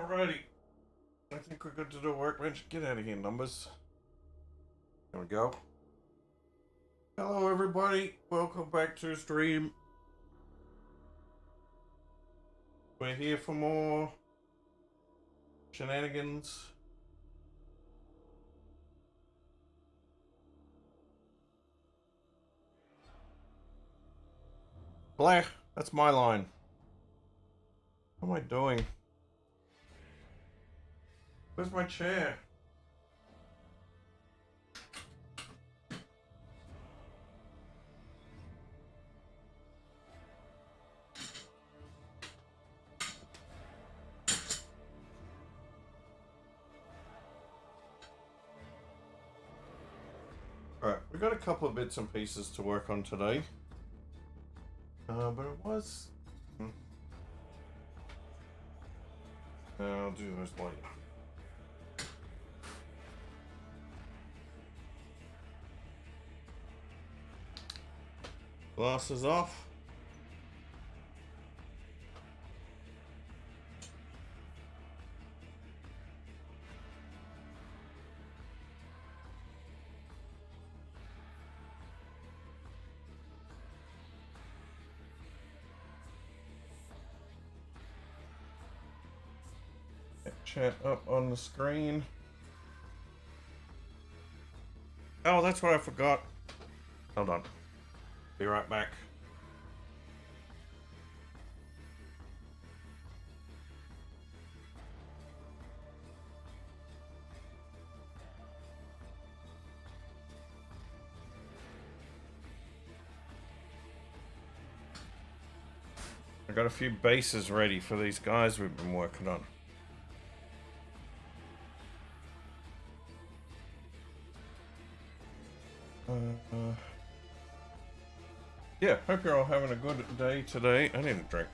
Alrighty. I think we're good to do a workbench. Get out of here, numbers. There we go. Hello, everybody. Welcome back to the stream. We're here for more shenanigans. Blair, that's my line. What am I doing? Where's my chair? Alright, we got a couple of bits and pieces to work on today. But it was... I'll do those later. Glasses off. Chat up on the screen. Oh, that's what I forgot. Hold on. Be right back. I got a few bases ready for these guys we've been working on. Yeah, hope you're all having a good day today. I need a drink.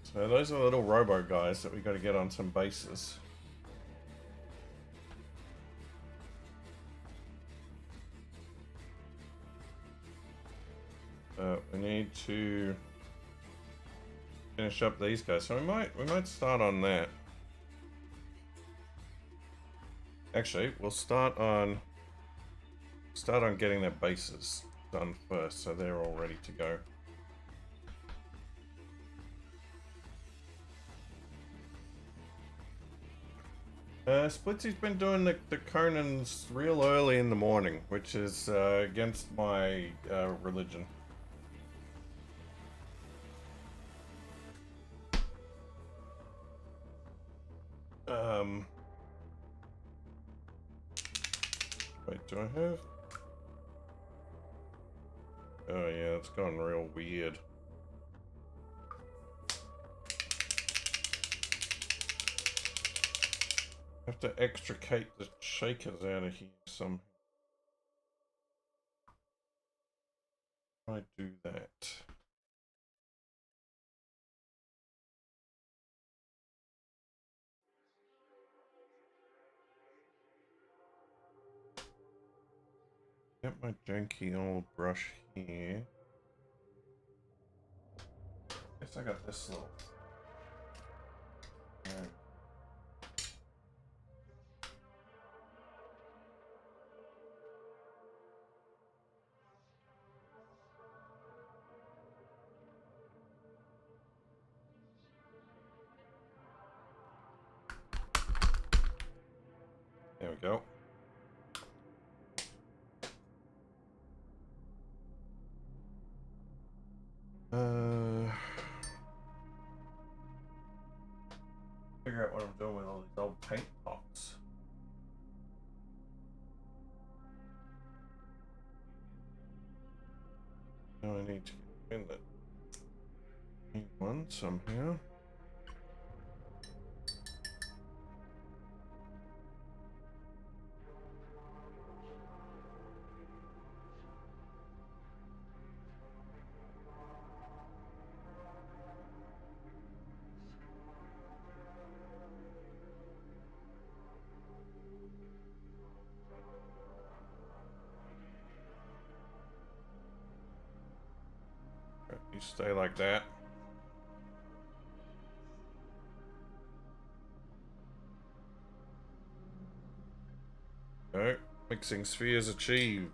So those are the little robo guys that we got to get on some bases. We need to finish up these guys, so we might start on that. Actually, we'll start on getting their bases done first, so they're all ready to go. Splitsy's been doing the Conans real early in the morning, which is against my religion. Wait, do I have? Oh yeah, it's gone real weird. Have to extricate the shakers out of here somehow. I do that. Get my janky old brush here. Guess I got this little. Right. There we go. Figure out what I'm doing with all these old paint pots. Now I need to get in that one somehow. Stay like that. Okay, mixing spheres achieved.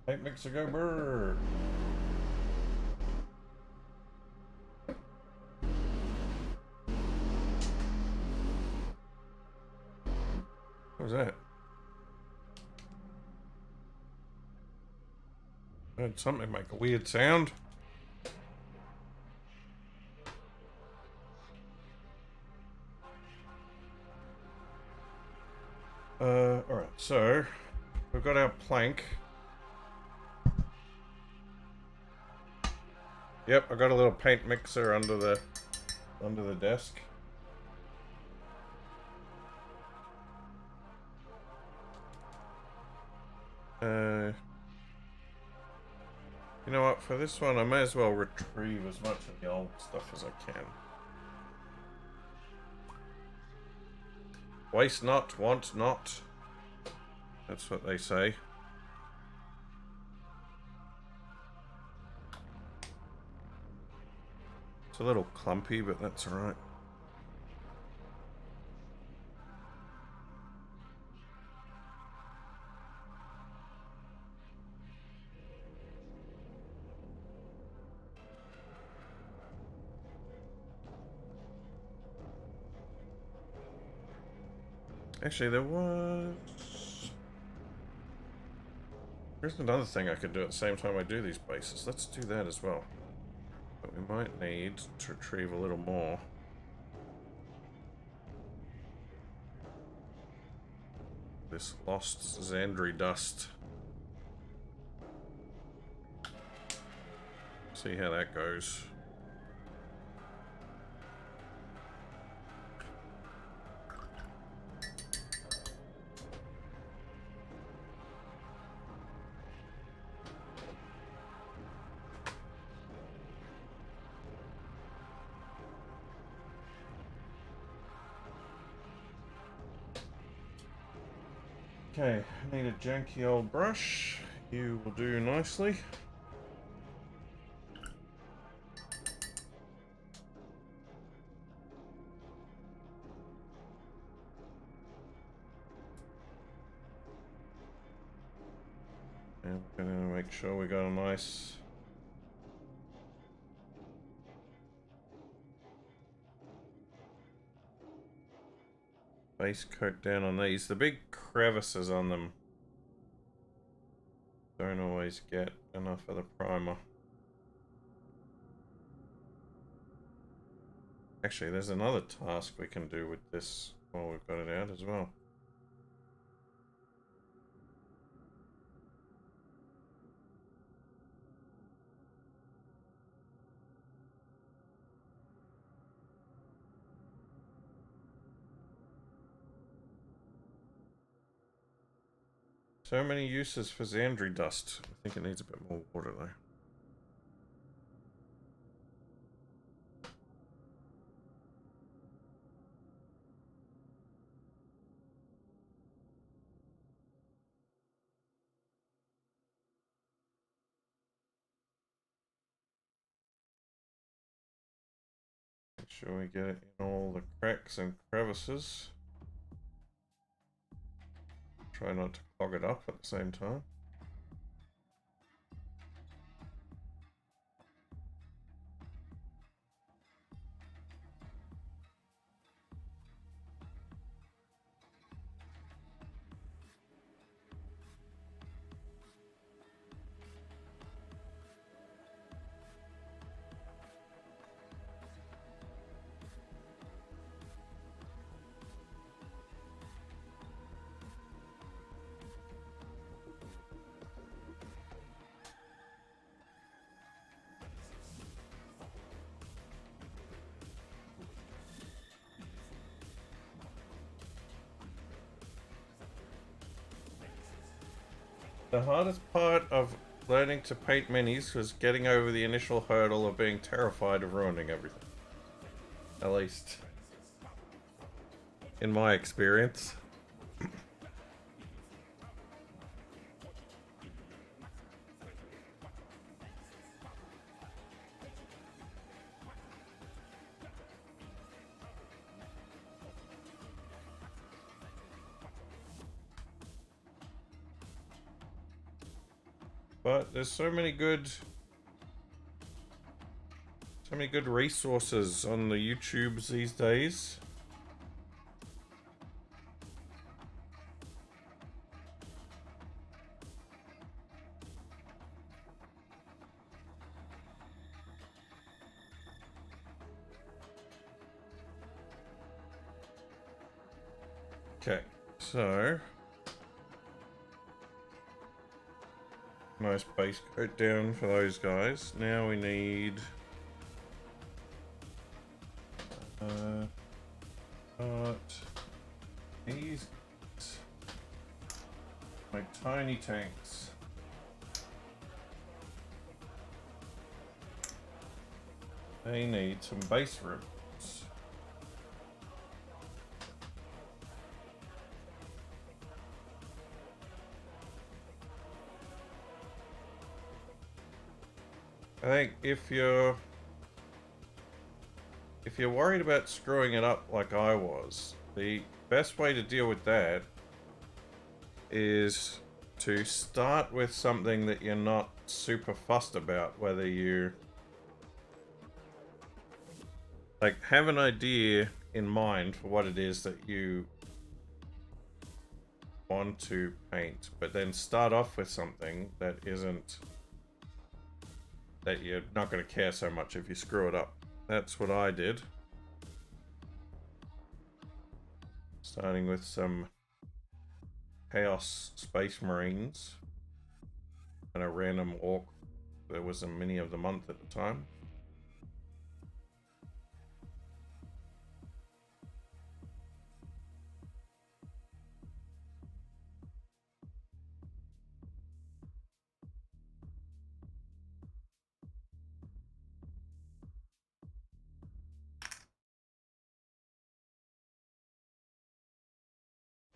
Paint mixer, go brrr. What was that? I heard something make a weird sound. Alright, so we've got our plank. Yep, I got a little paint mixer under the desk. You know what, for this one I may as well retrieve as much of the old stuff as I can. Waste not, want not. That's what they say. It's a little clumpy, but that's alright. Actually, here's another thing I could do at the same time I do these bases. Let's do that as well. But we might need to retrieve a little more. This lost Xandri dust. See how that goes. Okay, I need a janky old brush. You will do nicely. And we're going to make sure we got a nice base coat down on these. The big crevices on them don't always get enough of the primer. Actually, there's another task we can do with this while we've got it out as well. So many uses for Xandri dust. I think it needs a bit more water though. Make sure we get it in all the cracks and crevices. Try not to clog it up at the same time. The hardest part of learning to paint minis was getting over the initial hurdle of being terrified of ruining everything. At least in my experience. But there's so many good resources on the YouTubes these days. Okay, so nice base coat down for those guys. Now we need these my tiny tanks. They need some base ribbons. I think if you're worried about screwing it up like I was, the best way to deal with that is to start with something that you're not super fussed about, whether you like have an idea in mind for what it is that you want to paint, but then start off with something that isn't, that you're not going to care so much if you screw it up. That's what I did. Starting with some Chaos Space Marines and a random orc. There was a mini of the month at the time.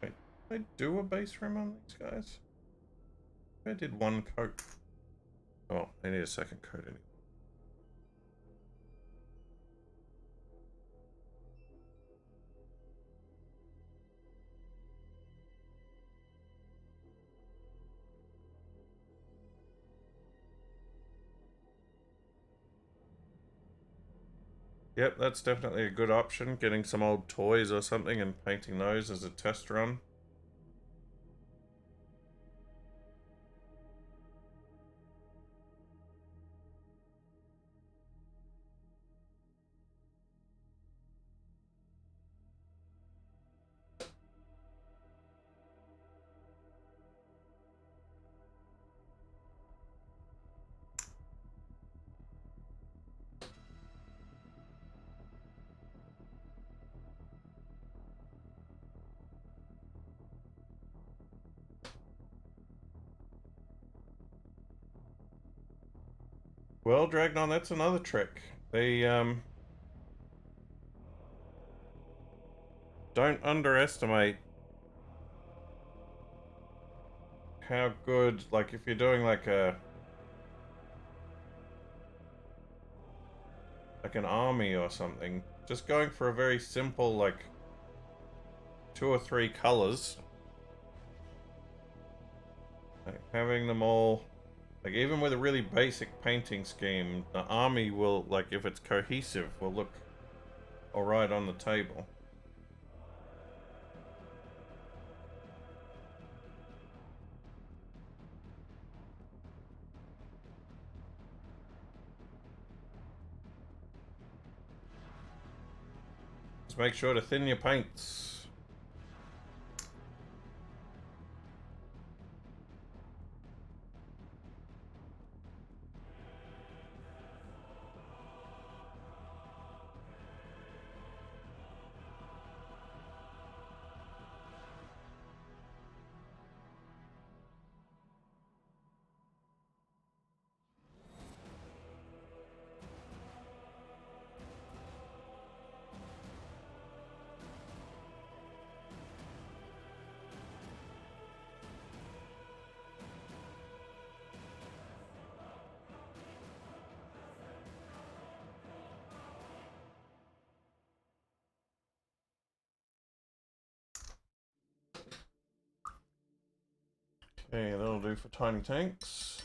Wait, did I do a base rim on these guys? I did one coat. Oh, I need a second coat anyway. Yep, that's definitely a good option. Getting some old toys or something and painting those as a test run. Well, Dragnon, that's another trick. They, don't underestimate how good, like, if you're doing like an army or something, just going for a very simple, like, 2 or 3 colors, like, having them all, like, even with a really basic painting scheme, the army will, like, if it's cohesive, will look alright on the table. Just make sure to thin your paints. Okay, that'll do for tiny tanks.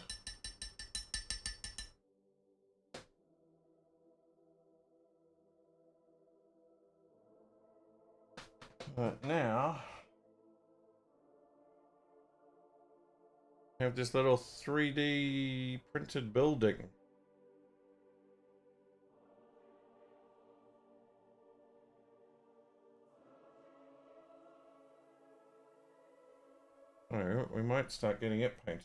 But now we have this little 3D printed building. Oh, we might start getting it painted.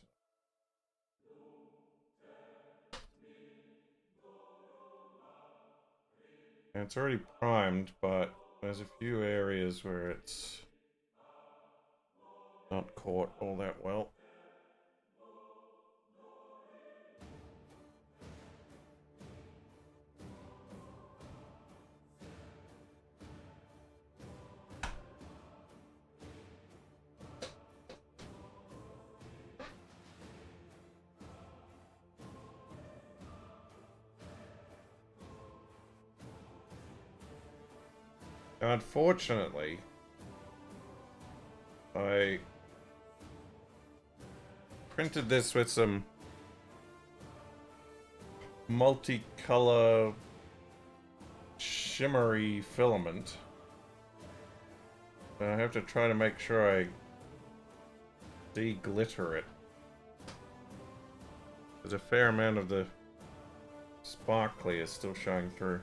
And it's already primed, but there's a few areas where it's not caught all that well. Unfortunately, I printed this with some multicolor shimmery filament. And I have to try to make sure I de-glitter it. There's a fair amount of the sparkly is still showing through.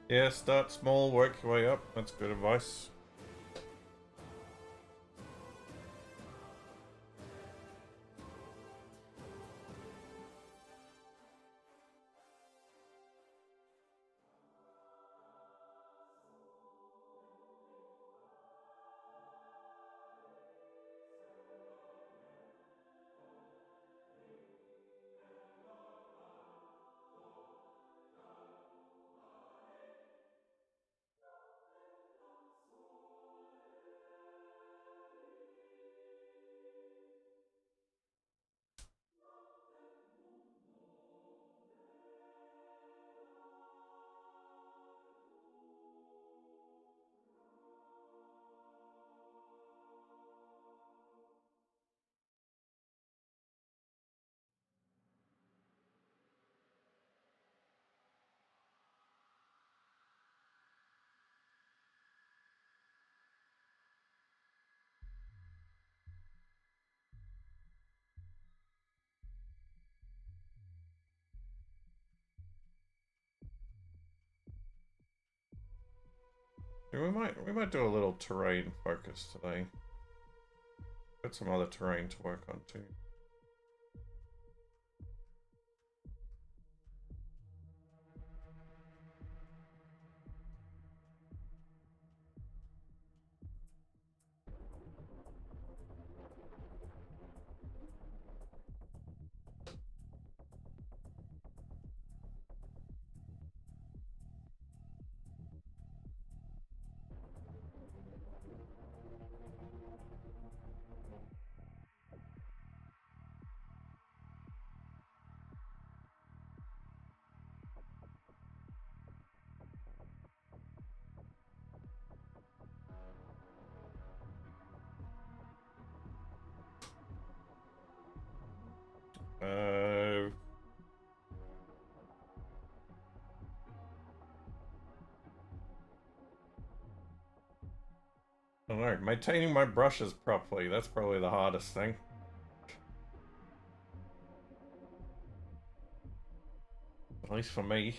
Yeah, start small, work your way up. That's good advice. Yeah, we might do a little terrain focus today. Got some other terrain to work on too. I don't know. Maintaining my brushes properly, that's probably the hardest thing. At least for me.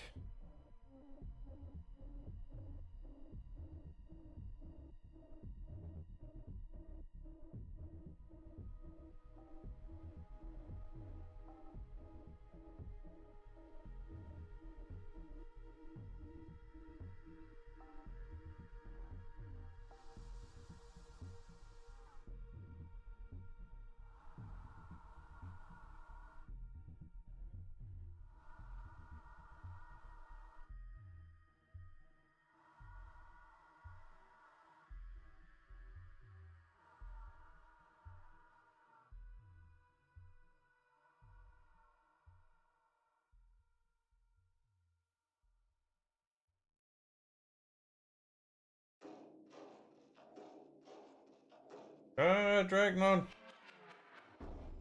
Ah, Dragnon.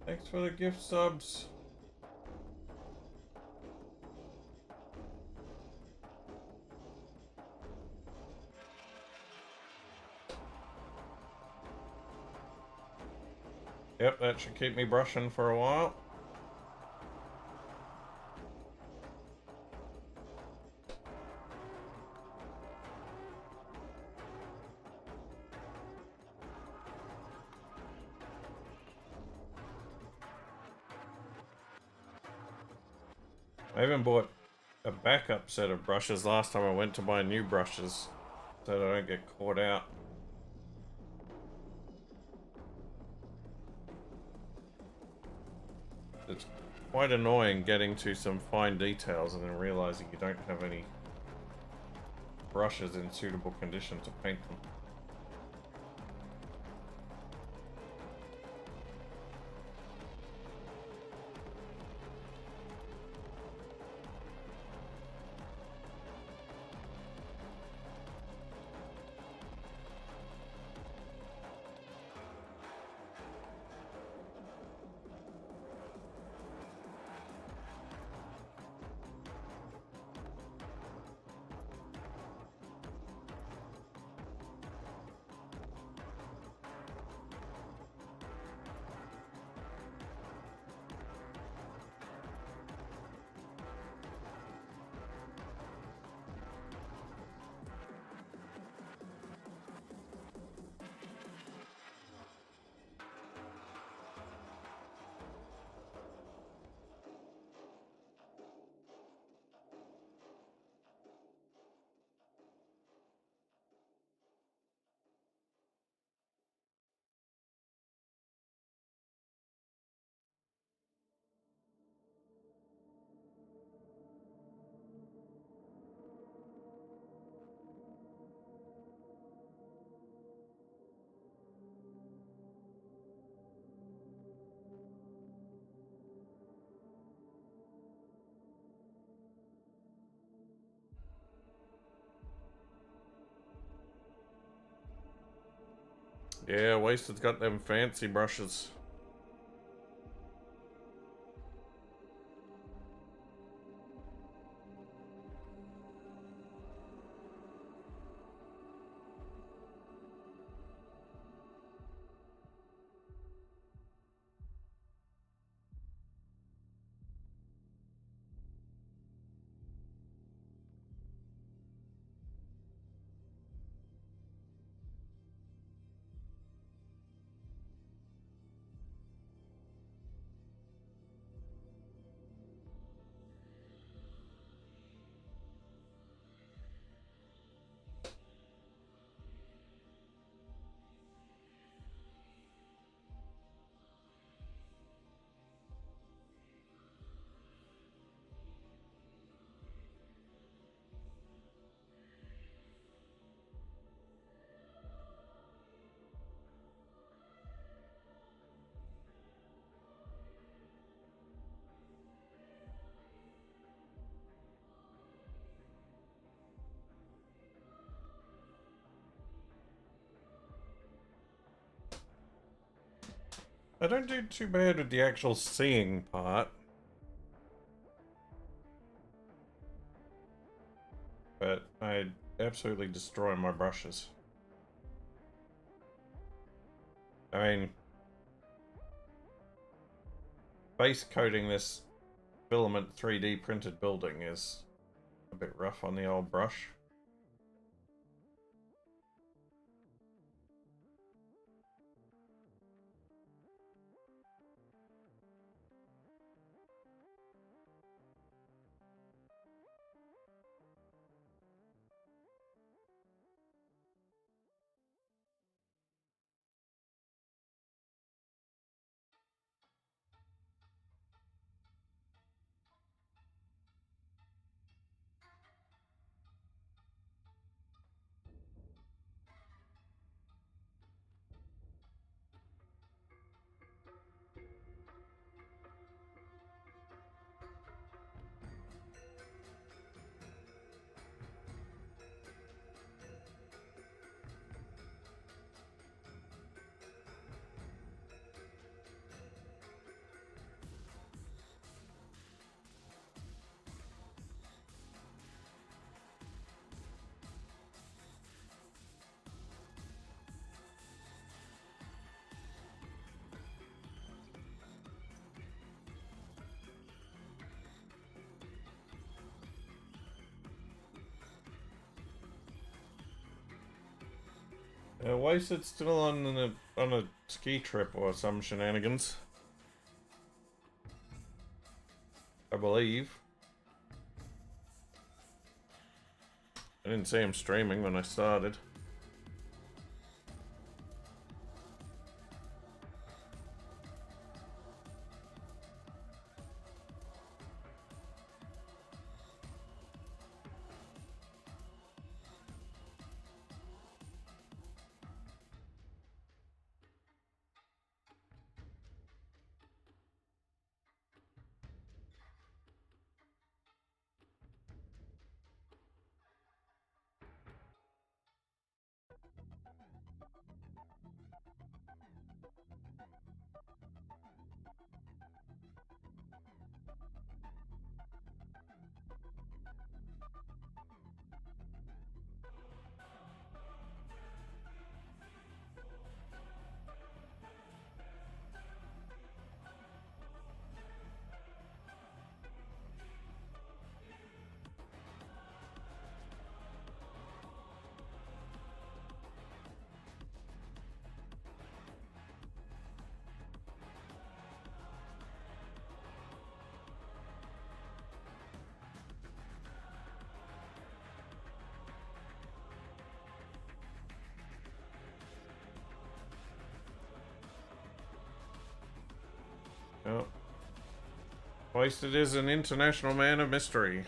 Thanks for the gift subs. Yep, that should keep me brushing for a while. I even bought a backup set of brushes last time I went to buy new brushes so that I don't get caught out. It's quite annoying getting to some fine details and then realizing you don't have any brushes in suitable condition to paint them. Yeah, Wasted's got them fancy brushes. I don't do too bad with the actual seeing part, but I absolutely destroy my brushes. I mean, base coating this filament 3D printed building is a bit rough on the old brush. Wasted still on a ski trip or some shenanigans. I believe. I didn't see him streaming when I started. Oh. Wasted is an international man of mystery.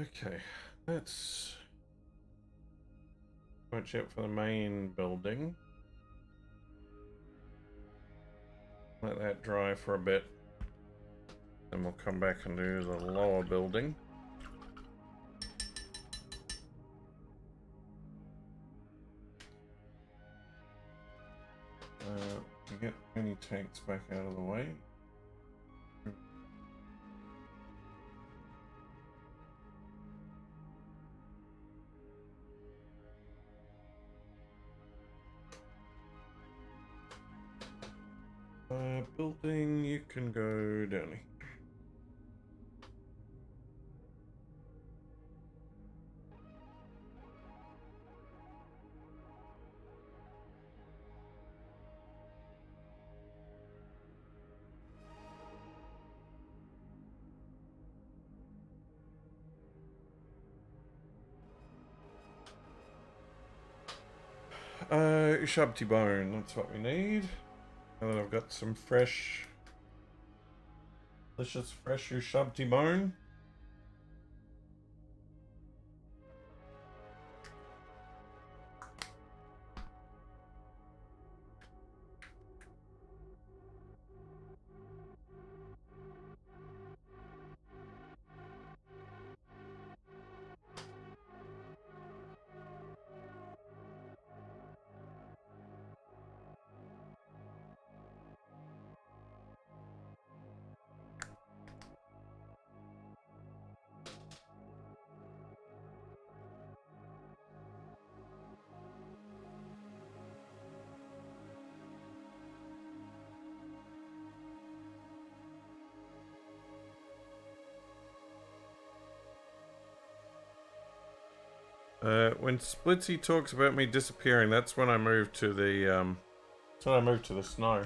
Okay, let's watch out for the main building. Let that dry for a bit. Then we'll come back and do the lower building. Get any tanks back out of the way. Building, you can go down here. Ushabti bone, that's what we need. And then I've got some fresh, delicious fresh Ushabti bone. When Splitsy talks about me disappearing, that's when I moved to the that's when I moved to the snow.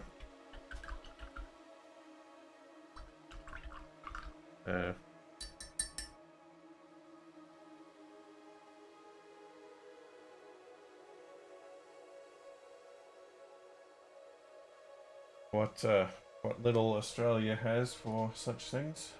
Uh, what little Australia has for such things.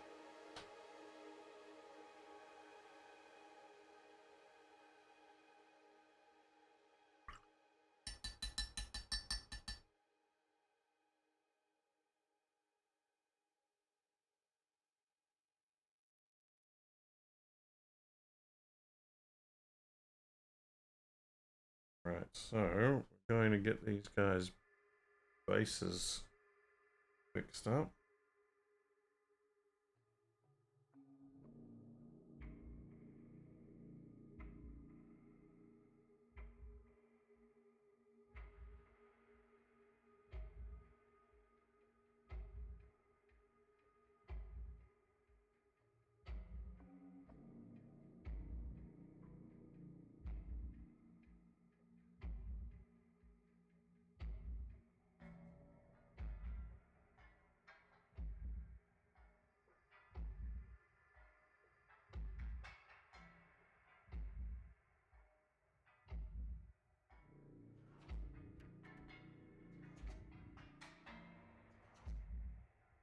Right, so we're going to get these guys' bases fixed up.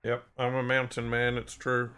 Yep, I'm a mountain man, it's true.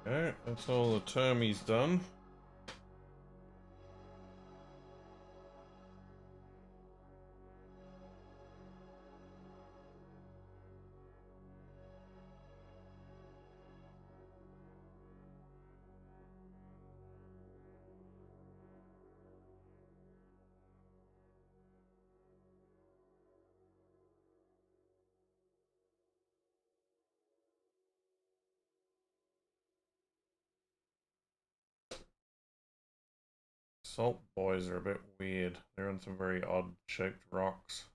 Okay, that's all the termies done. salt buoys are a bit weird. They're on some very odd shaped rocks.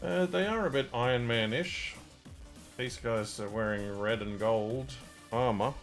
They are a bit Iron Man-ish. These guys are wearing red and gold armor.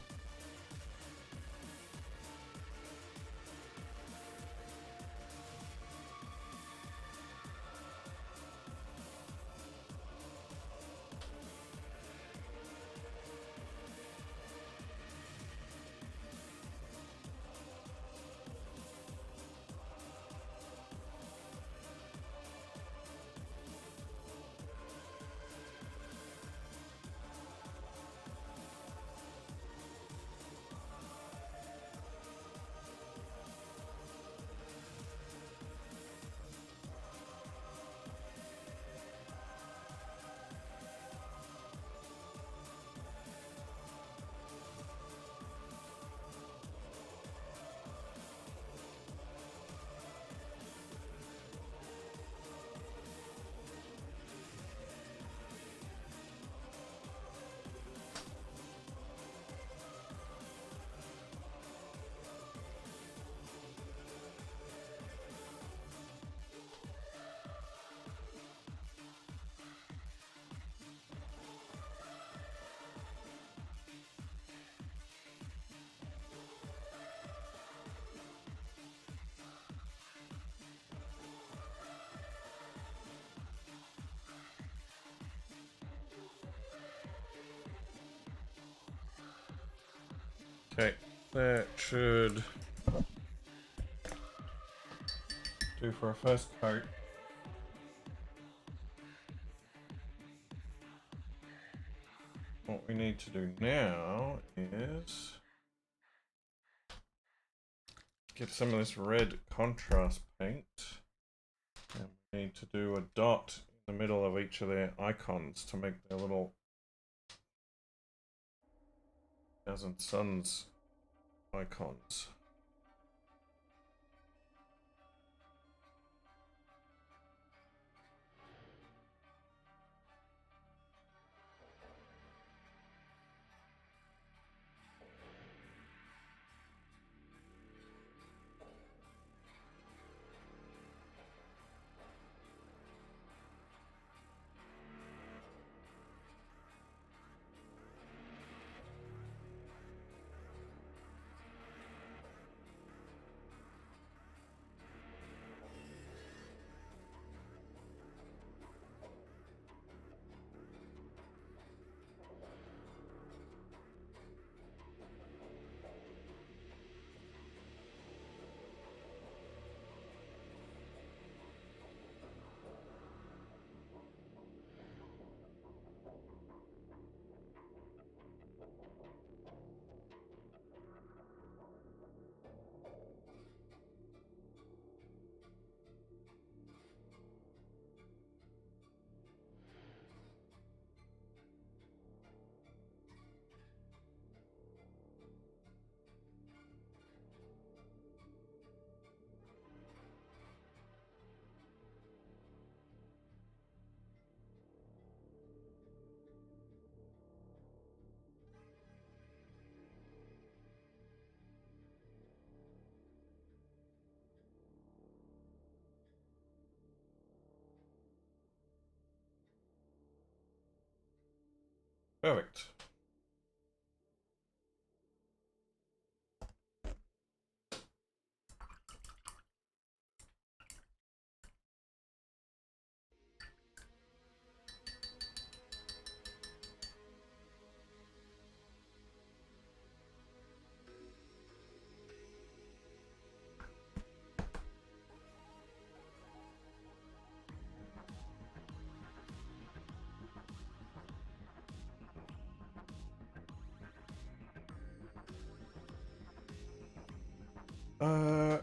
Okay, that should do for our first coat. What we need to do now is get some of this red contrast paint. And we need to do a dot in the middle of each of their icons to make their little Thousand Suns icons. Perfect.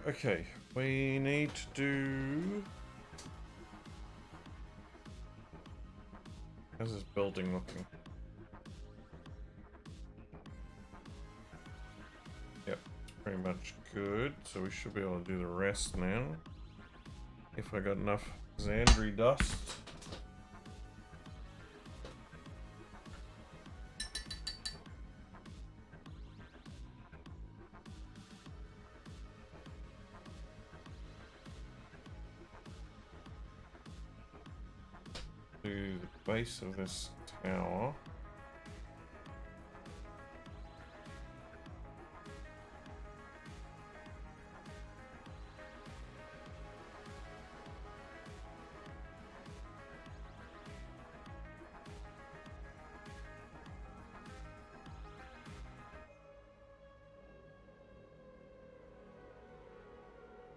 Okay, we need to do... How's this building looking? Yep, pretty much good, so we should be able to do the rest now. If I got enough Xandri dust. To the base of this tower.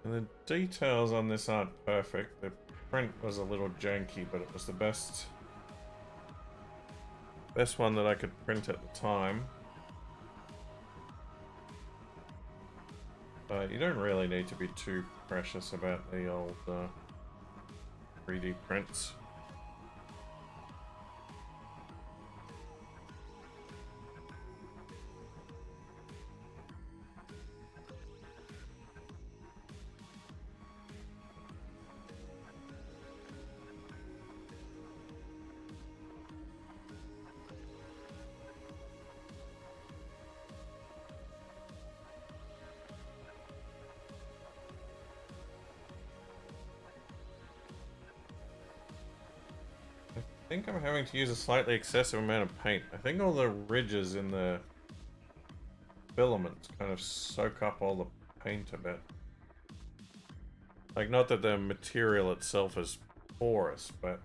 And the details on this aren't perfect. The print was a little janky, but it was the best one that I could print at the time. But you don't really need to be too precious about the old 3D prints. I think I'm having to use a slightly excessive amount of paint. I think all the ridges in the filaments kind of soak up all the paint a bit. Like, not that the material itself is porous, but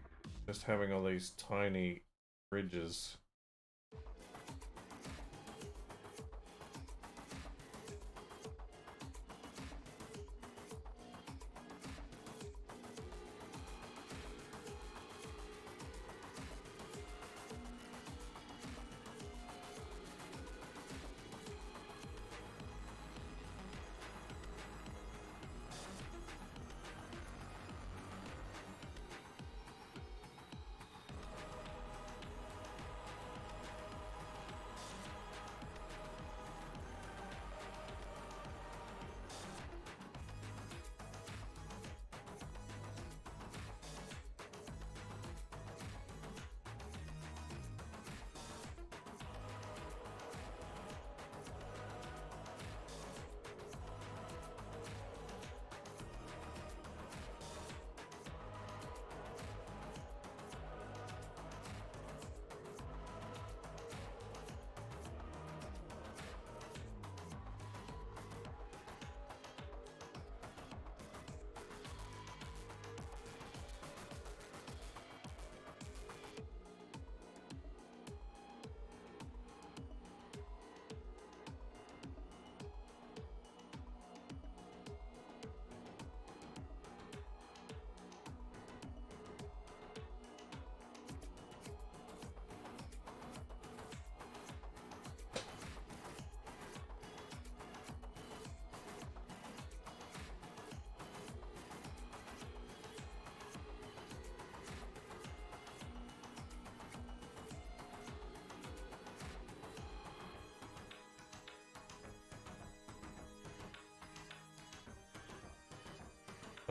just having all these tiny ridges.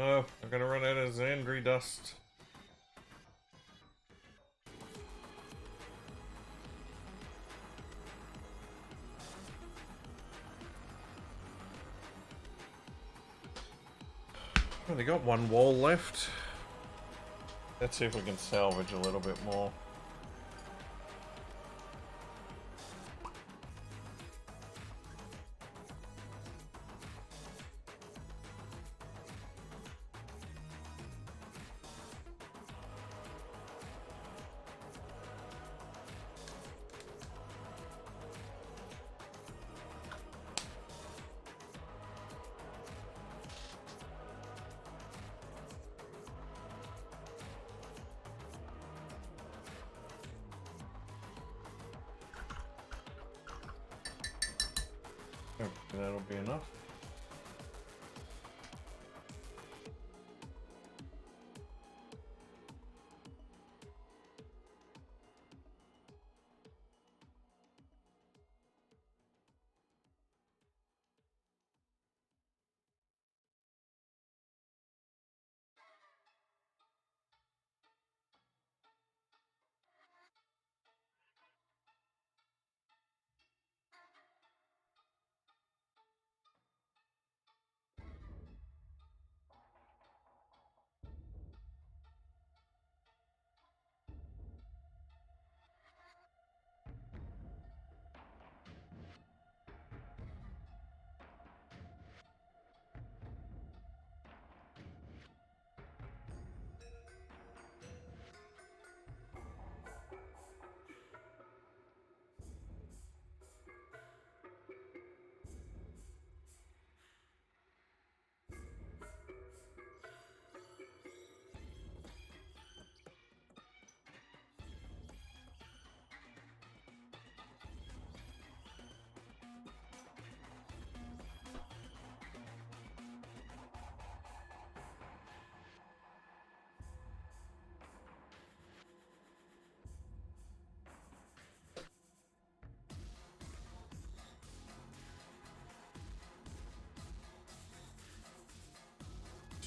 Oh, I'm gonna run out of Xandri dust. Only got one wall left. Let's see if we can salvage a little bit more. Hopefully that'll be enough.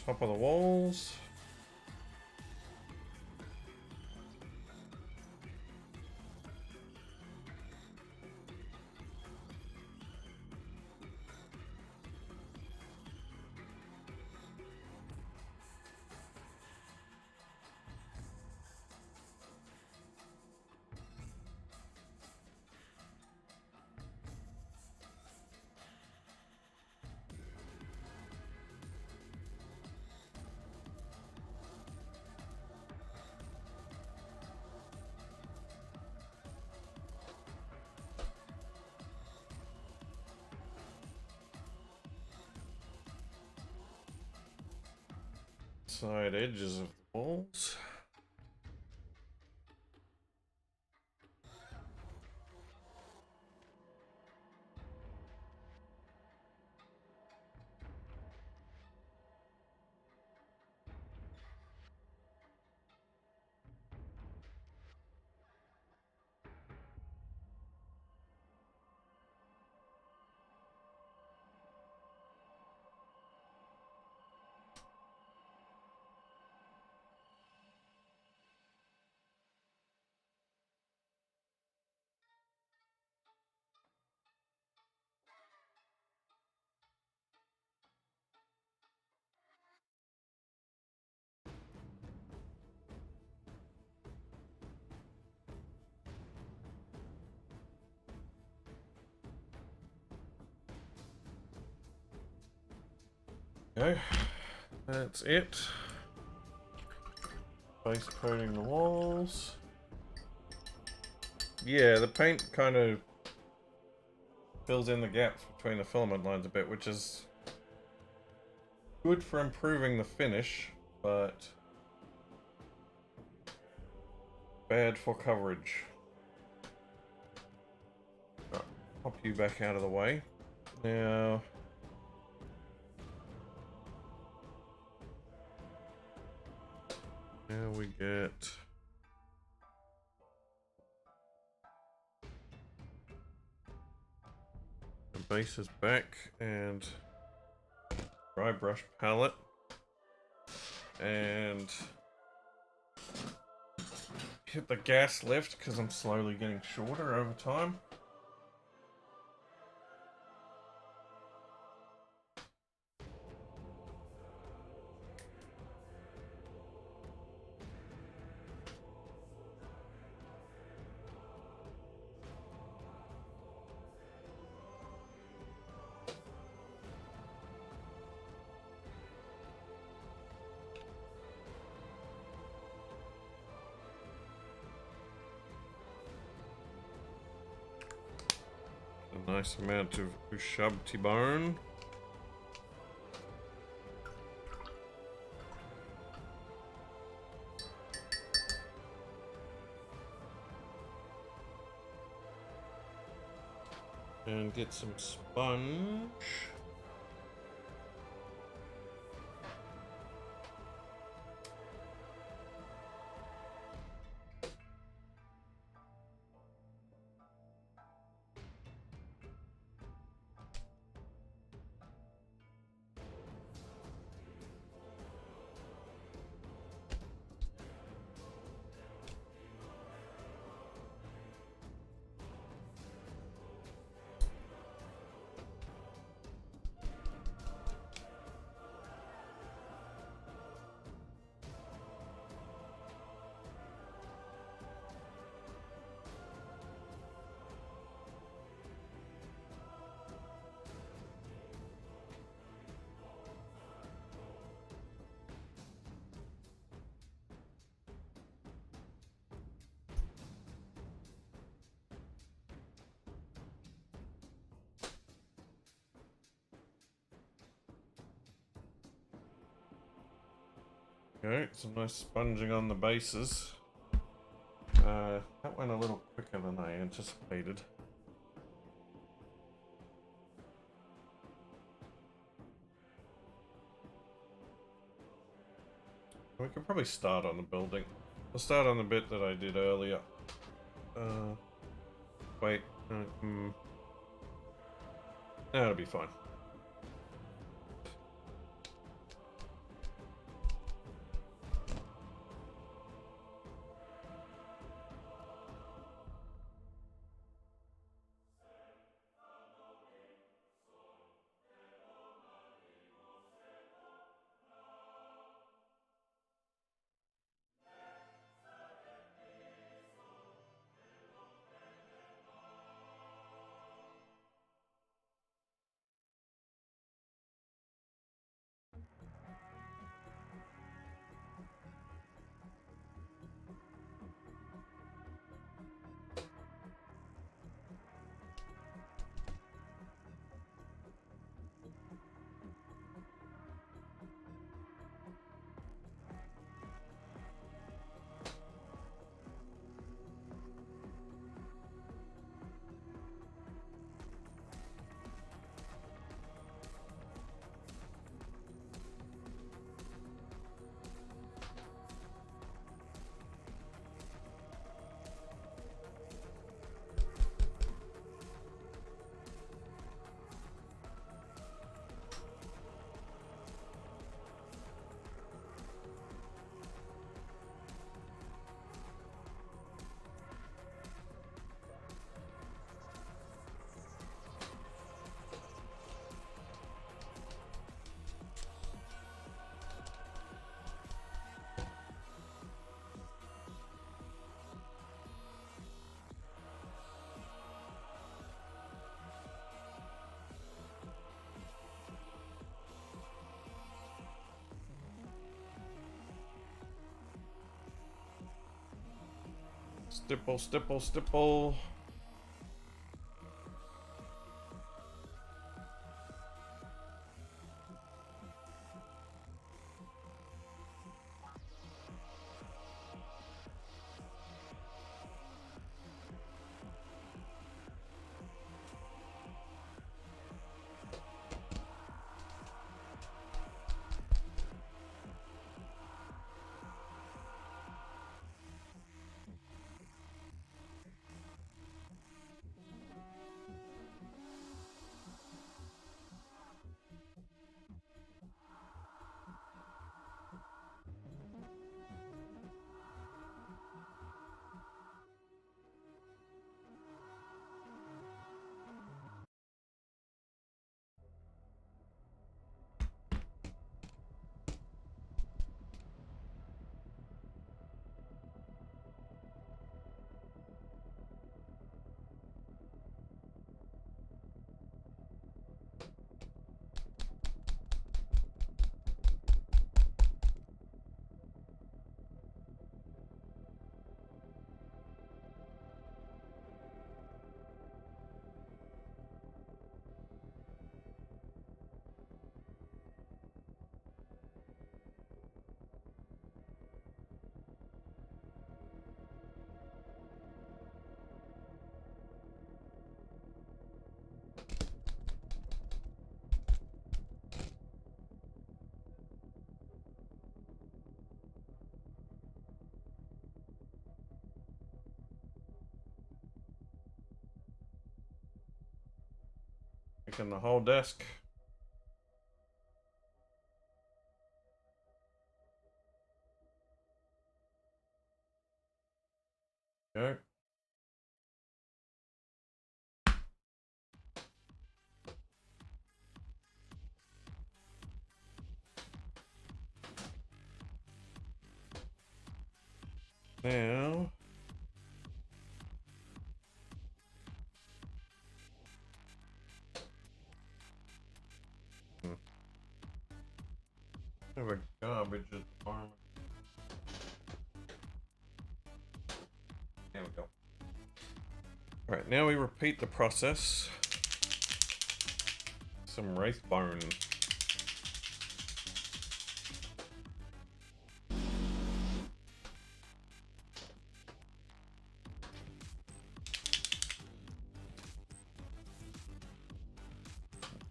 Top of the walls. Side edges of the walls. Okay, that's it. Base coating the walls. Yeah, the paint kind of fills in the gaps between the filament lines a bit, which is good for improving the finish, but bad for coverage. Right, pop you back out of the way. Now, we get the bases back and dry brush palette, and hit the gas lift because I'm slowly getting shorter over time. A nice amount of ushabti bone. And get some sponge. Okay, some nice sponging on the bases. That went a little quicker than I anticipated. We could probably start on the building. I'll start on the bit that I did earlier. Wait. That'll be fine. Stipple, stipple, stipple. Making the whole desk. Go. Now, have a garbage department. There we go. All right, now we repeat the process. Some wraith bone.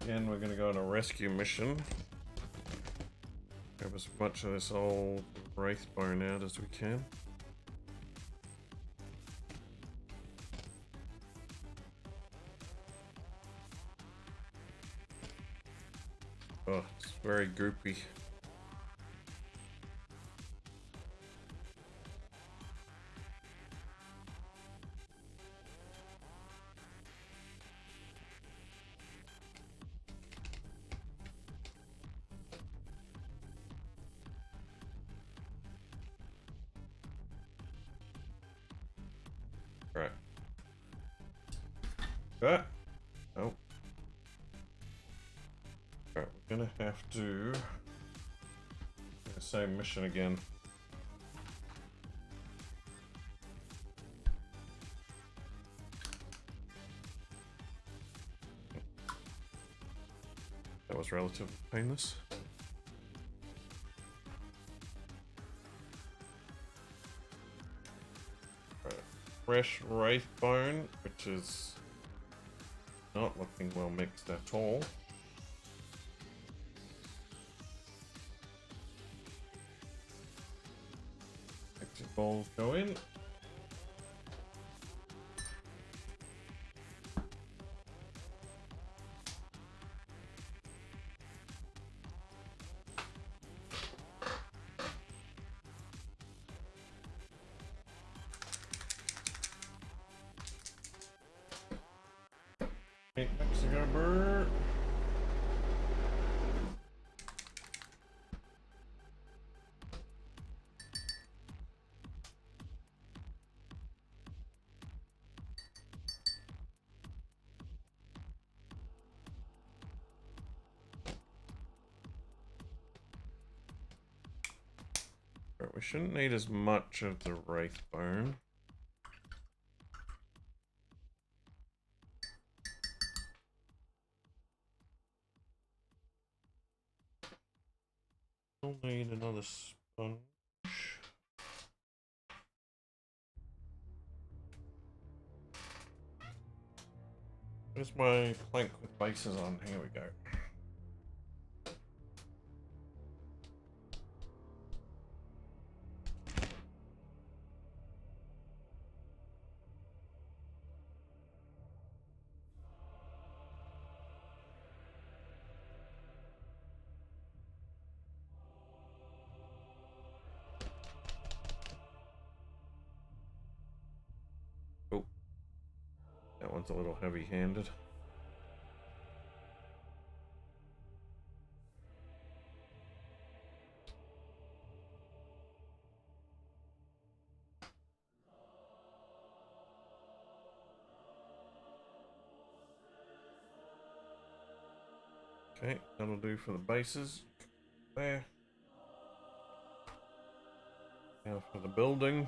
Again, we're gonna go on a rescue mission. Grab as much of this old wraith bone out as we can. Oh, it's very goopy. Right. Ah. Oh. Right, we're gonna have to do the same mission again. That was relatively painless. Right. Fresh wraith bone, which is not looking well mixed at all. Exit balls go in. Mexico bird. Right, we shouldn't need as much of the wraith bone. We'll need another sponge. Where's my plank with bases on? Here we go. Oh, that one's a little heavy-handed. Okay, that'll do for the bases. There. Now for the building.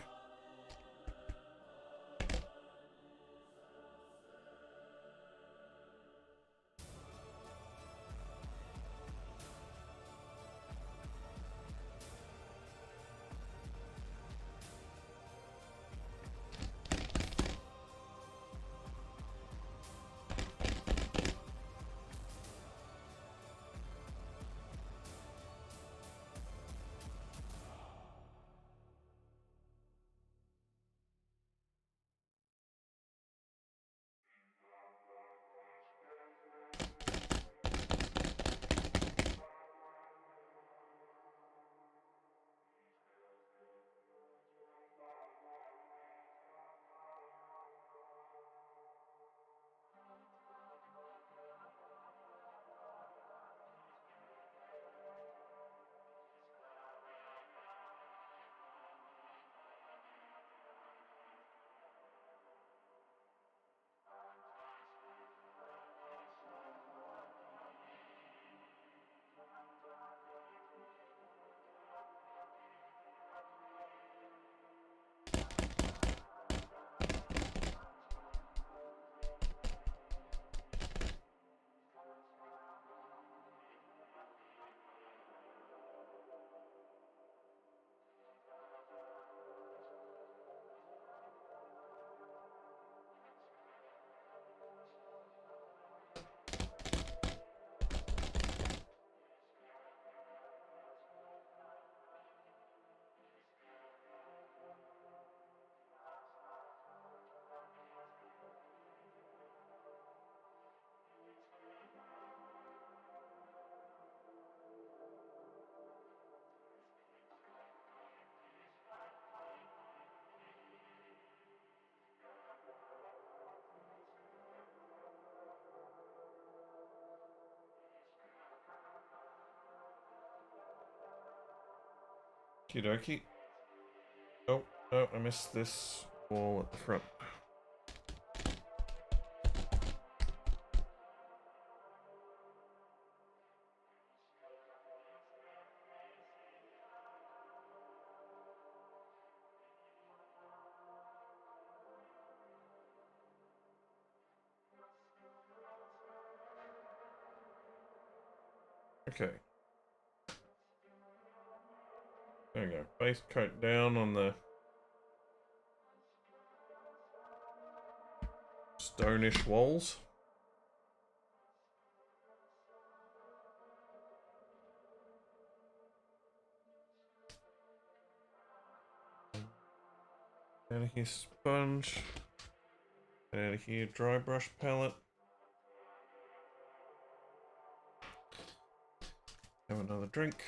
Okie dokie. Oh, no, I missed this wall at the front. Okay. There we go. Base coat down on the stonish walls. Out of here, sponge. Out of here, dry brush palette. Have another drink.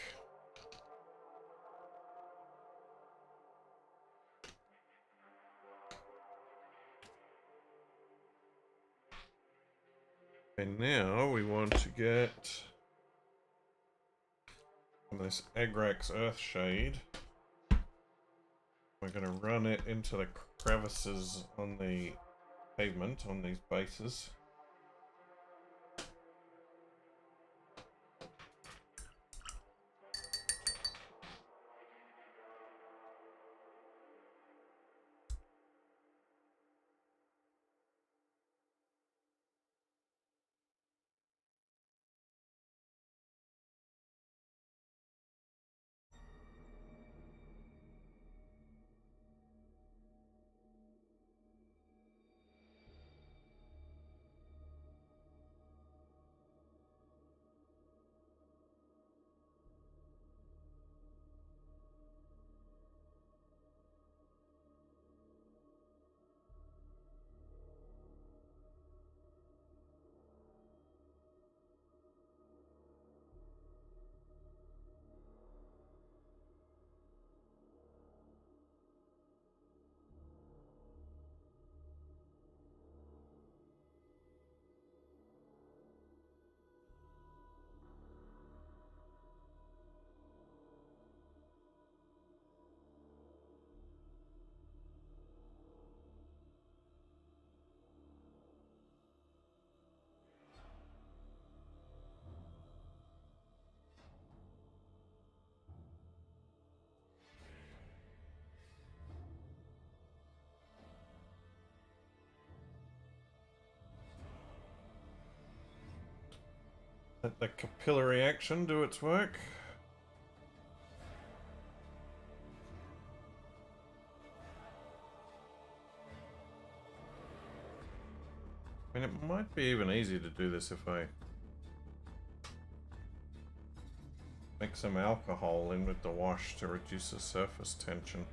And now we want to get this Agrax Earthshade. We're going to run it into the crevices on the pavement on these bases. Let the capillary action do its work. I mean, it might be even easier to do this if I mix some alcohol in with the wash to reduce the surface tension.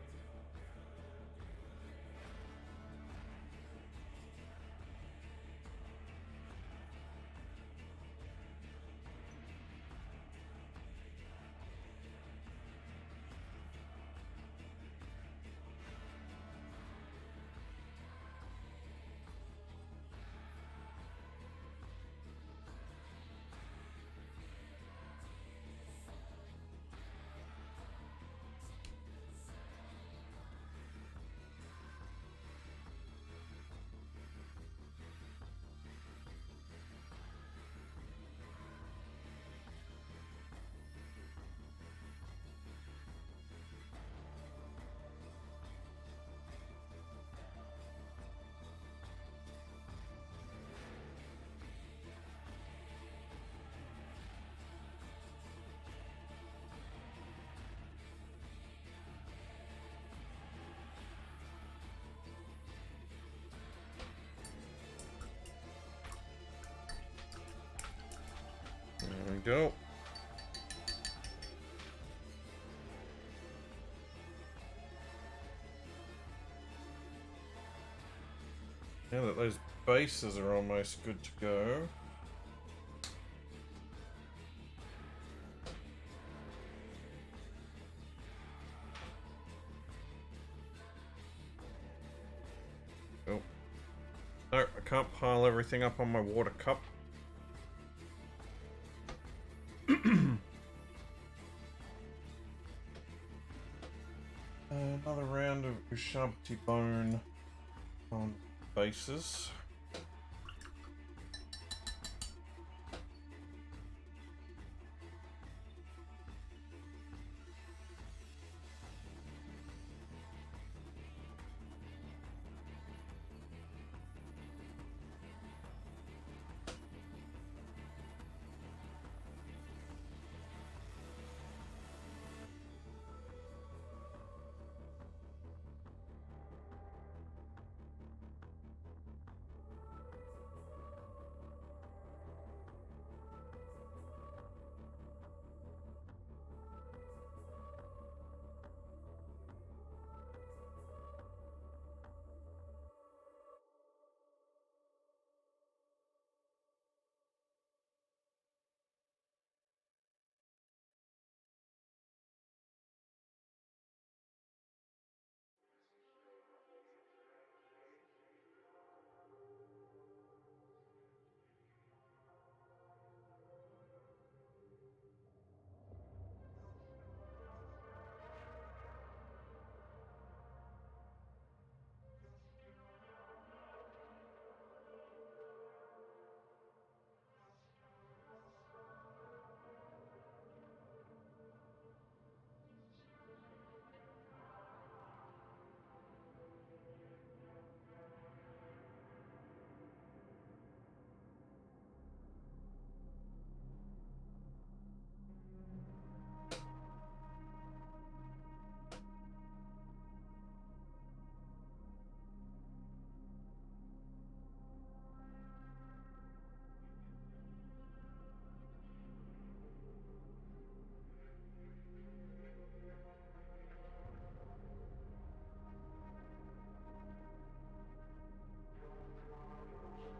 There we go. Now that those bases are almost good to go. Oh. No, I can't pile everything up on my water cup. empty bone on bases.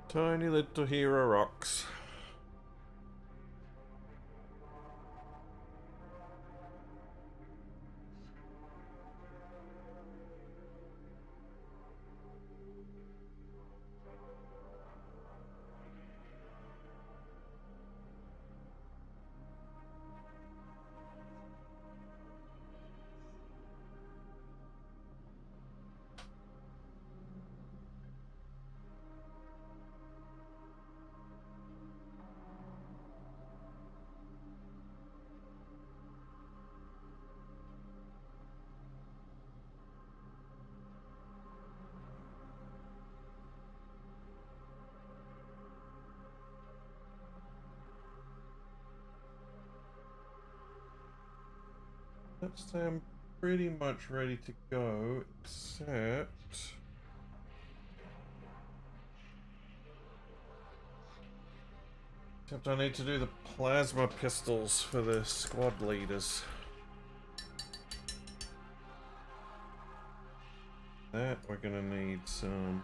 Tiny little hero rocks. Let's say I'm pretty much ready to go, except I need to do the plasma pistols for the squad leaders. That we're gonna need some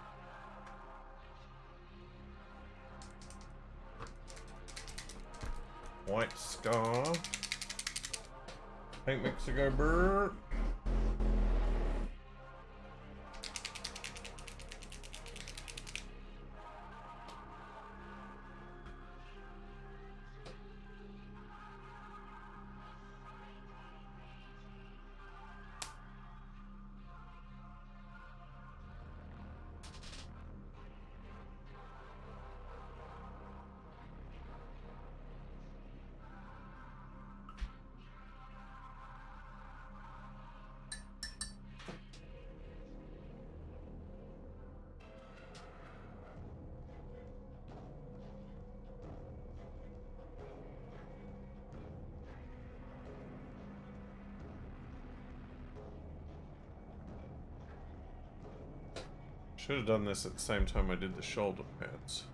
white scar. Paint mixer go brrr. Should have done this at the same time I did the shoulder pads.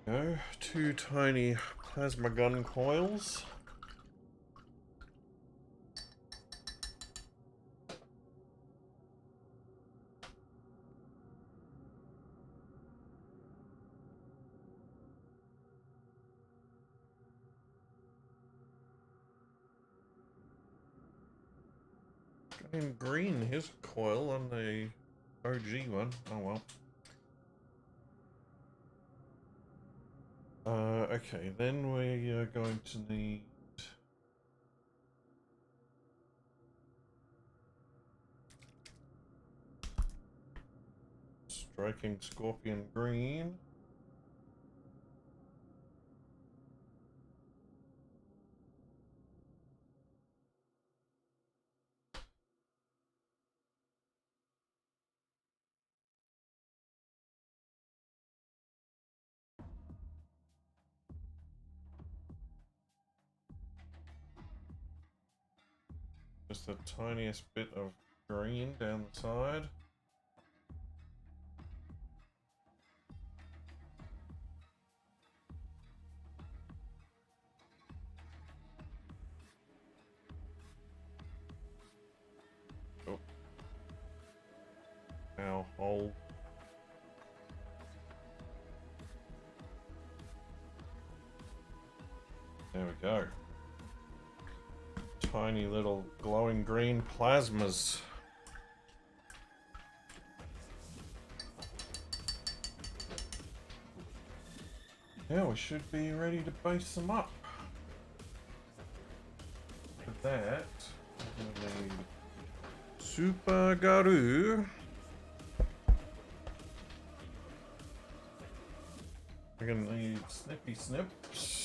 Go. 2 tiny plasma gun coils. In green, here's a coil on the OG one. Oh well. Okay, then we are going to need striking scorpion green. Just the tiniest bit of green down the side. Oh. Now hold. There we go. Tiny little glowing green plasmas. Yeah, we should be ready to base them up. For that, we're gonna need Super Garu. We're gonna need Snippy Snips.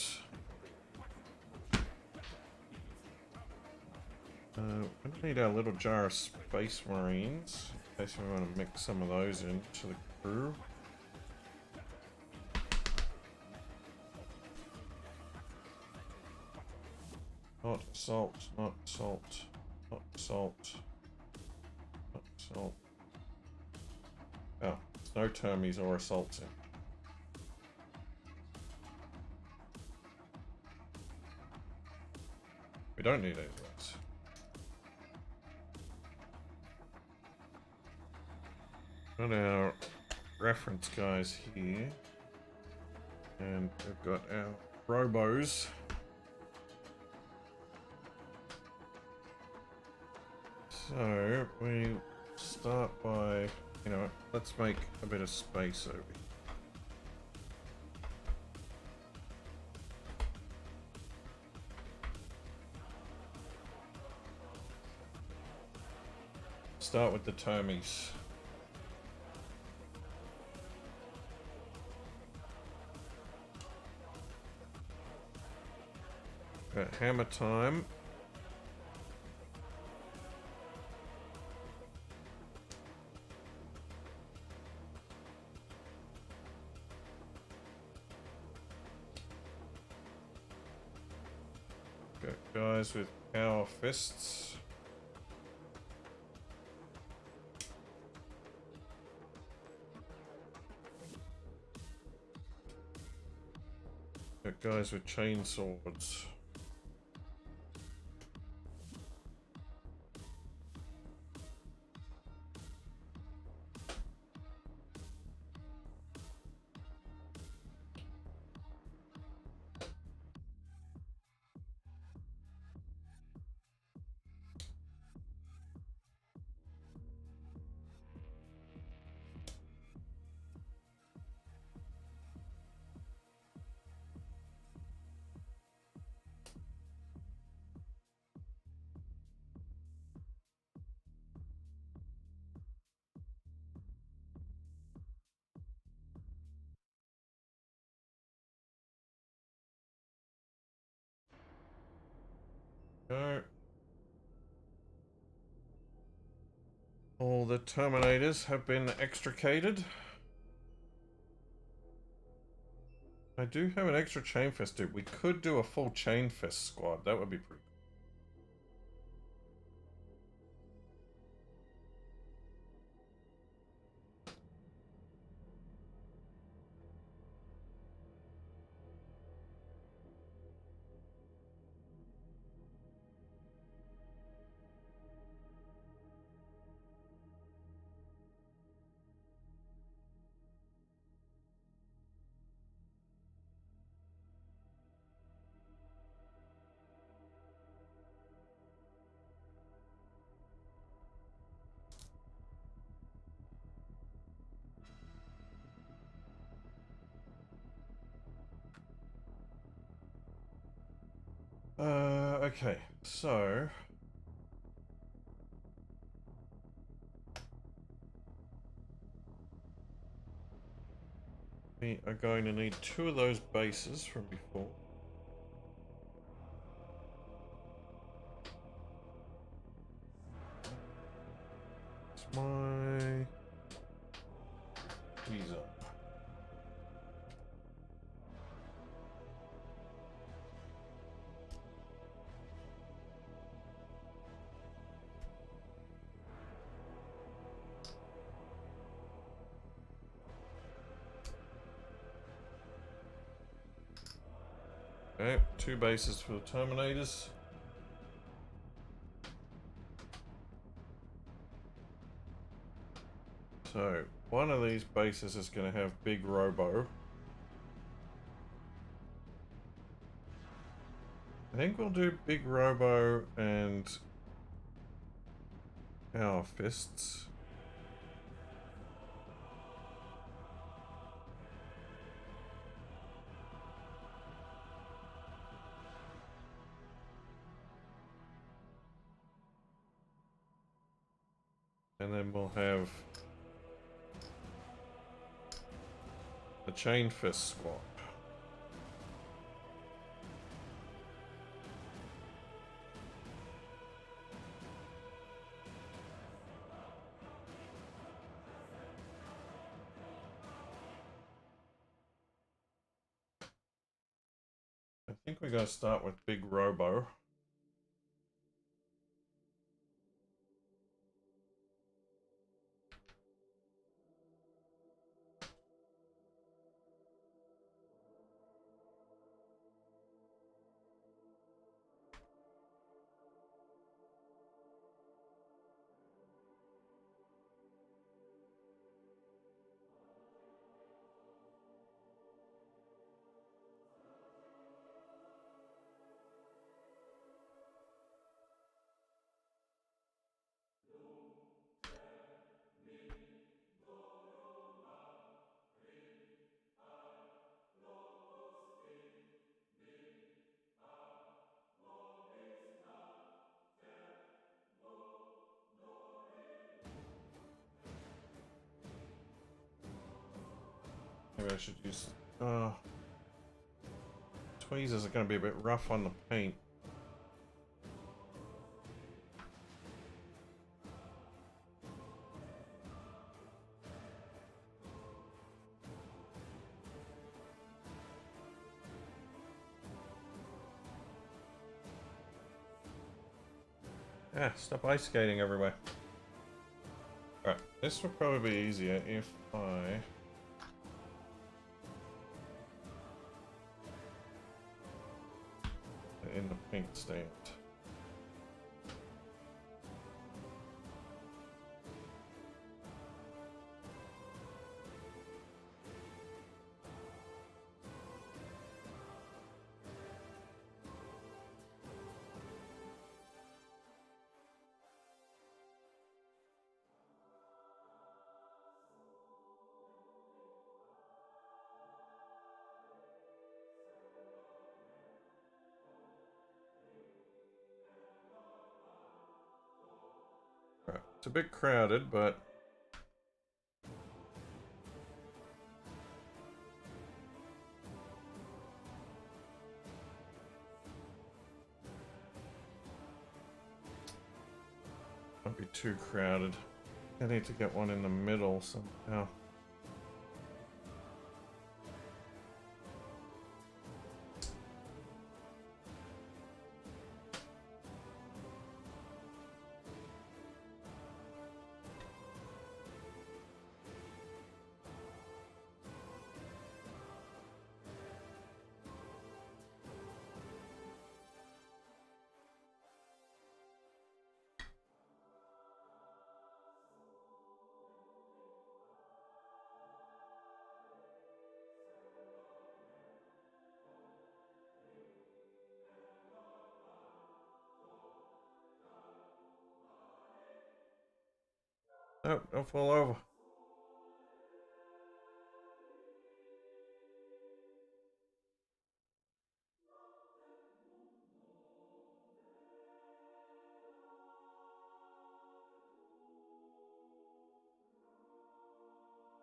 We're gonna need our little jar of Space Marines, in case we want to mix some of those into the crew. Not salt, not salt, not salt, not salt. Oh, there's no termies or assaults in. We don't need any of those. Got our reference guys here. And we've got our robos. So, we start by, you know, let's make a bit of space over here. Start with the termies. Got hammer time. Got guys with power fists. Got guys with chainswords. Go. All the Terminators have been extricated. I do have an extra chain fist dude. We could do a full chain fist squad. That would be pretty Okay, so we are going to need 2 of those bases from before. It's my visa. Okay, 2 bases for the Terminators. So, one of these bases is going to have Big Robo. I think we'll do Big Robo and our Fists. And then we'll have the Chain Fist squad. I think we're going to start with Big Robo. Maybe I should use... tweezers are going to be a bit rough on the paint. Yeah, stop ice skating everywhere. Alright, this would probably be easier if I... in the paint stand. Right. It's a bit crowded, but not be too crowded. I need to get one in the middle somehow. Oh, don't fall over.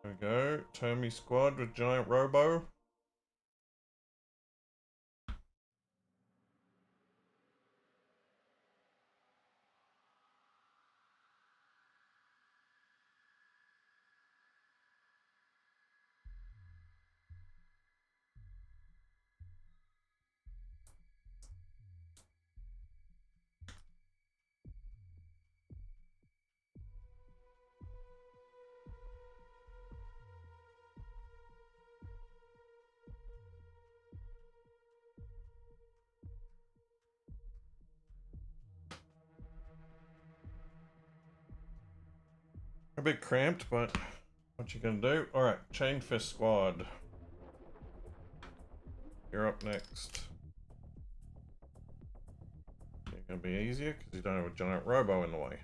There we go. Tommy squad with giant robo. A bit cramped, but what you gonna do? Alright, Chain Fist Squad. You're up next. You're gonna be easier because you don't have a giant robo in the way.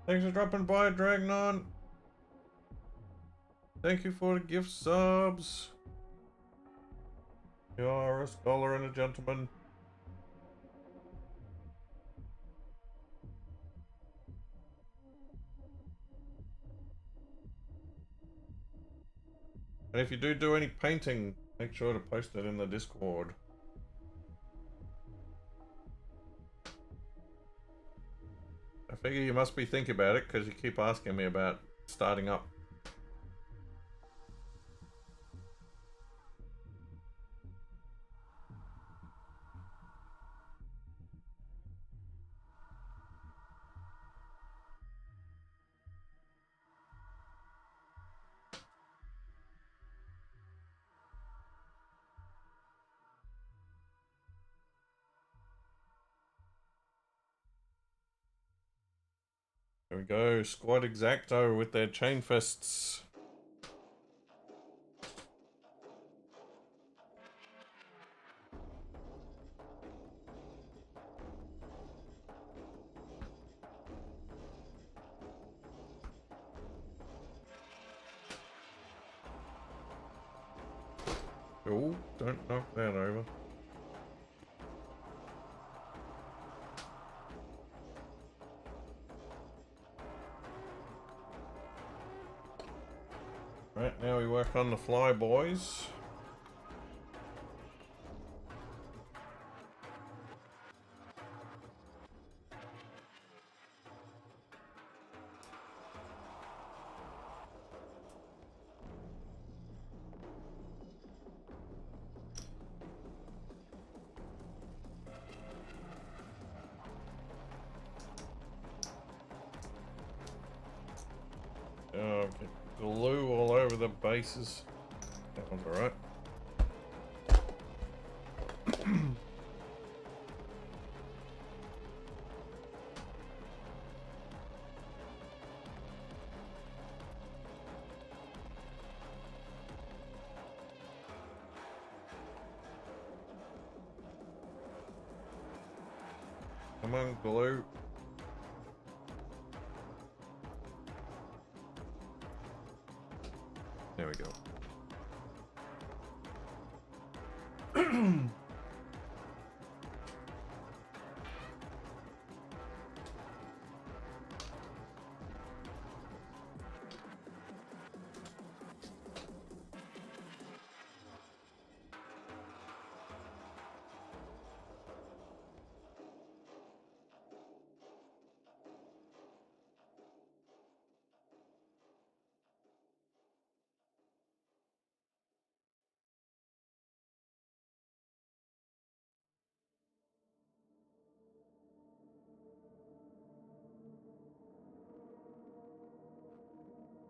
Thanks for dropping by, Dragnon. Thank you for the gift subs. You are a scholar and a gentleman. And if you do any painting, make sure to post it in the Discord. I figure you must be thinking about it because you keep asking me about starting up. There we go, Squad Exacto with their chain fists. Oh, don't knock that over. Right, now we work on the fly boys. Oh, get glue all over the bases. That one's alright. Come on, glue. There we go.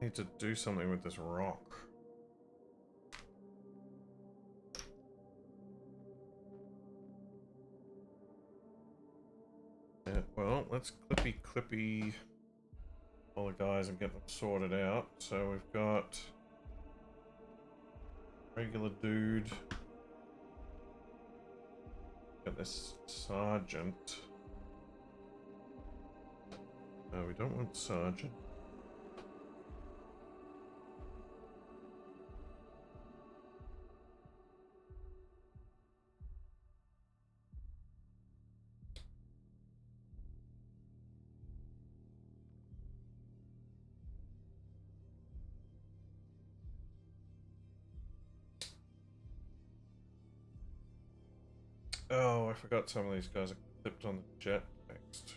Need to do something with this rock. Yeah, well, let's clippy all the guys and get them sorted out. So we've got regular dude. Got this sergeant. No, we don't want sergeant. Oh, I forgot some of these guys are clipped on the jetpacks too.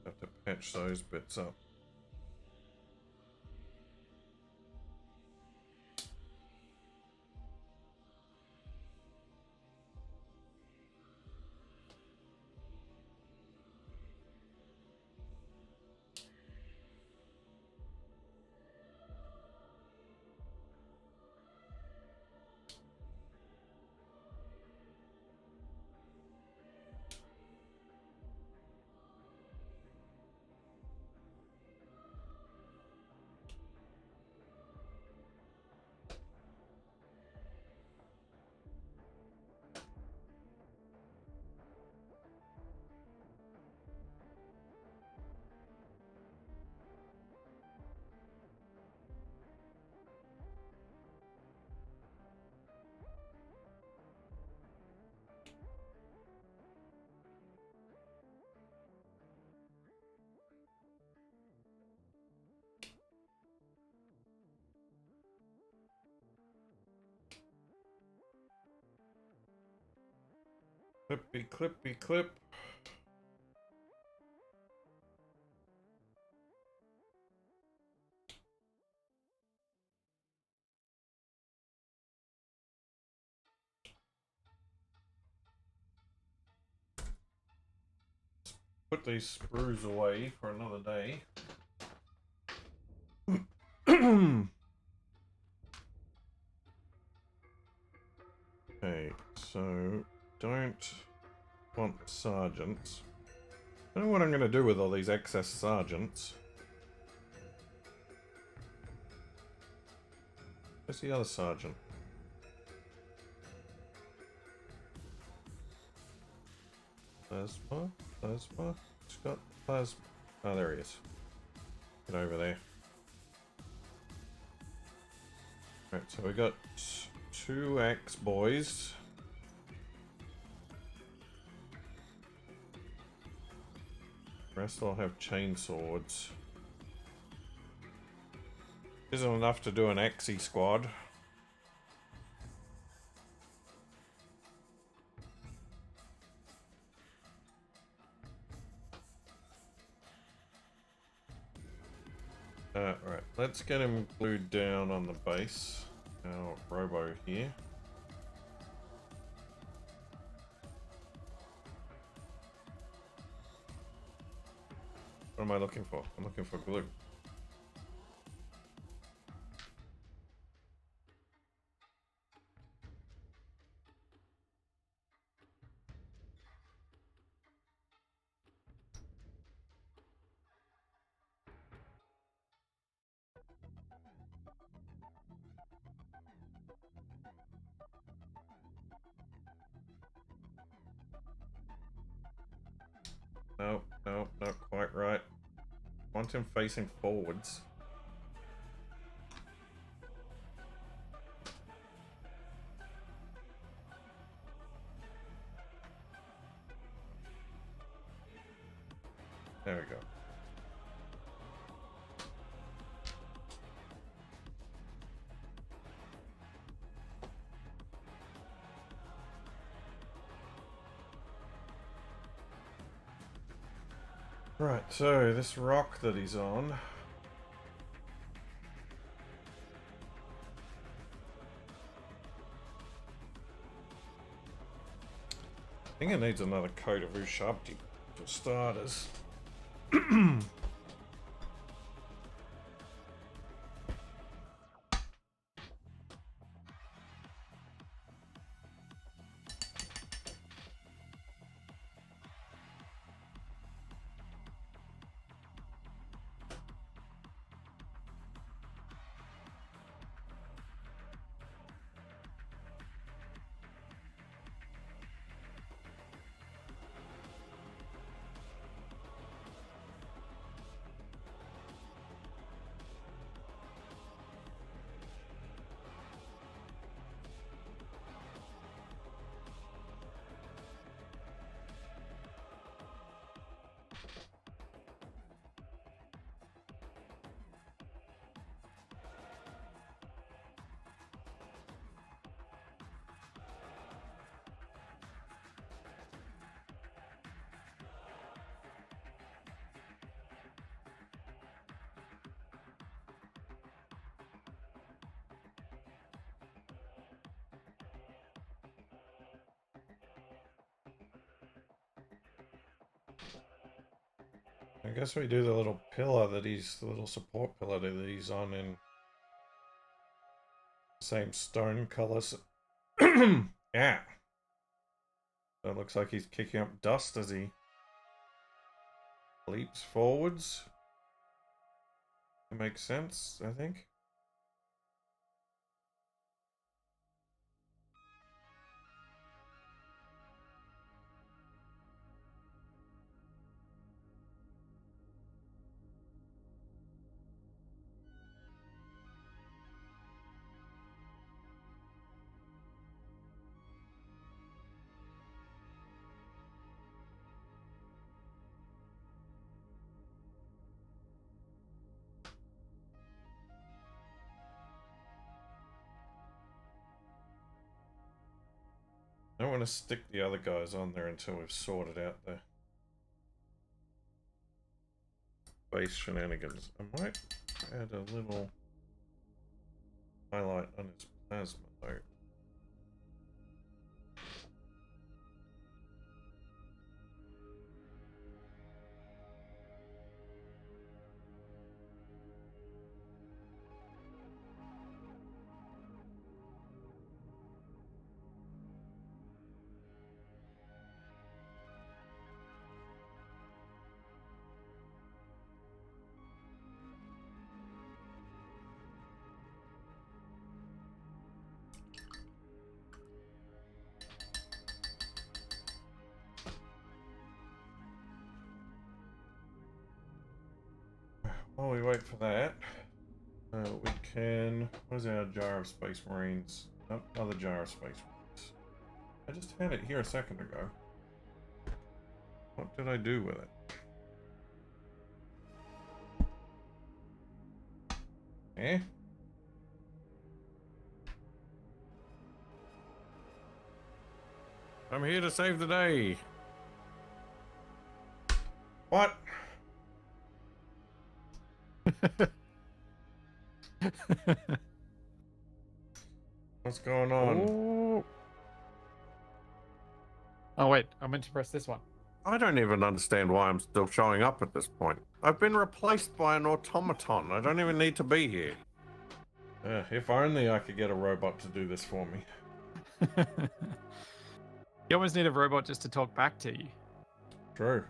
Have to patch those bits up. Clippy, clippy, clip. Put these sprues away for another day. Okay, so don't want sergeants. I don't know what I'm going to do with all these excess sergeants. Where's the other sergeant? Plasma? Plasma? Scott? Plasma? Oh, there he is. Get over there. Right, so we got 2 axe boys. Rest all have chainswords. Isn't enough to do an axey squad. Right, let's get him glued down on the base. Our robo here. What am I looking for? I'm looking for glue. Nope, nope, not quite right. Want him facing forwards. There we go. Right, so this rock that he's on. I think it needs another coat of Ushabti for starters. guess we do the little pillar that the little support pillar that he's on in same stone colors. Yeah. So it looks like he's kicking up dust as he leaps forwards. It makes sense, I think. I don't want to stick the other guys on there until we've sorted out the base shenanigans. I might add a little highlight on his plasma though. While we wait for that, we can... Where's our jar of Space Marines? Oh, another jar of Space Marines. I just had it here a second ago. What did I do with it? Eh? I'm here to save the day. What? What's going on? Ooh. Oh wait, I meant to press this one. I don't even understand why I'm still showing up at this point. I've been replaced by an automaton. I don't even need to be here. If only I could get a robot to do this for me. You almost need a robot just to talk back to you. True.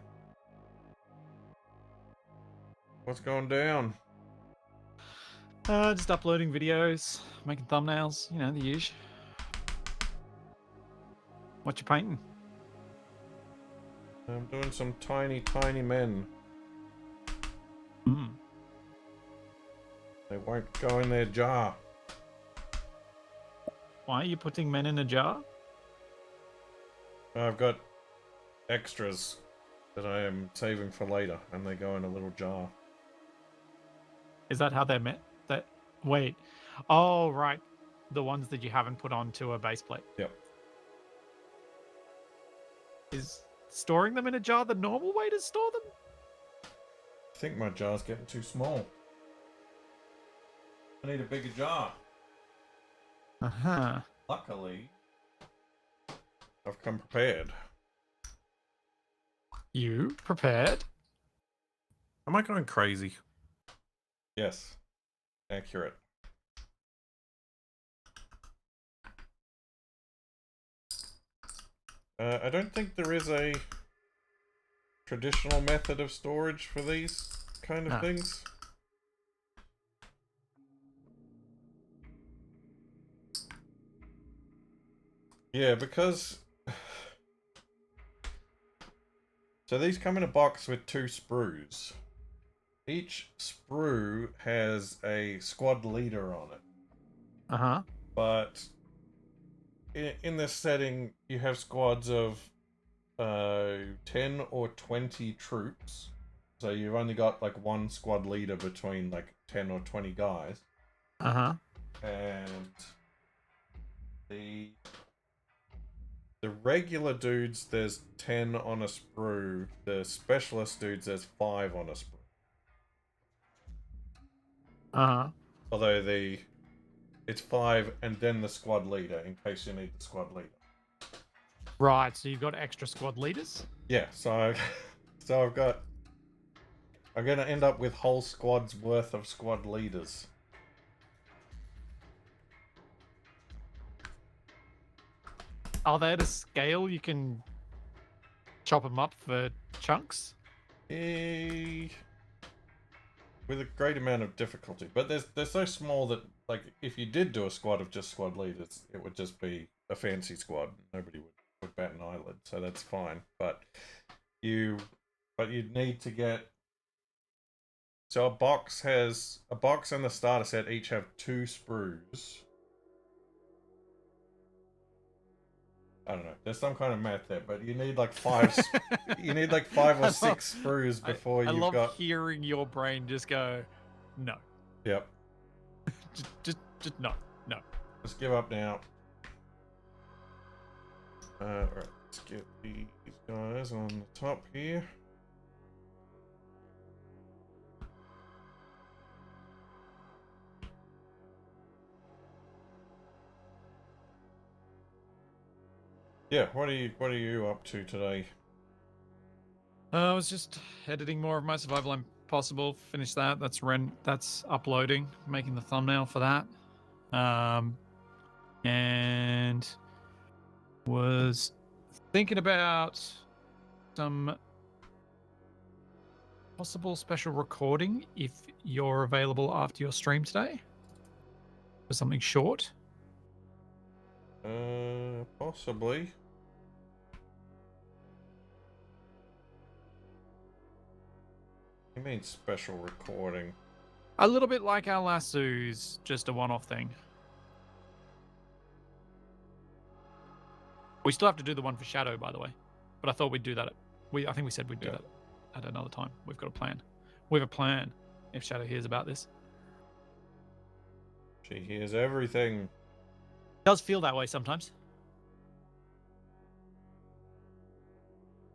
What's going down? Just uploading videos, making thumbnails, you know, the usual. What you painting? I'm doing some tiny, tiny men. Hmm. They won't go in their jar. Why are you putting men in a jar? I've got extras that I am saving for later, and they go in a little jar. Is that how they're met? That wait. Oh right. The ones that you haven't put onto a base plate. Yep. Is storing them in a jar the normal way to store them? I think my jar's getting too small. I need a bigger jar. Uh-huh. Luckily, I've come prepared. You prepared? Am I going crazy? Yes. Accurate. I don't think there is a traditional method of storage for these kind of things. Yeah, because... So these come in a box with 2 sprues. Each sprue has a squad leader on it. Uh-huh. But in this setting, you have squads of 10 or 20 troops. So you've only got like 1 squad leader between like 10 or 20 guys. Uh-huh. And the regular dudes, there's 10 on a sprue. The specialist dudes, there's 5 on a sprue. Uh-huh. Although it's 5 and then the squad leader in case you need the squad leader. Right, so you've got extra squad leaders? Yeah, so I've got I'm gonna end up with whole squads worth of squad leaders. Are they at a scale you can chop them up for chunks? With a great amount of difficulty, but they're so small that, like, if you did do a squad of just squad leaders, it would just be a fancy squad. Nobody would bat an eyelid, so that's fine. But you'd need to get. So a box and the starter set each have 2 sprues. I don't know. There's some kind of math there, but you need like 5. You need like 5 or 6 sprues before I you've love got. hearing your brain just go, no. Yep. Just no. Just give up now. Alright, let's get these guys on the top here. Yeah, what are you up to today? I was just editing more of my Survival Impossible. Finished that. That's uploading, making the thumbnail for that. And was thinking about some possible special recording if you're available after your stream today for something short. Possibly. You mean special recording? A little bit like our lasso's, just a one-off thing. We still have to do the one for Shadow, by the way, but I thought we'd do that. I think we said we'd do that at another time. We've got a plan. We have a plan. If Shadow hears about this, She hears everything. it does feel that way sometimes.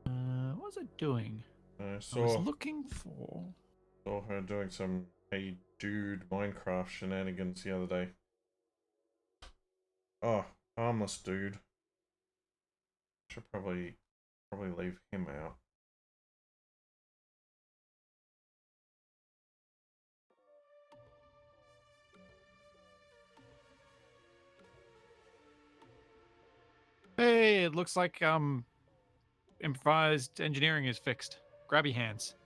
What was it doing? I was looking for. Saw her doing some Hey Dude Minecraft shenanigans the other day. Oh, harmless dude. Should probably leave him out. Hey, it looks like improvised engineering is fixed. Grabby hands.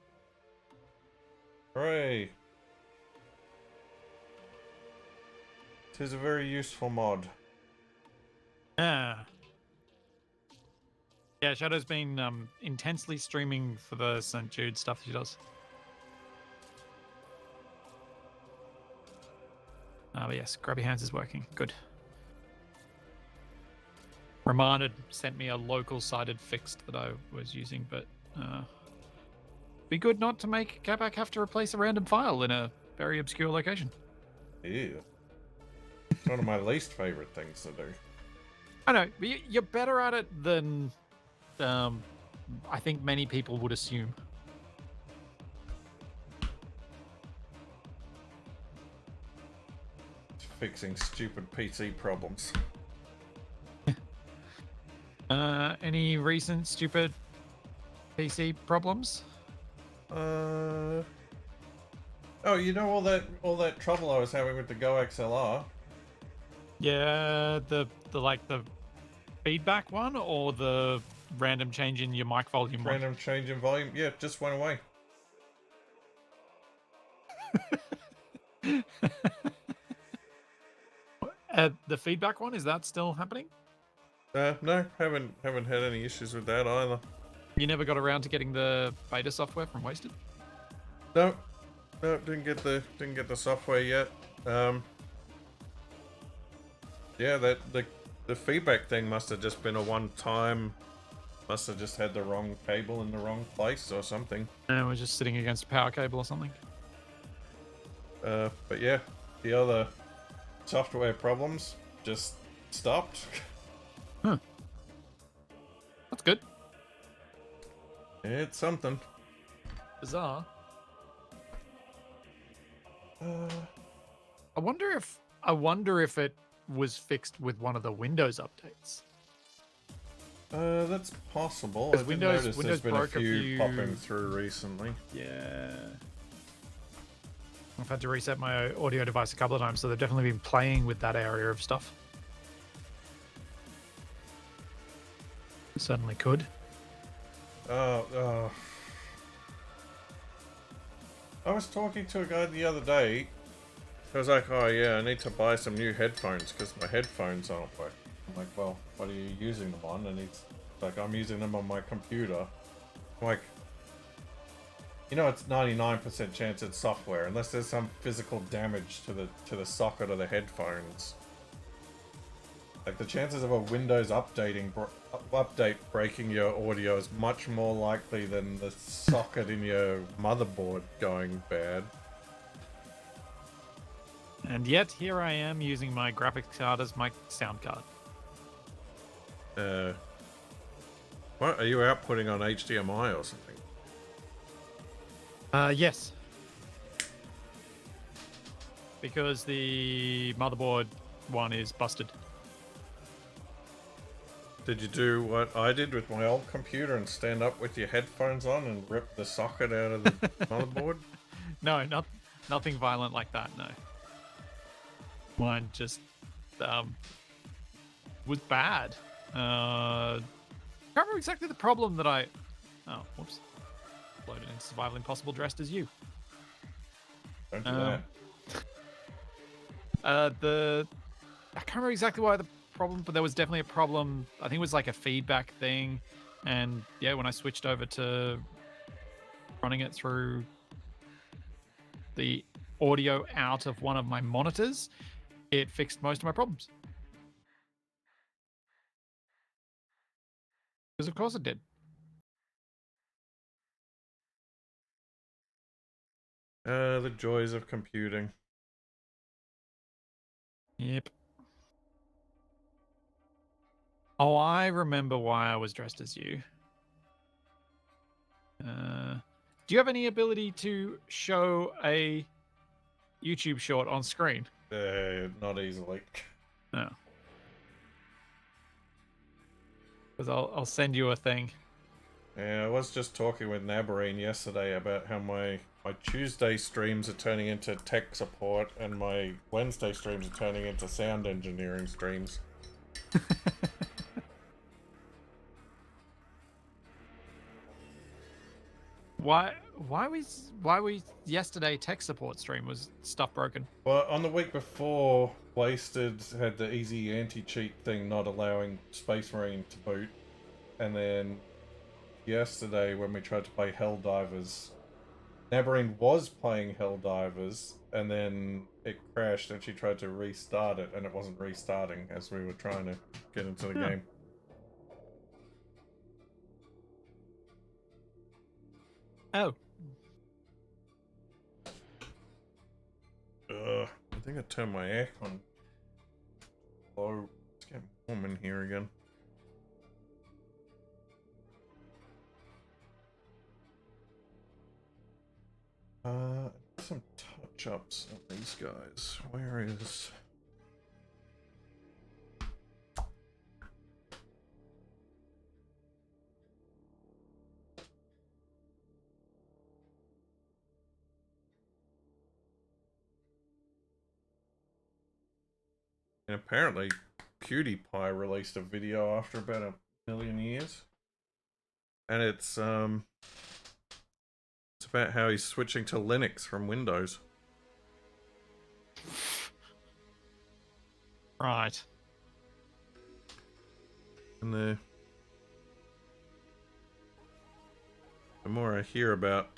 Hooray! Tis a very useful mod. Yeah. Yeah, Shadow's been intensely streaming for the St. Jude stuff she does. But yes, Grabby Hands is working. Good. Roman had sent me a local sided fixed that I was using, but be good not to make Capac have to replace a random file in a very obscure location. Ew. It's one of my least favorite things to do. I know, but you're better at it than I think many people would assume. Fixing stupid PC problems. Any recent stupid PC problems? Oh, you know all that trouble I was having with the Go XLR? Yeah, the feedback one or the random change in your mic volume one? Random change in volume? Yeah, it just went away. The feedback one, is that still happening? No, haven't had any issues with that either. You never got around to getting the beta software from Wasted? No, didn't get the software yet. Yeah, the feedback thing must have just been a one-time. Must have just had the wrong cable in the wrong place or something. And we're just sitting against a power cable or something. But yeah, the other software problems just stopped. Huh. That's good. It's something. Bizarre. I wonder if it was fixed with one of the Windows updates. That's possible. I 'Cause did Windows- notice Windows there's been a broke a few few- popping through recently. Yeah. I've had to reset my audio device a couple of times, so they've definitely been playing with that area of stuff. Certainly could. I was talking to a guy the other day. He was like, "Oh yeah, I need to buy some new headphones because my headphones aren't working." I'm like, "Well, what are you using them on?" And he's like, "I'm using them on my computer." I'm like, you know, it's 99% chance it's software, unless there's some physical damage to the socket of the headphones. Like, the chances of a Windows update breaking your audio is much more likely than the socket in your motherboard going bad. And yet, here I am using my graphics card as my sound card. What are you outputting on HDMI or something? Yes. Because the motherboard one is busted. Did you do what I did with my old computer and stand up with your headphones on and rip the socket out of the motherboard? No, nothing violent like that, no. Mine just was bad. Can't remember exactly the problem that I... Oh, whoops. Loaded in Survival Impossible dressed as you. Don't do that. I can't remember exactly why the problem, but there was definitely a problem. I think it was like a feedback thing. And yeah, when I switched over to running it through the audio out of one of my monitors, it fixed most of my problems. Because of course it did. The joys of computing. Yep. Oh, I remember why I was dressed as you. Do you have any ability to show a YouTube short on screen? Not easily. No. Because I'll send you a thing. Yeah, I was just talking with Nabarine yesterday about how my Tuesday streams are turning into tech support and my Wednesday streams are turning into sound engineering streams. Why was yesterday tech support stream? Was stuff broken? Well, on the week before, Wasted had the easy anti-cheat thing not allowing Space Marine to boot. And then yesterday when we tried to play Helldivers, Nabarine was playing Helldivers and then it crashed and she tried to restart it and it wasn't restarting as we were trying to get into the game. Oh. I think I turned my aircon low. It's getting warm in here again. Some touch-ups on these guys. Where is... And apparently, PewDiePie released a video after about 1,000,000 years. And it's about how he's switching to Linux from Windows. Right. And the more I hear about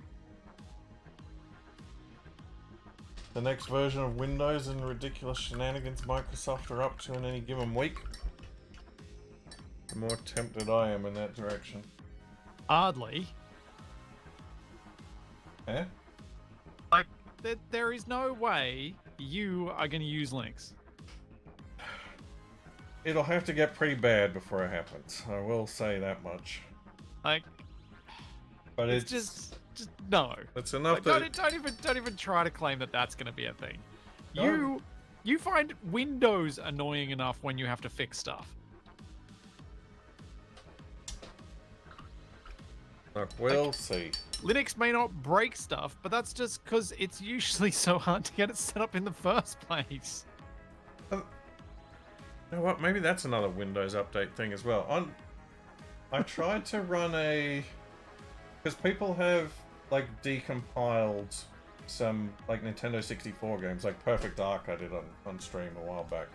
the next version of Windows and ridiculous shenanigans Microsoft are up to in any given week, the more tempted I am in that direction. Hardly. Eh? Like, there is no way you are going to use Linux. It'll have to get pretty bad before it happens. I will say that much. Like, but it's just no. It's enough like, that don't even try to claim that that's going to be a thing. No. You find Windows annoying enough when you have to fix stuff. Look, we'll see. Linux may not break stuff, but that's just because it's usually so hard to get it set up in the first place. You know what? Maybe that's another Windows update thing as well. I tried to run a... Because people have, like, decompiled some, like, Nintendo 64 games, like Perfect Dark I did on stream a while back.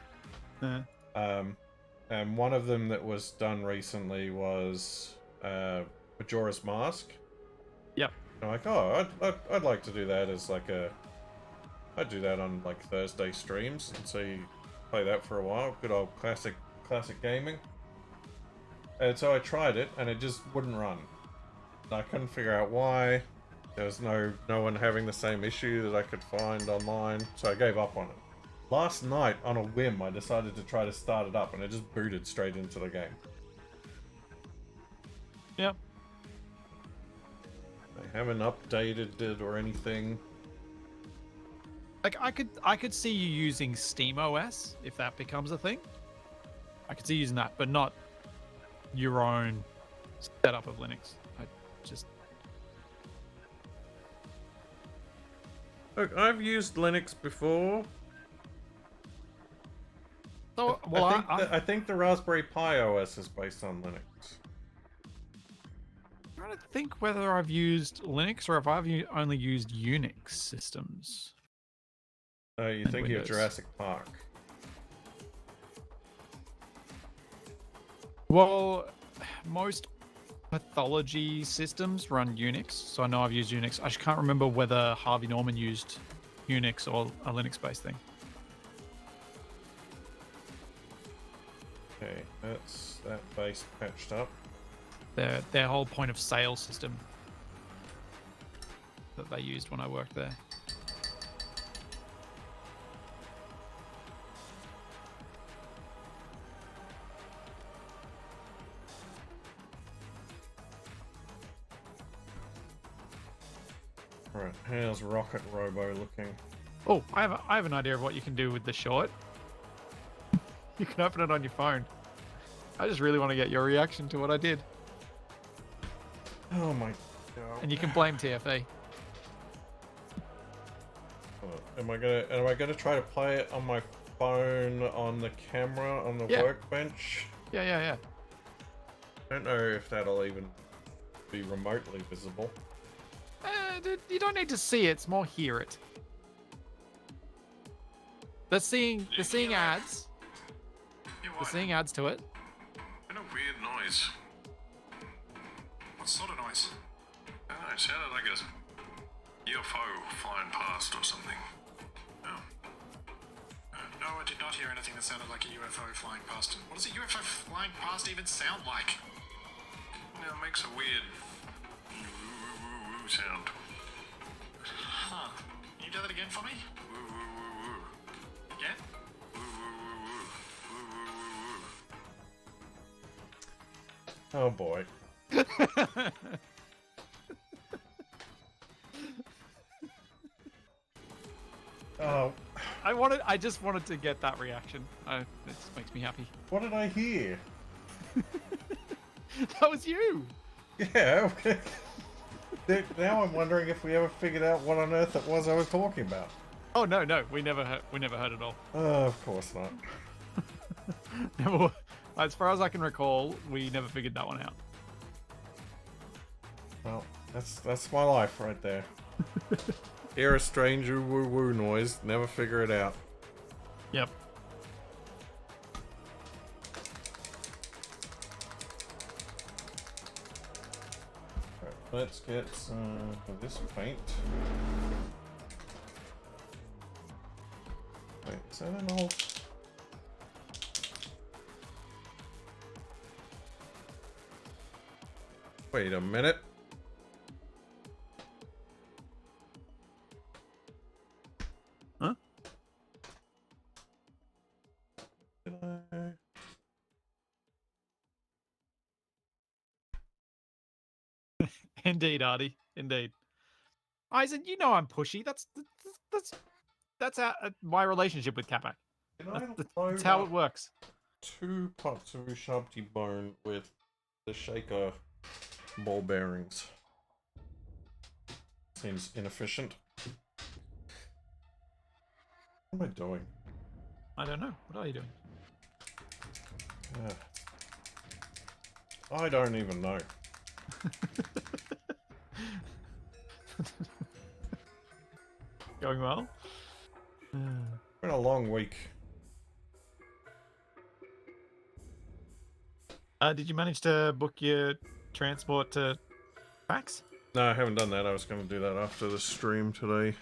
And one of them that was done recently was Majora's Mask. Yep. I'm like, oh, I'd like to do that as like I'd do that on like Thursday streams and see play that for a while. Good old classic gaming. And so I tried it and it just wouldn't run. I couldn't figure out why. There was no one having the same issue that I could find online, so I gave up on it. Last night, on a whim, I decided to try to start it up and it just booted straight into the game. Yep. They haven't updated it or anything. Like I could see you using SteamOS if that becomes a thing. I could see using that, but not your own setup of Linux. I just Look, I've used Linux before. So well, I think the Raspberry Pi OS is based on Linux. I'm trying to think whether I've used Linux or if I've only used Unix systems. You think of Jurassic Park. Well, most pathology systems run Unix, so I know I've used Unix. I just can't remember whether Harvey Norman used Unix or a Linux-based thing. Okay, that's that base patched up. Their whole point of sale system that they used when I worked there. Right, how's Rocket Robo looking? Oh, I have an idea of what you can do with the short. You can open it on your phone. I just really want to get your reaction to what I did. Oh my god. And you can blame TFE. Am I gonna try to play it on my phone on the camera on the workbench? Yeah. I don't know if that'll even be remotely visible. You don't need to see it, it's more hear it. They're seeing ads. They're seeing ads to it. And a weird noise. What sort of noise? I don't know, it sounded like a UFO flying past or something. Oh. No, I did not hear anything that sounded like a UFO flying past. What does a UFO flying past even sound like? You know, it makes a weird sound. Huh. Can you do that again for me? Again? Oh boy. Oh. I just wanted to get that reaction. It just makes me happy. What did I hear? That was you. Yeah. Okay. Now I'm wondering if we ever figured out what on earth it was I was talking about. Oh no, we never heard it all. Of course not. Never. As far as I can recall, we never figured that one out. Well, that's my life right there. Hear a strange woo woo noise, never figure it out. Yep. Right, let's get some of this paint. Wait, is that an old? Wait a minute. Huh? Did I... Indeed, Artie. Indeed. Eisen, you know I'm pushy. That's my relationship with Capac. That's how it works. 2 pots of Ushabti bone with the shaker ball bearings. Seems inefficient. What am I doing? I don't know. What are you doing? I don't even know. Going well? Been a long week. Did you manage to book your transport to PAX? No, I haven't done that. I was going to do that after the stream today.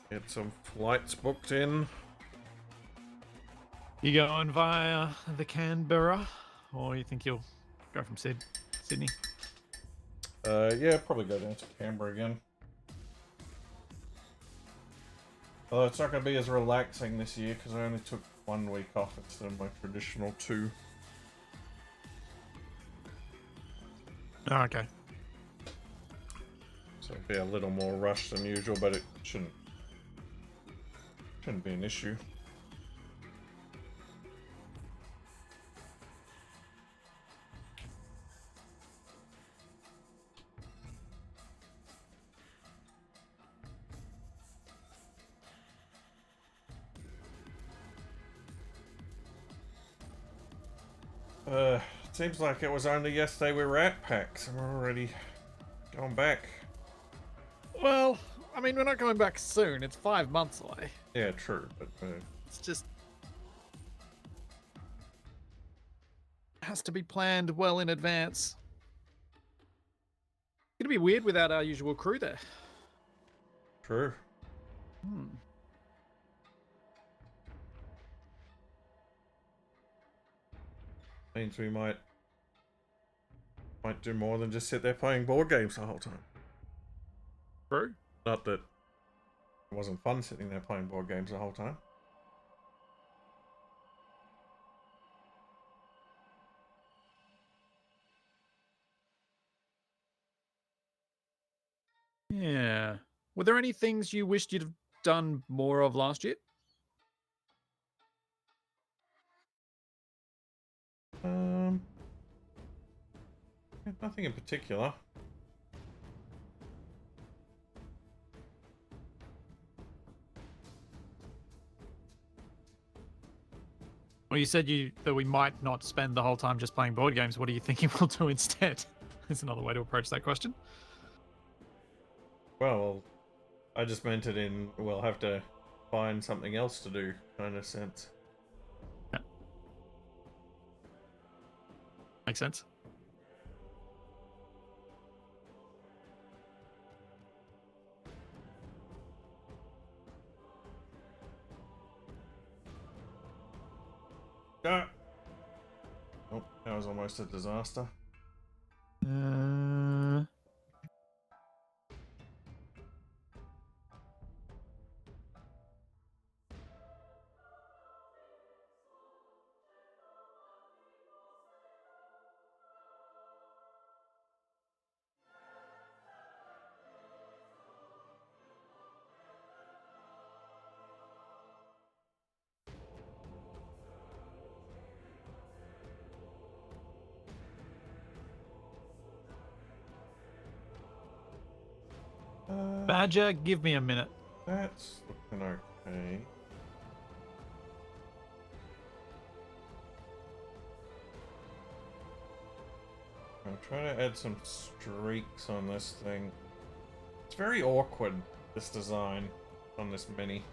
Get some flights booked in. You going via the Canberra, or you think you'll go from Sydney? Yeah, probably go down to Canberra again. Although it's not going to be as relaxing this year because I only took 1 week off instead of my traditional 2. Oh, okay. So it'll be a little more rushed than usual, but it shouldn't be an issue. Seems like it was only yesterday we were at PAX and we're already going back. Well, I mean, we're not going back soon. It's 5 months away. Yeah, true, but It's just has to be planned well in advance. It's gonna be weird without our usual crew there. true. Means we might do more than just sit there playing board games the whole time. True. Not that it wasn't fun sitting there playing board games the whole time. Yeah. Were there any things you wished you'd have done more of last year? Nothing in particular. Well, you said that we might not spend the whole time just playing board games. What are you thinking we'll do instead? Is another way to approach that question. Well, I just meant it in we'll have to find something else to do kind of sense. Yeah. Makes sense. Ah! Oh, that was almost a disaster. Badger, give me a minute. That's looking okay. I'm trying to add some streaks on this thing. It's very awkward, this design on this mini.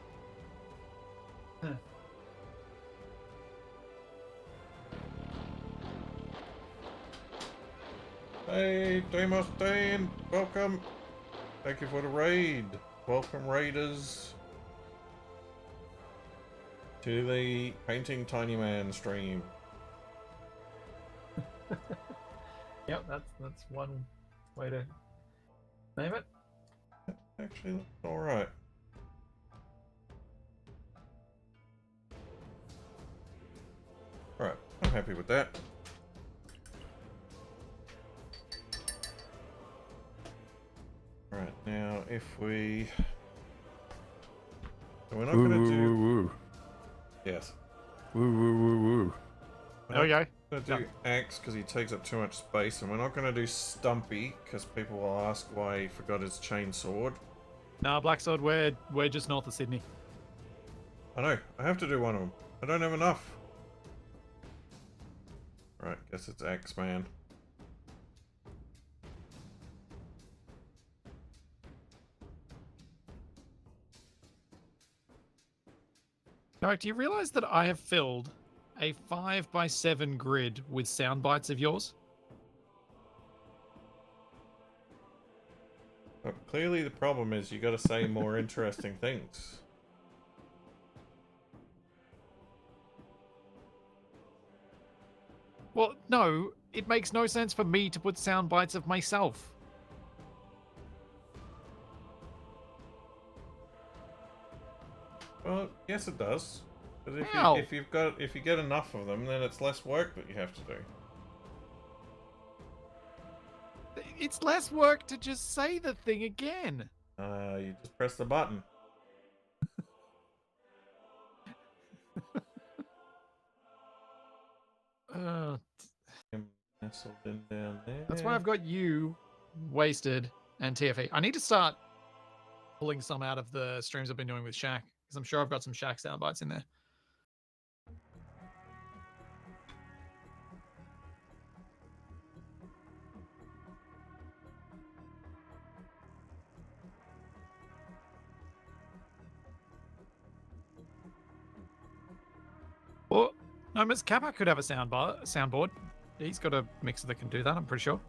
Hey, Deimos Dane, welcome. Thank you for the raid. Welcome, raiders, to the Painting Tiny Man stream. Yep, that's one way to name it. Actually, looks alright. Alright, I'm happy with that. Alright, now if we... So we're not going to do... Yes. Woo woo woo woo. There we go. We're gonna do Axe because he takes up too much space, and we're not gonna do Stumpy because people will ask why he forgot his chainsword. Nah, Black Sword, we're just north of Sydney. I know, I have to do one of them. I don't have enough. Right, guess it's Axe Man. Alright, do you realize that I have filled a 5x7 grid with sound bites of yours? Well, clearly the problem is you gotta say more interesting things. Well, no, it makes no sense for me to put sound bites of myself. Well, yes it does. But How? if you get enough of them, then it's less work that you have to do. It's less work to just say the thing again. You just press the button. Uh, Nestled in down there. that's why I've got you, Wasted, and TFE. I need to start pulling some out of the streams I've been doing with Shaq, because I'm sure I've got some Shaq sound bites in there. Well, no, Miss Capac could have a soundboard. He's got a mixer that can do that, I'm pretty sure.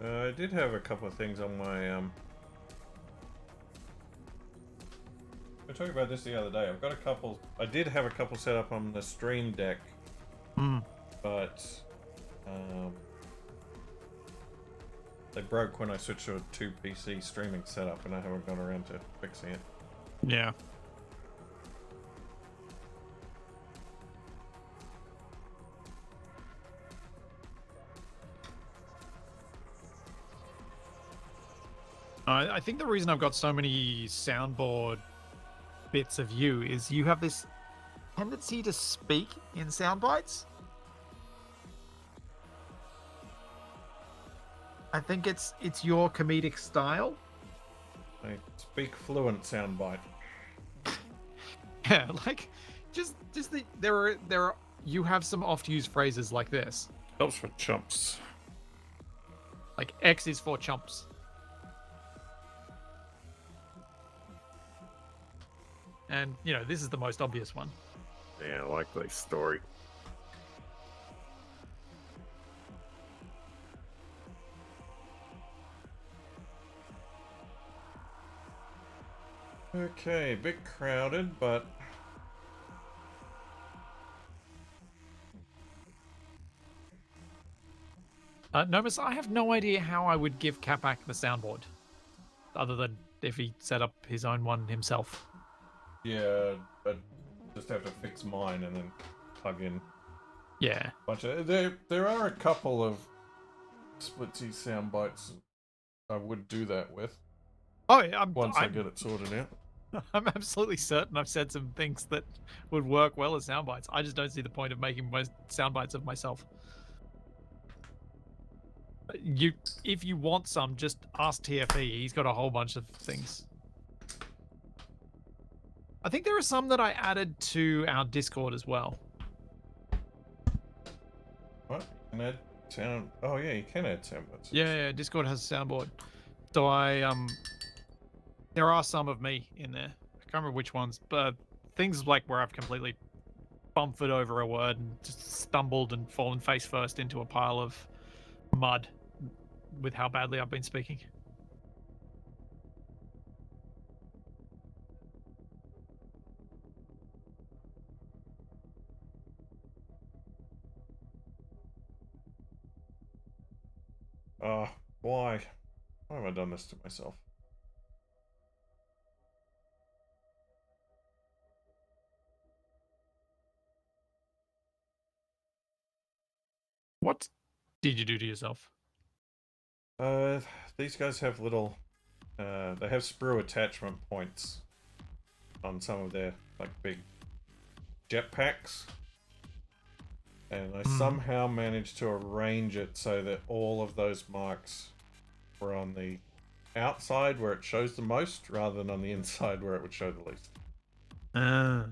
I did have a couple of things on my we were talking about this the other day. I've got a couple. I did have a couple set up on the Stream Deck, but they broke when I switched to a 2 PC streaming setup, and I haven't got around to fixing it. Yeah. I think the reason I've got so many soundboard bits of you is you have this tendency to speak in sound bites. I think it's your comedic style. I speak fluent soundbite. Yeah, like just there are you have some oft used phrases like this. Helps for chumps. Like X is for chumps. And, you know, this is the most obvious one. Yeah, I like this story. Okay, a bit crowded, but Nomus, I have no idea how I would give Capac the soundboard, other than if he set up his own one himself. yeah, I just have to fix mine and then plug in Yeah. a bunch of. There are a couple of splitsy sound bites I would do that with Oh, yeah, once I get it sorted out. I'm absolutely certain I've said some things that would work well as sound bites. I just don't see the point of making sound bites of myself. If you want some, just ask TFE. He's got a whole bunch of things. I think there are some that I added to our Discord as well. What? You can add sound. Oh yeah, you can add sound bites. Yeah, Discord has a soundboard. So there are some of me in there. I can't remember which ones, but things like where I've completely bumpered over a word and just stumbled and fallen face first into a pile of mud with how badly I've been speaking. Why? Why have I done this to myself? What did you do to yourself? These guys have little. They have sprue attachment points on some of their like big jetpacks, and I somehow managed to arrange it so that all of those marks were on the outside where it shows the most, rather than on the inside where it would show the least. If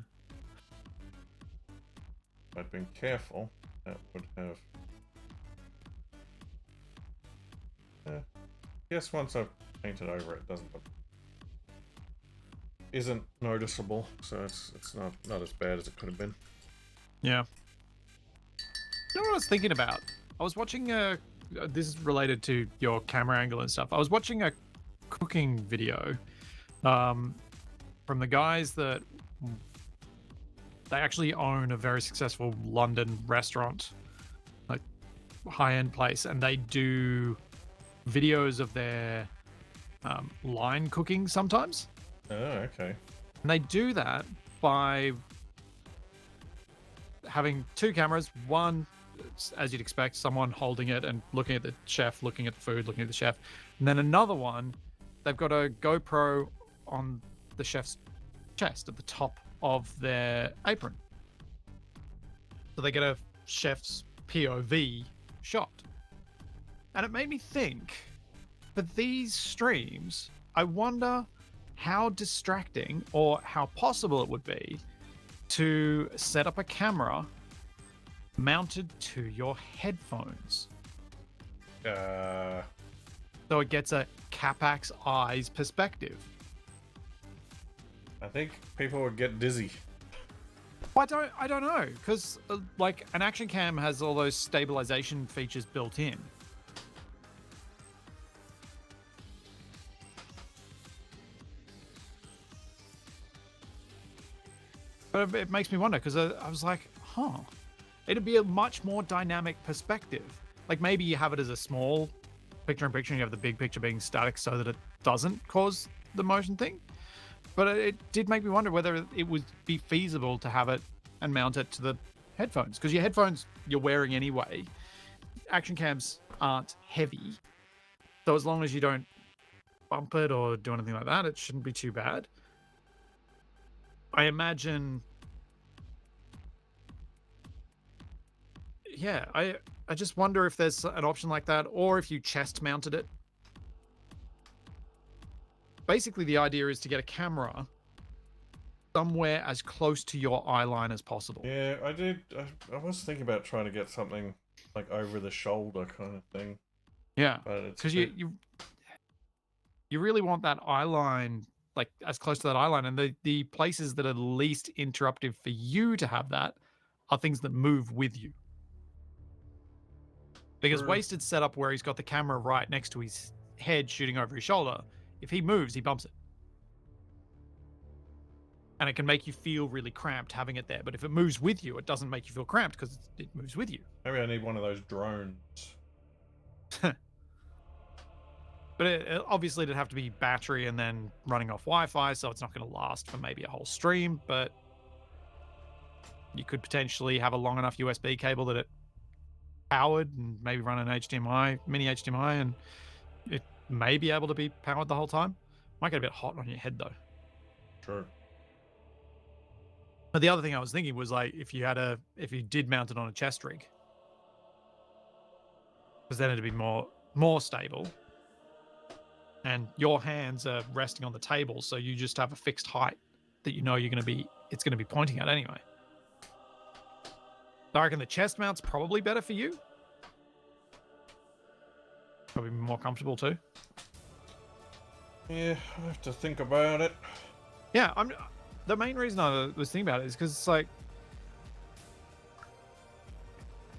I'd been careful, that would have. Guess once I've painted over it, isn't noticeable, so it's not as bad as it could have been. Yeah. You know what I was thinking about? I was watching this is related to your camera angle and stuff. I was watching a cooking video from the guys that they actually own a very successful London restaurant, like high-end place, and they do videos of their line cooking sometimes. Oh, okay. And they do that by having two cameras. One, as you'd expect, someone holding it and looking at the chef, looking at the food, looking at the chef. And then another one, they've got a GoPro on the chef's chest at the top of their apron. So they get a chef's POV shot. And it made me think, for these streams, I wonder how distracting or how possible it would be to set up a camera mounted to your headphones. So it gets a Capac's eyes perspective. I think people would get dizzy. I don't know, because like an action cam has all those stabilization features built in. But it makes me wonder, because I was like, it'd be a much more dynamic perspective. Like maybe you have it as a small picture-in-picture and you have the big picture being static so that it doesn't cause the motion thing. But it did make me wonder whether it would be feasible to have it and mount it to the headphones. Because your headphones you're wearing anyway. Action cams aren't heavy. So as long as you don't bump it or do anything like that, it shouldn't be too bad. I imagine... Yeah, I just wonder if there's an option like that, or if you chest mounted it. Basically, the idea is to get a camera somewhere as close to your eye line as possible. Yeah, I was thinking about trying to get something like over the shoulder kind of thing. Yeah, but because you really want that eye line, like as close to that eye line, and the places that are least interruptive for you to have that are things that move with you. Because Wasted's set up where he's got the camera right next to his head shooting over his shoulder. If he moves, he bumps it. And it can make you feel really cramped having it there. But if it moves with you, it doesn't make you feel cramped because it moves with you. Maybe I need one of those drones. But it obviously it'd have to be battery and then running off Wi-Fi, so it's not going to last for maybe a whole stream. But you could potentially have a long enough USB cable that it powered and maybe run an HDMI, mini HDMI, and it may be able to be powered the whole time. Might get a bit hot on your head though. Sure. But the other thing I was thinking was like if you did mount it on a chest rig, because then it'd be more stable, and your hands are resting on the table, so you just have a fixed height that you know it's gonna be pointing at anyway. I reckon the chest mount's probably better for you. Probably more comfortable too. Yeah, I have to think about it. Yeah, the main reason I was thinking about it is because it's like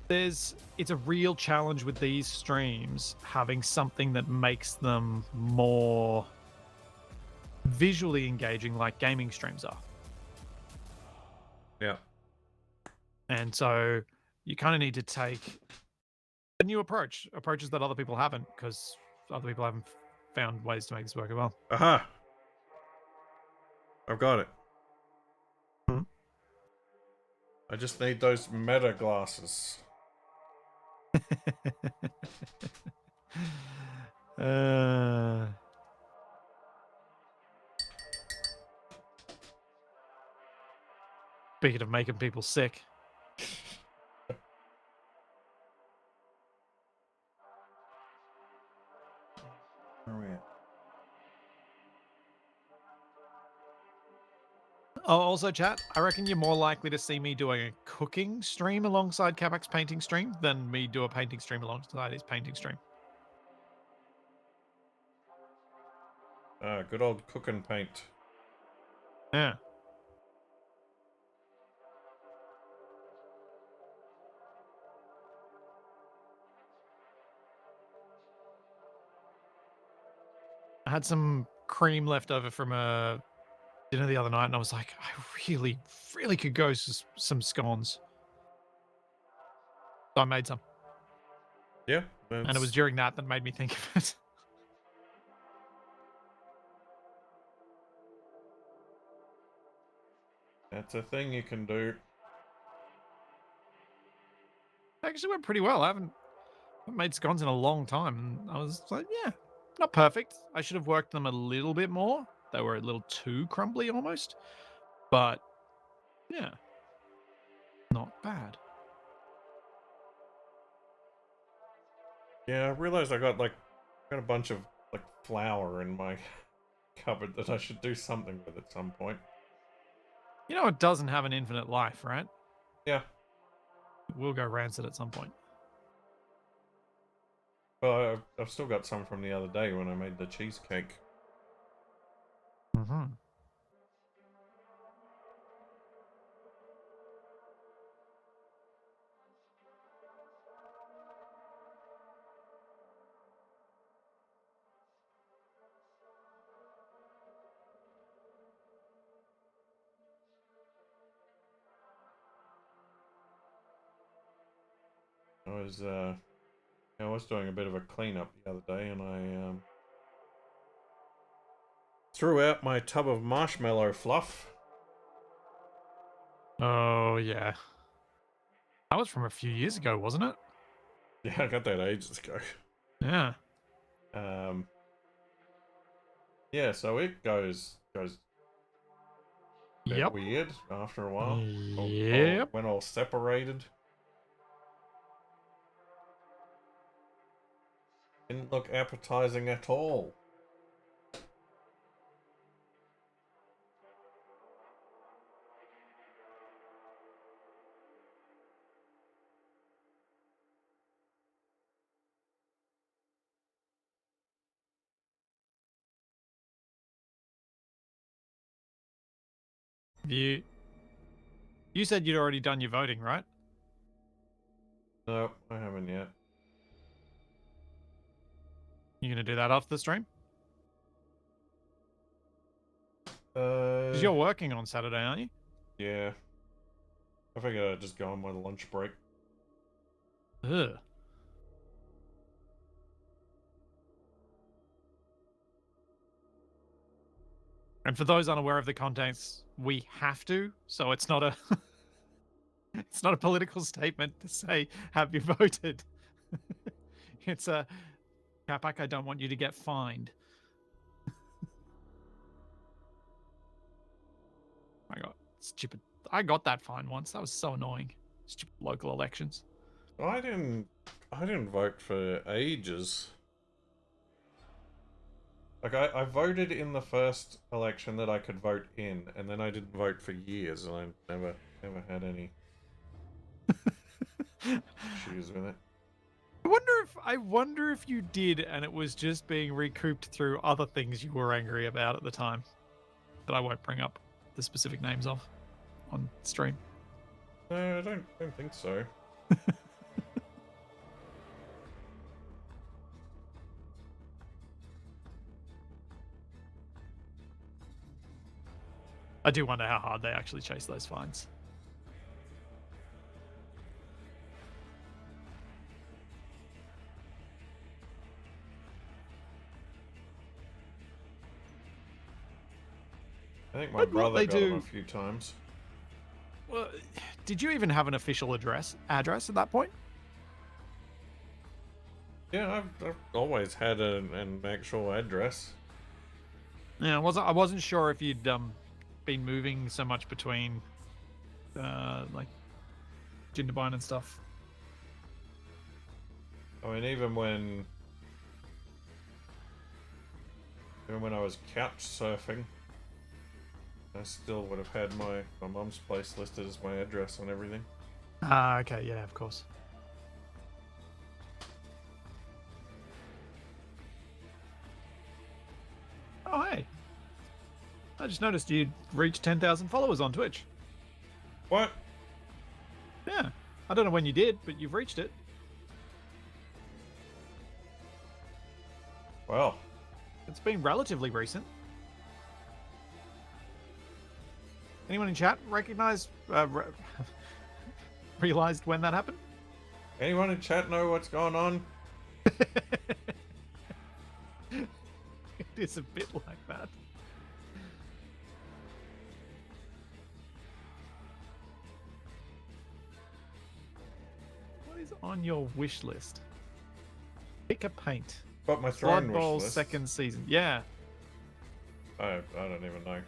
it's a real challenge with these streams having something that makes them more visually engaging like gaming streams are. Yeah. And so you kind of need to take a new approaches that other people haven't, because other people haven't found ways to make this work as well. Aha! I've got it. I just need those meta glasses. Speaking of making people sick. Where are we at? Oh, also, chat, I reckon you're more likely to see me doing a cooking stream alongside Capac's painting stream than me do a painting stream alongside his painting stream. Good old cook and paint. Yeah. I had some cream left over from a dinner the other night, and I was like, I really, really could go some scones. So I made some. Yeah, And it was during that made me think of it. That's a thing you can do. It actually went pretty well. I haven't made scones in a long time, and I was like, yeah, not perfect. I should have worked them a little bit more. They were a little too crumbly almost. But yeah, not bad. Yeah, I realized I got a bunch of flour in my cupboard that I should do something with at some point. You know, it doesn't have an infinite life, right? Yeah. It will go rancid at some point. Well, I've still got some from the other day when I made the cheesecake. Mm-hmm. I was doing a bit of a cleanup the other day, and I threw out my tub of marshmallow fluff. Oh, yeah. That was from a few years ago, wasn't it? Yeah, I got that ages ago. Yeah. Um, yeah, so it goes a bit Yep. weird after a while. Yep. When all separated. Didn't look appetizing at all. You said you'd already done your voting, right? No, I haven't yet. You gonna do that after the stream? Because Uh, you're working on Saturday, aren't you? yeah. I figured I'd just go on my lunch break. Ugh. And for those unaware of the context, we have to, so it's not a it's not a political statement to say have you voted. It's a Capac, I don't want you to get fined. I got stupid. I got that fine once. That was so annoying. Stupid local elections. I didn't vote for ages. I voted in the first election that I could vote in, and then I didn't vote for years, and I never had any issues with it. I wonder if you did and it was just being recouped through other things you were angry about at the time. That I won't bring up the specific names of on stream. No, I don't think so. I do wonder how hard they actually chase those fines. I think my brother they got them do- a few times. Well, did you even have an official address at that point? Yeah, I've always had an actual address. Yeah, I wasn't sure if you'd been moving so much between like Jindabyne and stuff. I mean, even when I was couch surfing, I still would have had my mum's place listed as my address and everything. Ah, okay, yeah, of course. Oh, hey. I just noticed you'd reached 10,000 followers on Twitch. What? Yeah. I don't know when you did, but you've reached it. Well, It's been relatively recent. Anyone in chat recognize, realized when that happened? anyone in chat know what's going on? It is a bit like that. What is on your wish list? Pick a paint. Got my Blood throne wish Bowl list. second season. Yeah. I don't even know.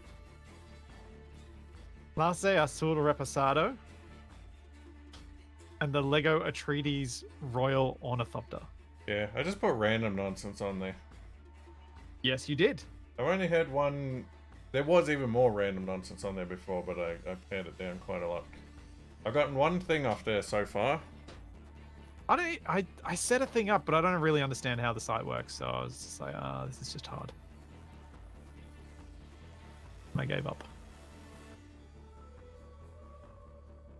Lasse Azul Reposado. And the Lego Atreides Royal Ornithopter. Yeah, I just put random nonsense on there. Yes, you did. I've only had one. There was even more random nonsense on there before, but I pared it down quite a lot. I've gotten one thing off there so far. I set a thing up, but I don't really understand how the site works, so I was just like, this is just hard. And I gave up.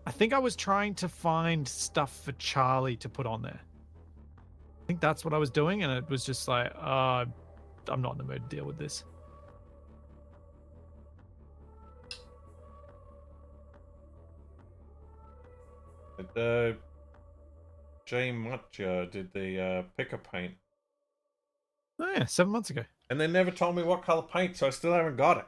I think I was trying to find stuff for Charlie to put on there. I think that's what I was doing, and it was just like, I'm not in the mood to deal with this. Jay Matcha did the picker paint. Oh yeah, 7 months ago. And they never told me what color paint, so I still haven't got it.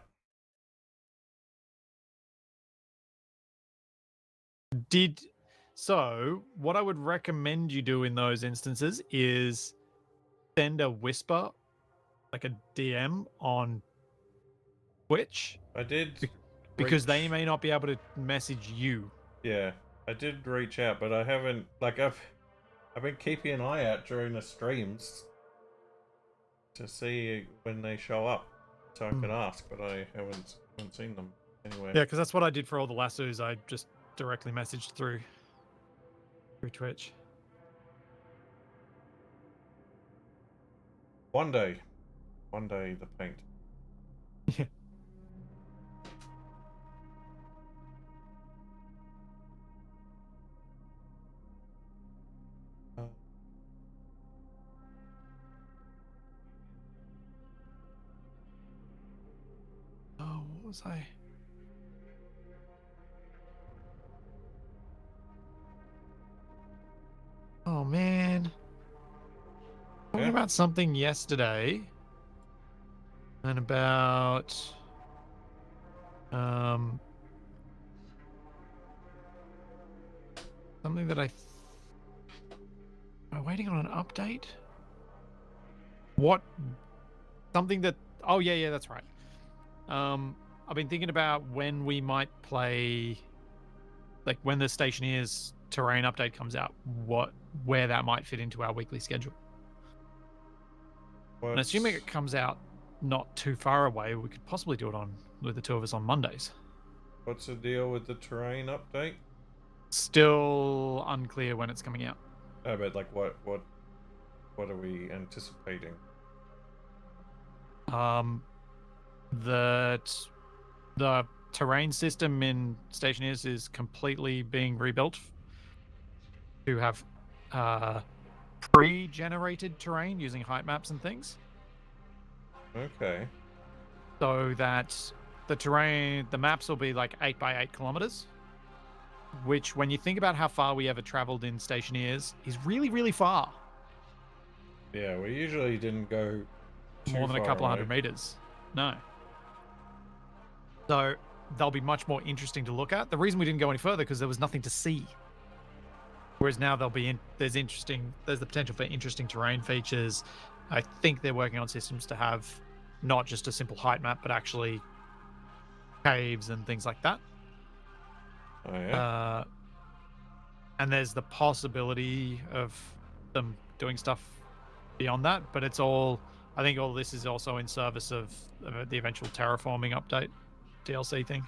So what I would recommend you do in those instances is send a whisper, like a DM on Twitch. I did. Because they may not be able to message you. Yeah, I did reach out, but I haven't. Like I've been keeping an eye out during the streams to see when they show up, so I can ask. But I haven't seen them anywhere. Yeah, because that's what I did for all the lassos. I just directly messaged through Twitch. One day the paint. Yeah. Oh, what was I? Oh man. Talking about something yesterday. And about something that am I waiting on an update? What? Something that oh yeah, that's right. I've been thinking about when we might play, like when the Stationeers terrain update comes out, where that might fit into our weekly schedule. And assuming it comes out not too far away, we could possibly do it with the two of us on Mondays. What's the deal with the terrain update? Still unclear when it's coming out. Oh, but like what are we anticipating? That the terrain system in Stationeers is completely being rebuilt to have pre-generated terrain using height maps and things. Okay. So that the maps will be like 8 by 8 kilometers, which when you think about how far we ever traveled in Stationeers is really, really far. Yeah, we usually didn't go more than a couple of 100 meters. No. So they'll be much more interesting to look at. The reason we didn't go any further because there was nothing to see. Whereas now there's the potential for interesting terrain features. I think they're working on systems to have not just a simple height map, but actually caves and things like that. Oh yeah. And there's the possibility of them doing stuff beyond that, but it's all. I think all this is also in service of the eventual terraforming update DLC thing.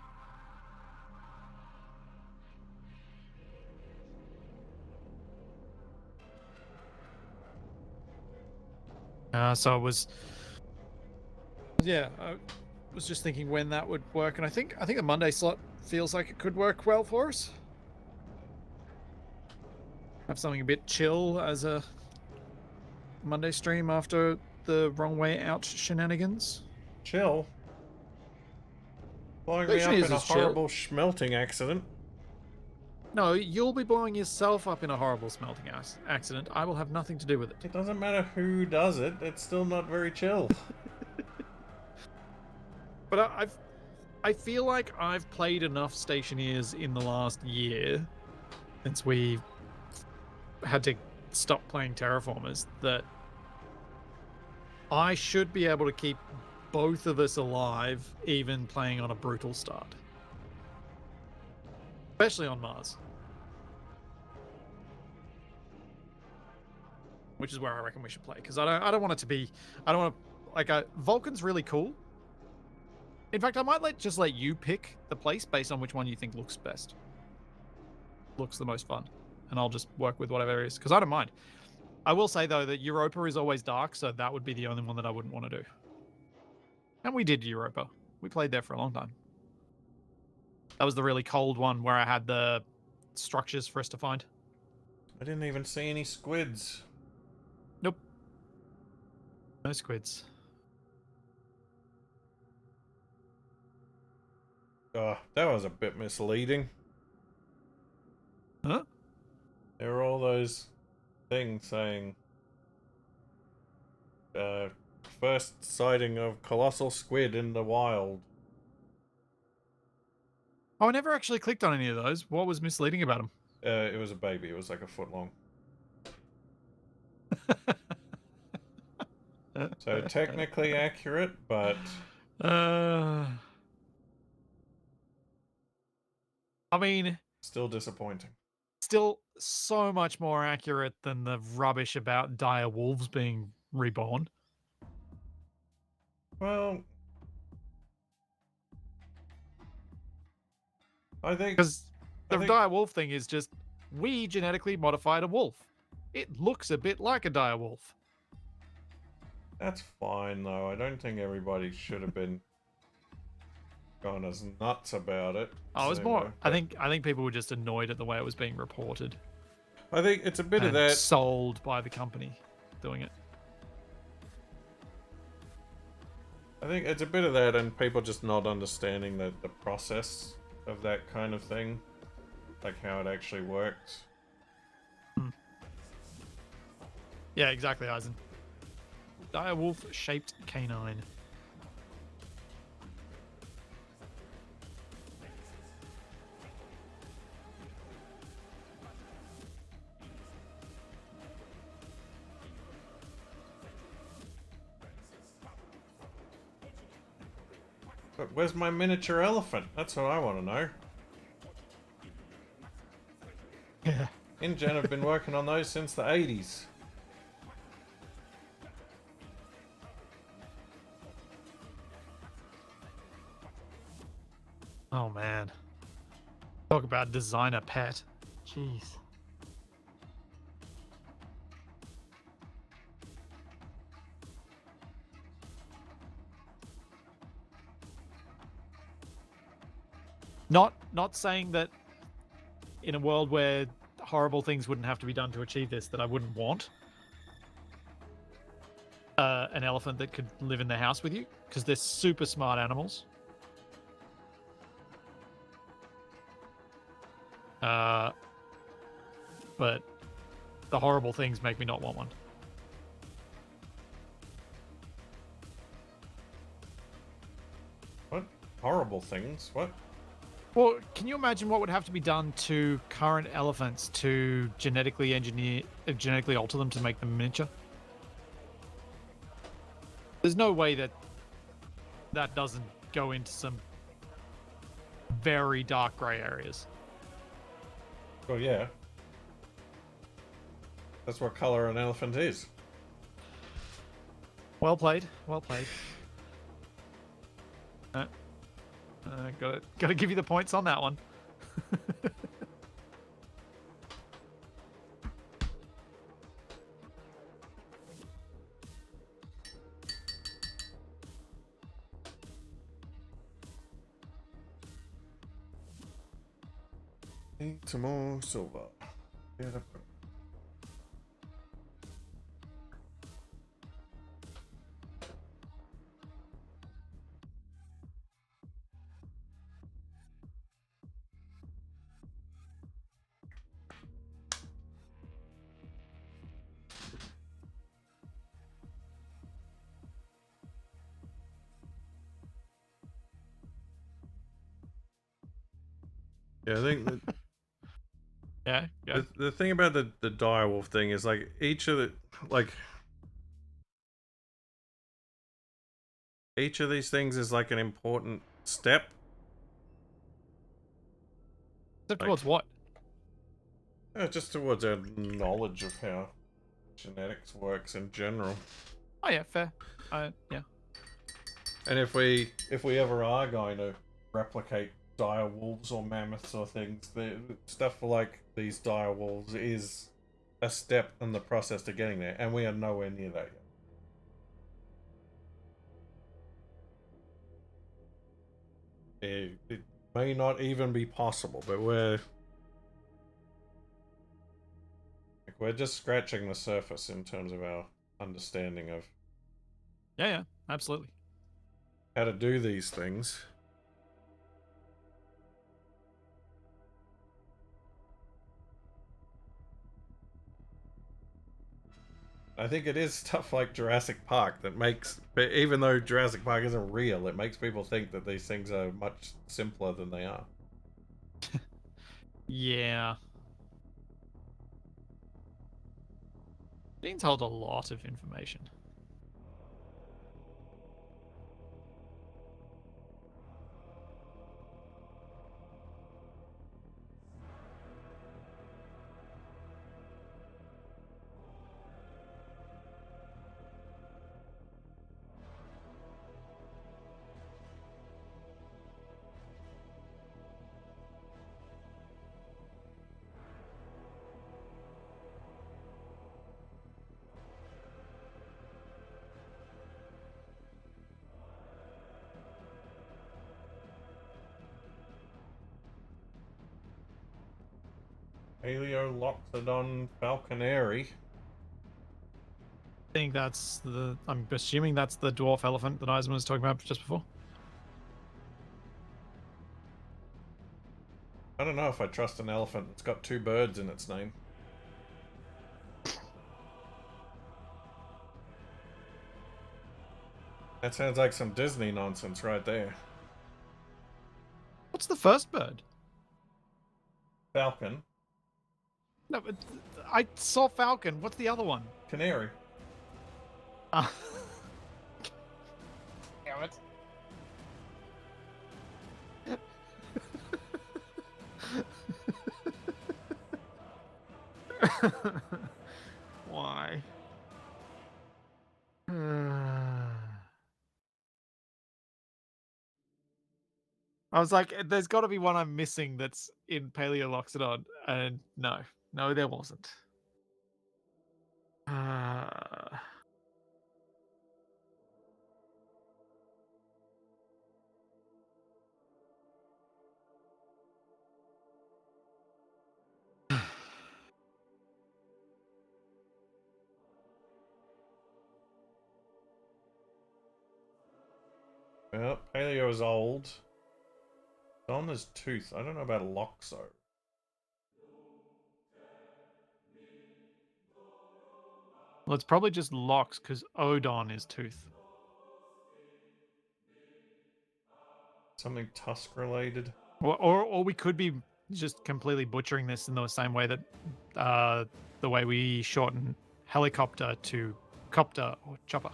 So it was. Yeah, I was just thinking when that would work, and I think the Monday slot feels like it could work well for us. Have something a bit chill as a Monday stream after the wrong way out shenanigans. Chill. Blowing me Station up is in a as chill. horrible smelting accident. No, you'll be blowing yourself up in a horrible smelting accident. I will have nothing to do with it. It doesn't matter who does it. It's still not very chill. But I feel like I've played enough Stationeers in the last year since we had to stop playing Terraformers that I should be able to keep both of us alive, even playing on a brutal start. Especially on Mars. Which is where I reckon we should play, because I don't want it to be. I don't want to. Like, Vulcan's really cool. In fact, I might just let you pick the place based on which one you think looks best. Looks the most fun. And I'll just work with whatever it is, because I don't mind. I will say, though, that Europa is always dark, so that would be the only one that I wouldn't want to do. And we did Europa. We played there for a long time. That was the really cold one where I had the structures for us to find. I didn't even see any squids. Nope. No squids. Oh, that was a bit misleading. Huh? There were all those things saying first sighting of colossal squid in the wild. Oh, I never actually clicked on any of those. What was misleading about them? It was a baby. It was like a foot long. So technically accurate, but I mean, still disappointing. still so much more accurate than the rubbish about dire wolves being reborn. Well, I think Because the dire wolf thing is just, we genetically modified a wolf. It looks a bit like a dire wolf. that's fine though. I don't think everybody should have been gone as nuts about it. I was So, more. I think people were just annoyed at the way it was being reported. I think it's a bit of and that. sold by the company doing it. I think it's a bit of that, and people just not understanding the process of that kind of thing, like how it actually works. Yeah, exactly, Eisen. Dire wolf shaped canine. But where's my miniature elephant? That's what I want to know. Yeah. InGen have been working on those since the 80s. Oh man. Talk about designer pet. Jeez. Not saying that in a world where horrible things wouldn't have to be done to achieve this, that I wouldn't want an elephant that could live in the house with you, because they're super smart animals. But the horrible things make me not want one. What? Horrible things? What? Well, can you imagine what would have to be done to current elephants to genetically alter them to make them miniature? There's no way that doesn't go into some very dark grey areas. Well, yeah. That's what color an elephant is. Well played. Well played. Gotta give you the points on that one. Need some more silver. Yeah. Yeah, I think that Yeah. the thing about the direwolf thing is like each of these things is like an important step. Step Like, towards what? just towards our knowledge of how genetics works in general. Oh yeah, fair. Yeah. And if we ever are going to replicate dire wolves or mammoths or things, the stuff like these dire wolves is a step in the process to getting there, and we are nowhere near that yet. It may not even be possible, but we're just scratching the surface in terms of our understanding of Yeah, absolutely. how to do these things. I think it is stuff like Jurassic Park that makes, but even though Jurassic Park isn't real, it makes people think that these things are much simpler than they are. Yeah. Being told a lot of information. Paleoloxodon falconeri. I think I'm assuming that's the dwarf elephant that Eisman was talking about just before. I don't know if I trust an elephant that's got two birds in its name. That sounds like some Disney nonsense right there. What's the first bird? Falcon. No, but I saw falcon. What's the other one? Canary. Damn it. Why? I was like, there's got to be one I'm missing that's in Paleoloxodon, and no, there wasn't. Well, Paleo is old. Don is tooth. I don't know about Loxo. Well, it's probably just Lox because Odon is tooth. Something tusk related. Or we could be just completely butchering this in the same way that the way we shorten helicopter to copter or chopper.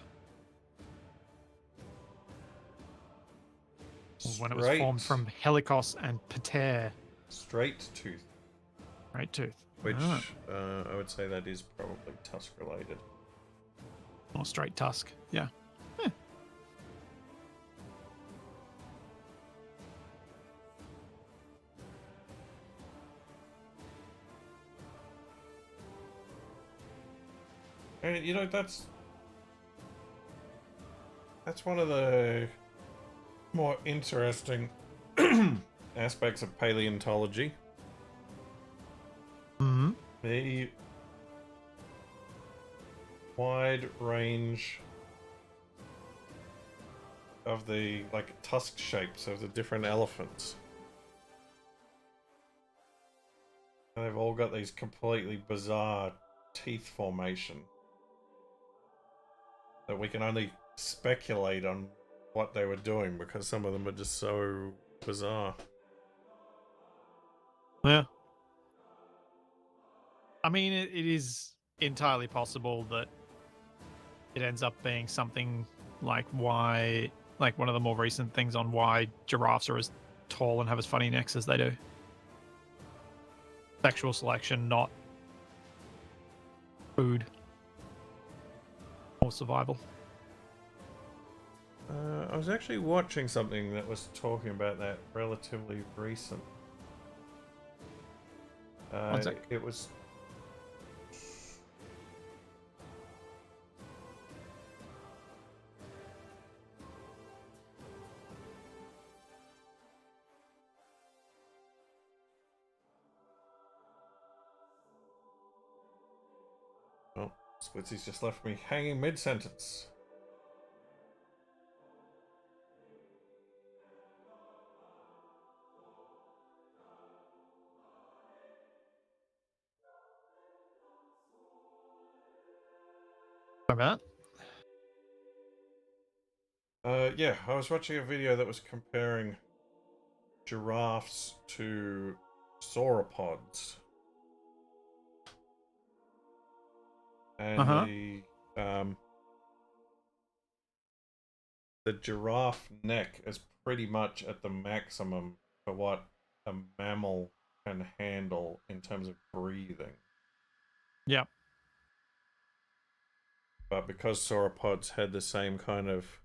When it was formed from helicos and pater. Straight tooth. Great tooth. which Ah, I would say that is probably tusk related. or straight tusk. Yeah. And you know, that's one of the more interesting aspects of paleontology. Hmm. The wide range of the tusk shapes of the different elephants. And they've all got these completely bizarre teeth formation that we can only speculate on what they were doing because some of them are just so bizarre. Yeah. I mean, it is entirely possible that it ends up being something like why, like one of the more recent things on why giraffes are as tall and have as funny necks as they do. Sexual selection, not food or survival. I was actually watching something that was talking about that relatively recent. One sec. It was. Oh, Splitsy's just left me hanging mid-sentence. Sorry about Yeah, I was watching a video that was comparing giraffes to sauropods. And Uh-huh. the giraffe neck is pretty much at the maximum for what a mammal can handle in terms of breathing. Yeah. But because sauropods had the same kind of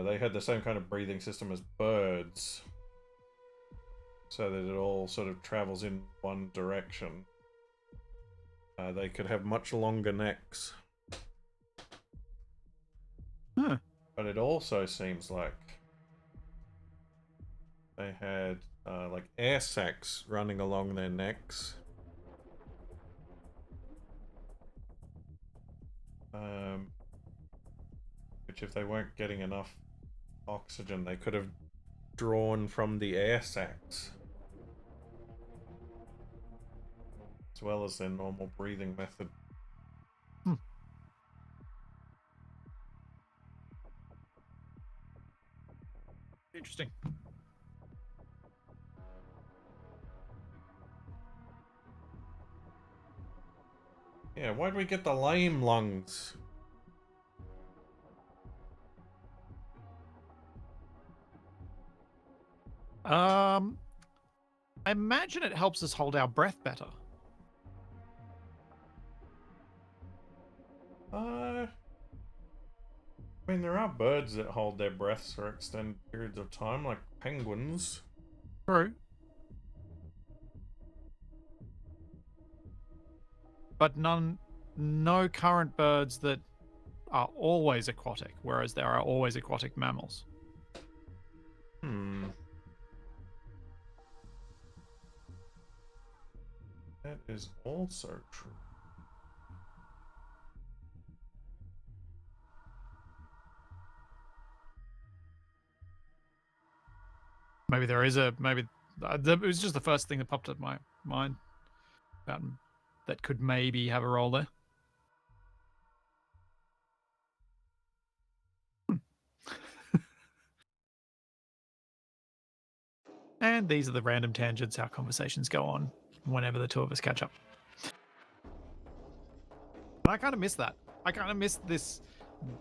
they had the same kind of breathing system as birds, so that it all sort of travels in one direction. They could have much longer necks. Huh. But it also seems like they had air sacs running along their necks. Which if they weren't getting enough oxygen, they could have drawn from the air sacs. As well as their normal breathing method. Hmm. Interesting. Yeah, why'd we get the lame lungs? I imagine it helps us hold our breath better. I mean, there are birds that hold their breaths for extended periods of time, like penguins. True. But no current birds that are always aquatic, whereas there are always aquatic mammals. That is also true. Maybe there is a maybe it was just the first thing that popped up my mind about that could maybe have a role there. And these are the random tangents our conversations go on whenever the two of us catch up. And I kind of miss that. I kind of miss this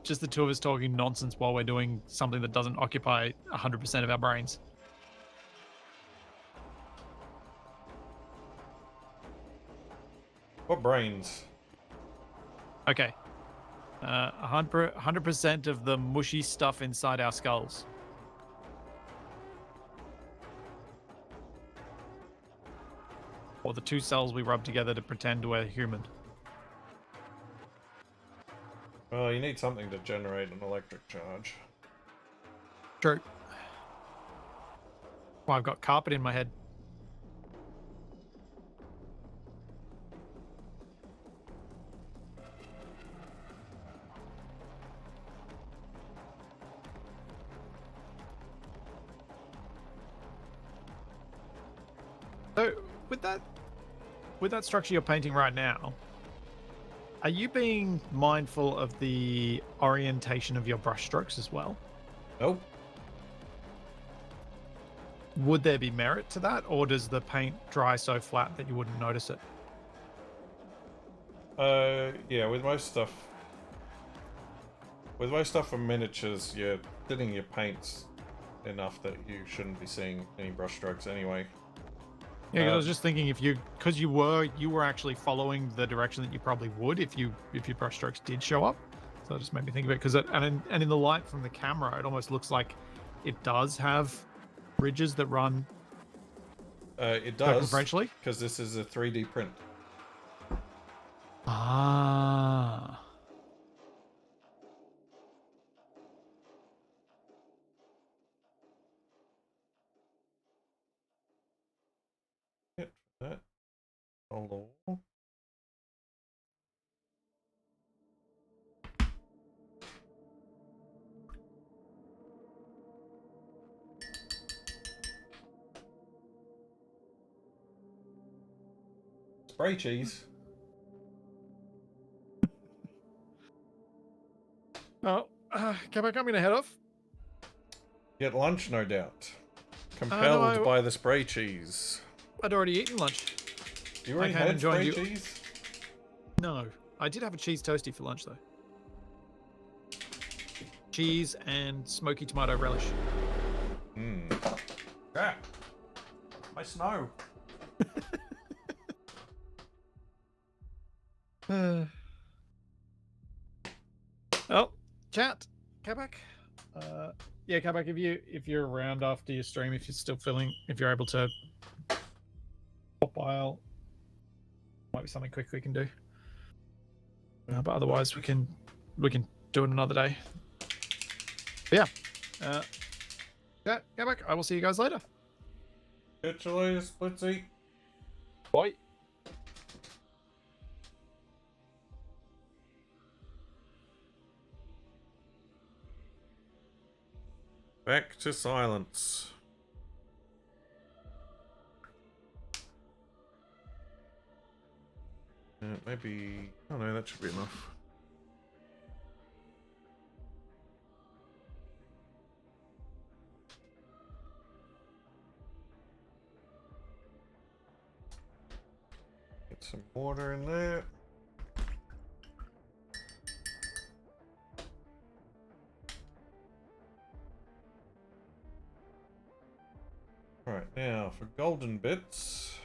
just the two of us talking nonsense while we're doing something that doesn't occupy 100% of our brains. What brains? Okay. 100% of the mushy stuff inside our skulls. Or the two cells we rub together to pretend we're human. Well, you need something to generate an electric charge. True. Well, I've got carpet in my head. So, with that structure you're painting right now, are you being mindful of the orientation of your brushstrokes as well? Nope. Would there be merit to that, or does the paint dry so flat that you wouldn't notice it? Yeah, with most stuff for miniatures, you're thinning your paints enough that you shouldn't be seeing any brushstrokes anyway. Yeah, because I was just thinking because you were actually following the direction that you probably would if your brushstrokes did show up. So it just made me think of it because and in the light from the camera, it almost looks like it does have ridges that run. It does, circumferentially, because this is a 3D print. Ah. Hit that. Hold on. Spray cheese. Oh, Capac, I'm gonna head off. Get lunch, no doubt. No, Compelled by the spray cheese. I'd already eaten lunch. You already I came had and joined spray you. cheese? No, I did have a cheese toasty for lunch though. Cheese and smoky tomato relish. Mmm. Yeah. My snow. Oh, chat, Capac. Yeah, Capac, if you're around after your stream, if you're still feeling, if you're able to pop by, might be something quick we can do. But otherwise, we can do it another day. But yeah, yeah, Capac, I will see you guys later. Catch you later, Splitsy. Bye. Back to silence. Maybe... Oh no, that should be enough. Get some water in there. Alright, now for golden bits,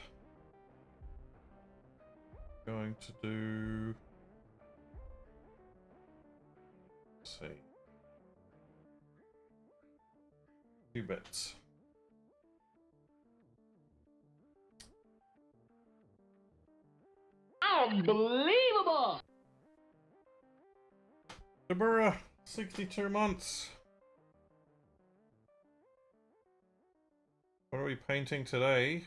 going to do... Let's see. 2 bits. Unbelievable! Dabura, 62 months. What are we painting today?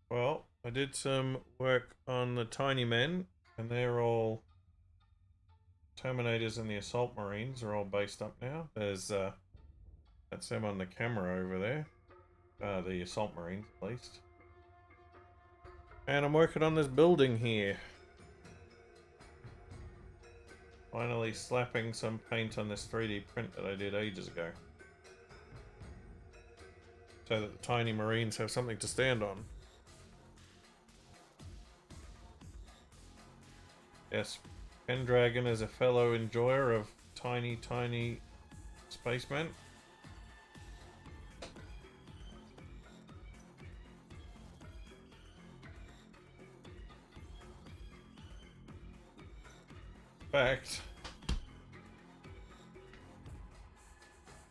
Well, I did some work on the Tiny Men, and they're all Terminators and the Assault Marines are all based up now. There's that's them on the camera over there. The Assault Marines, at least. And I'm working on this building here. Finally slapping some paint on this 3D print that I did ages ago. So that the Tiny Marines have something to stand on. Yes, Pendragon is a fellow enjoyer of tiny, tiny spacemen. In fact,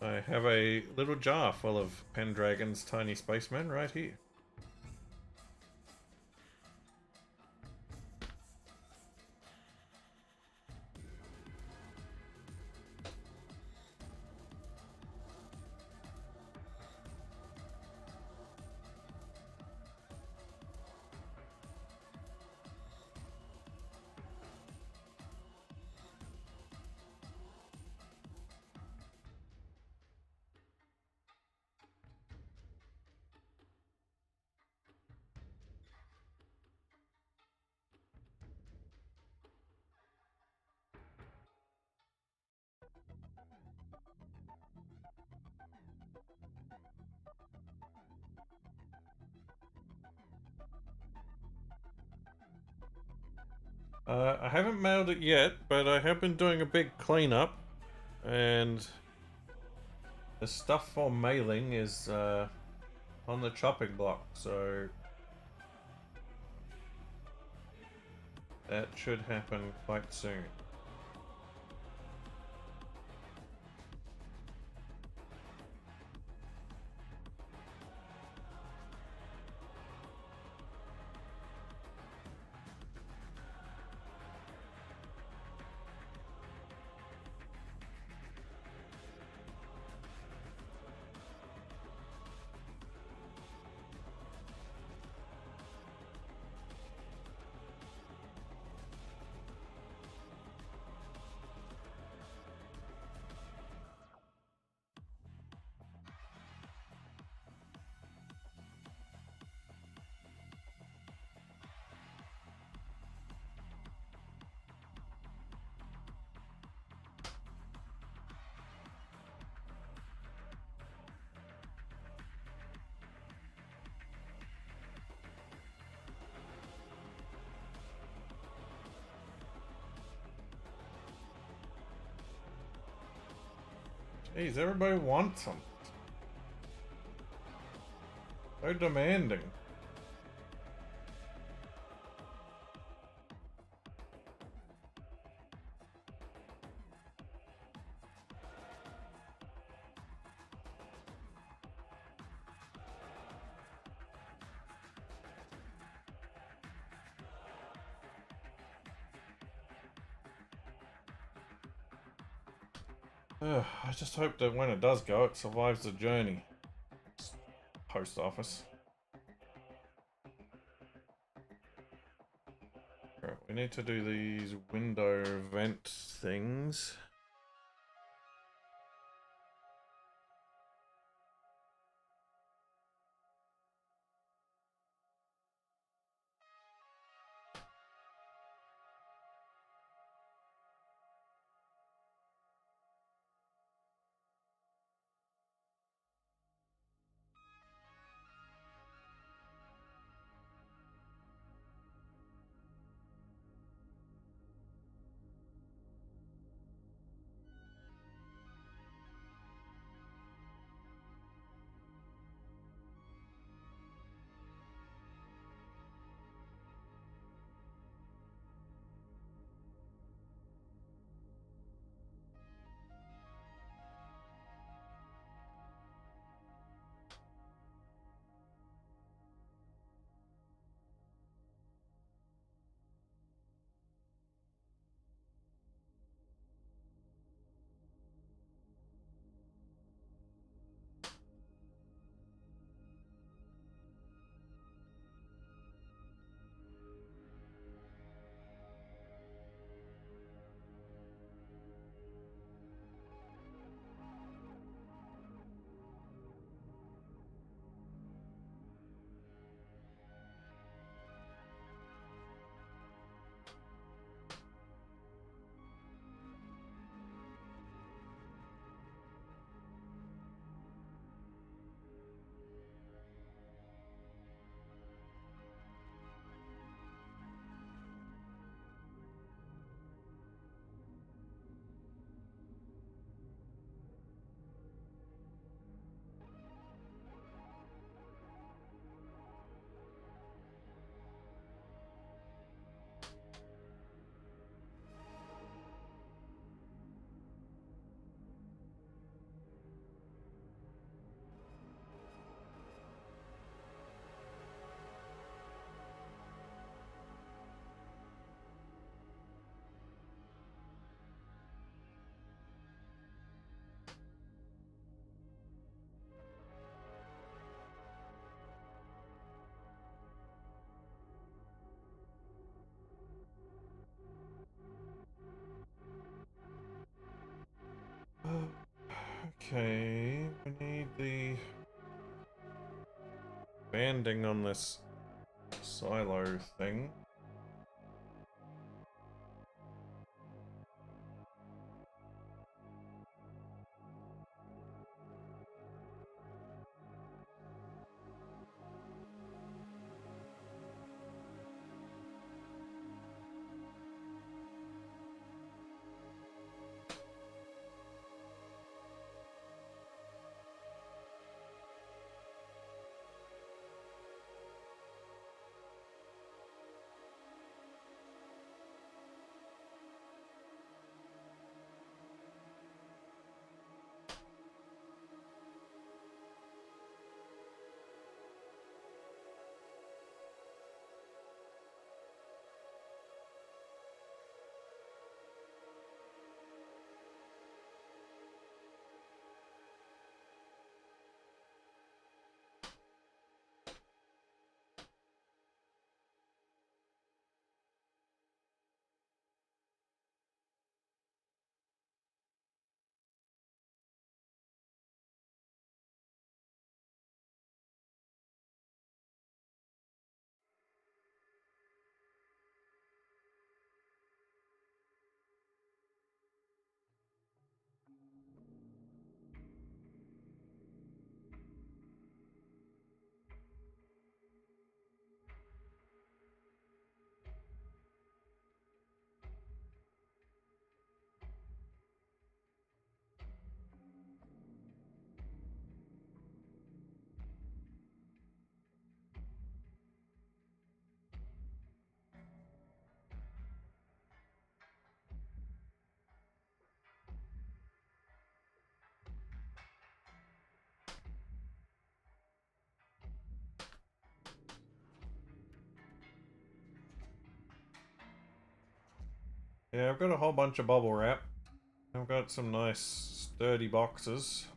I have a little jar full of Pendragon's tiny spacemen right here. I haven't mailed it yet, but I have been doing a big cleanup, and the stuff for mailing is on the chopping block, so that should happen quite soon. Jeez, everybody wants them. So demanding. I just hope that when it does go, it survives the journey. Post office. Right, we need to do these window vent things. Okay, we need the banding on this silo thing. Yeah, I've got a whole bunch of bubble wrap. I've got some nice sturdy boxes.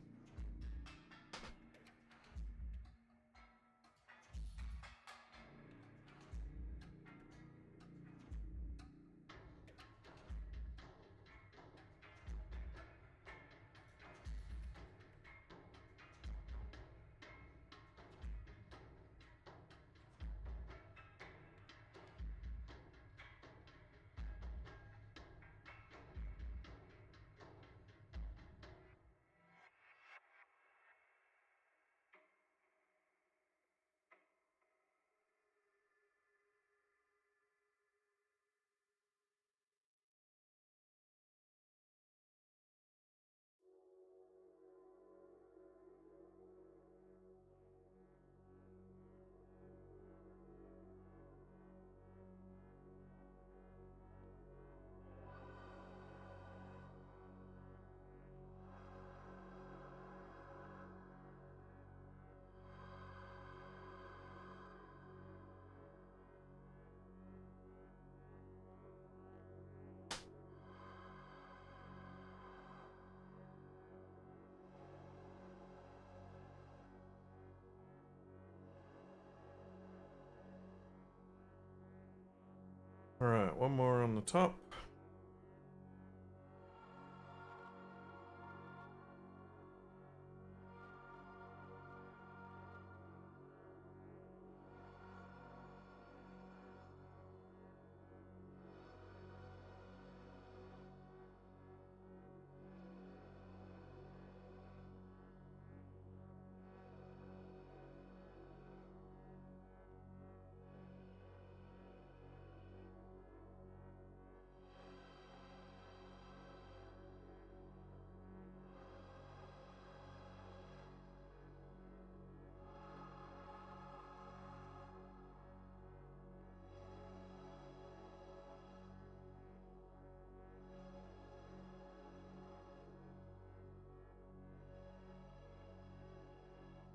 Alright, one more on the top.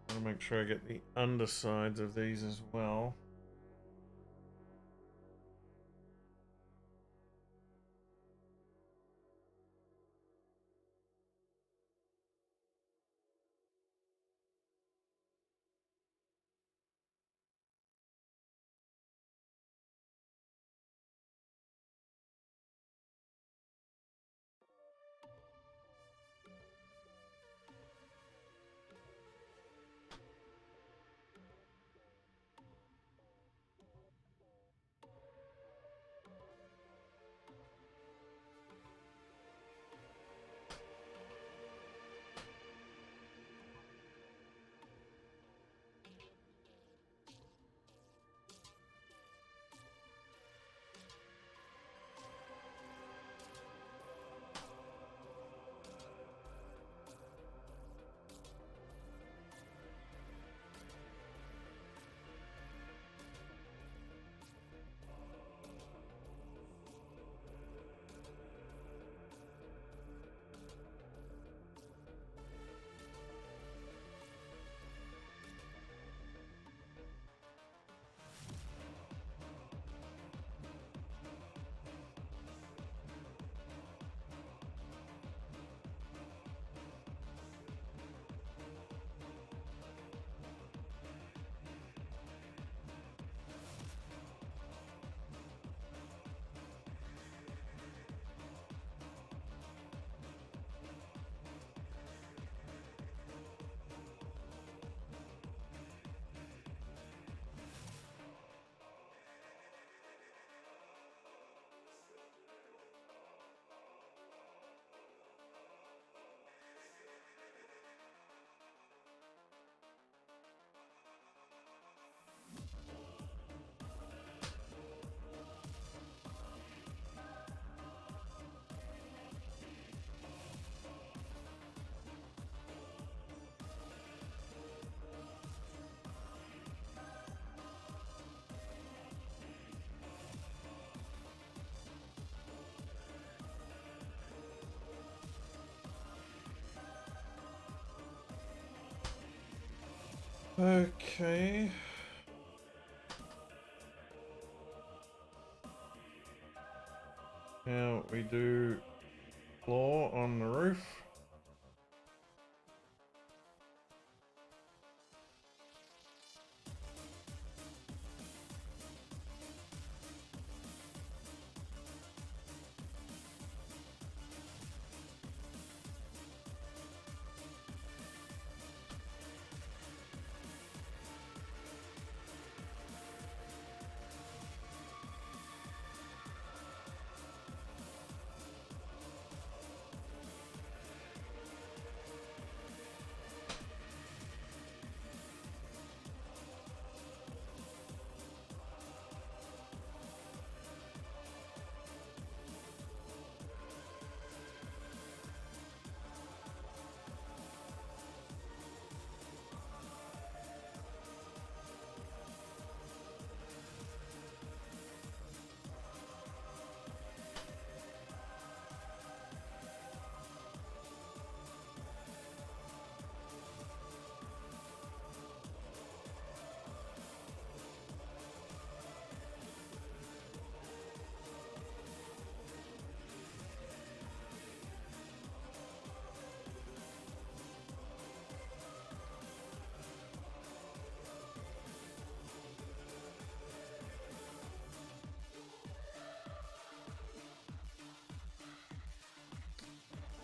I want to make sure I get the undersides of these as well. Okay. Now we do floor on the roof.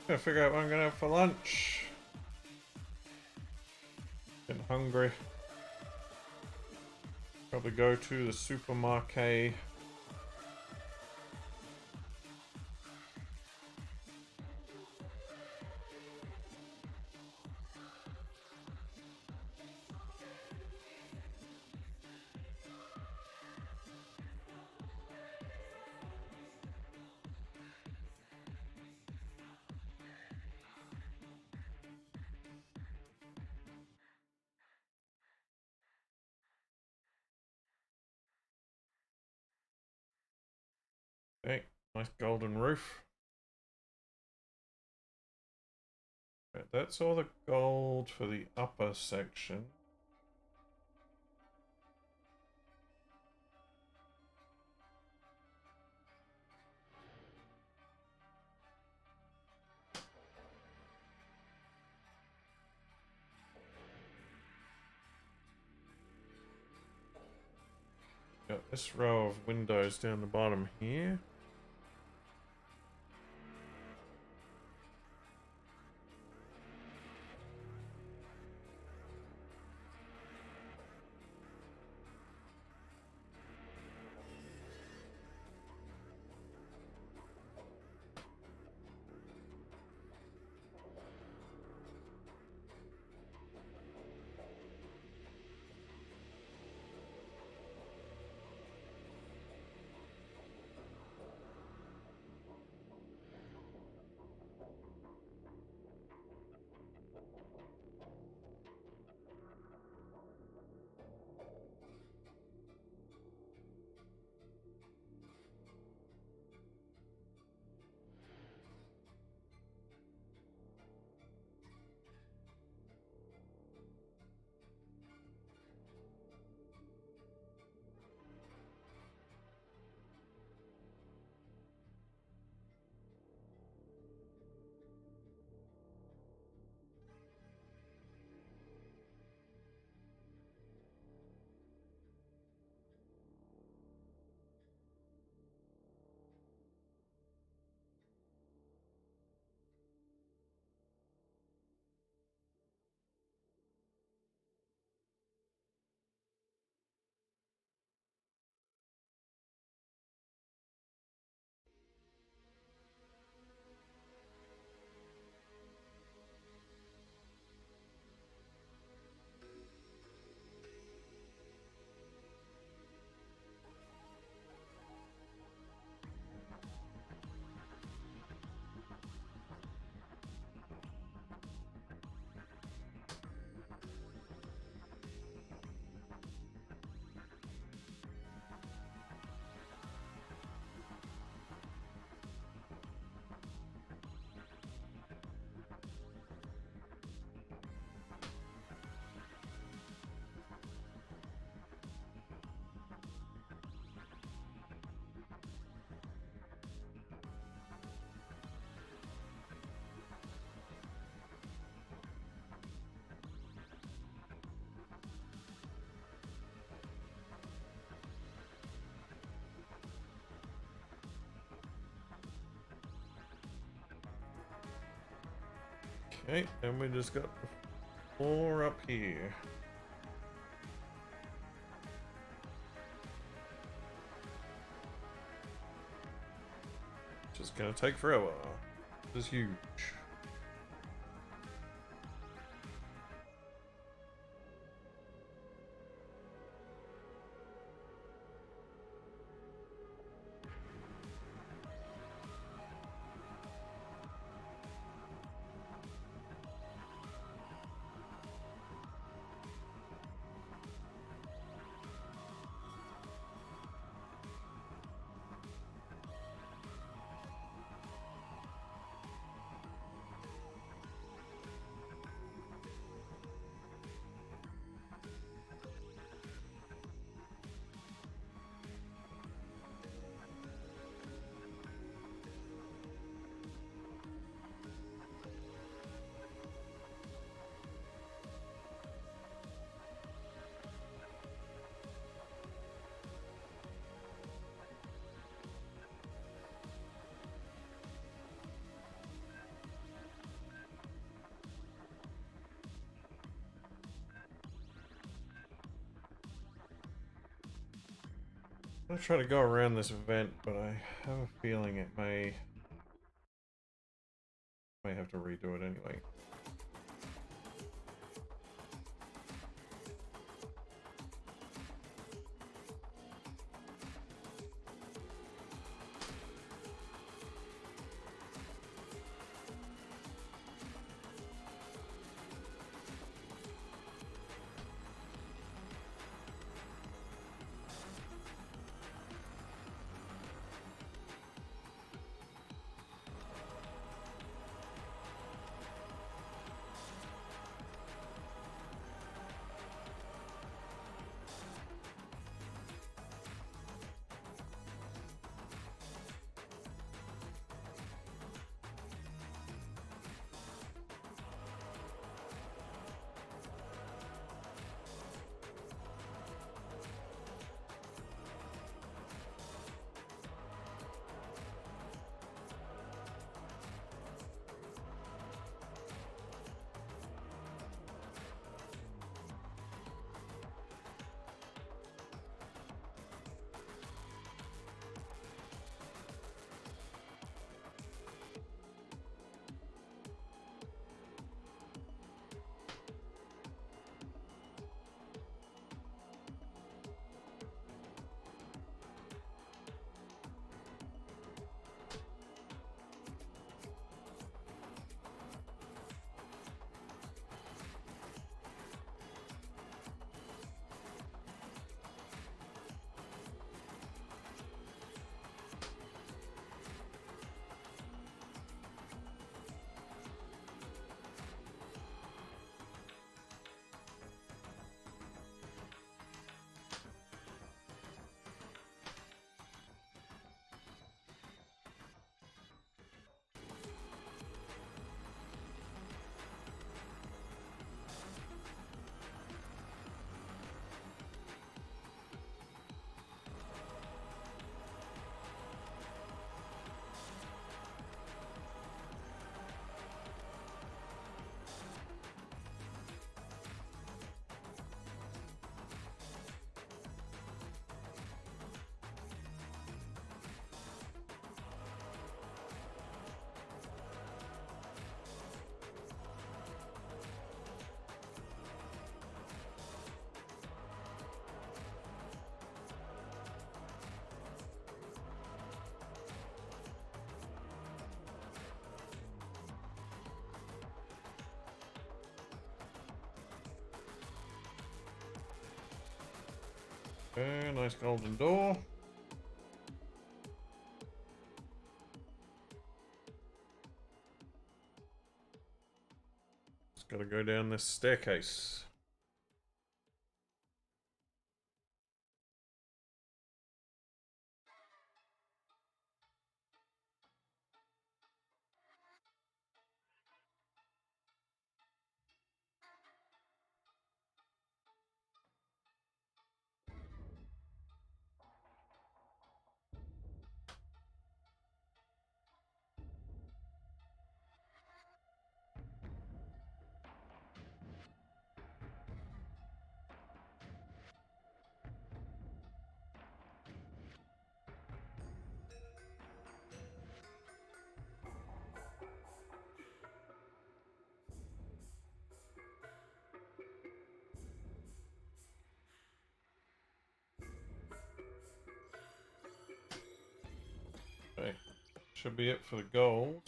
Gotta figure out what I'm gonna have for lunch. Getting hungry. Probably go to the supermarket. Okay, nice golden roof. Right, that's all the gold for the upper section. Got this row of windows down the bottom here. Okay, and we just got 4 up here. Just gonna take forever. This is huge. I'm gonna try to go around this vent, but I have a feeling it may have to redo it anyway. Okay, nice golden door. Just gotta go down this staircase. should be it for the gold.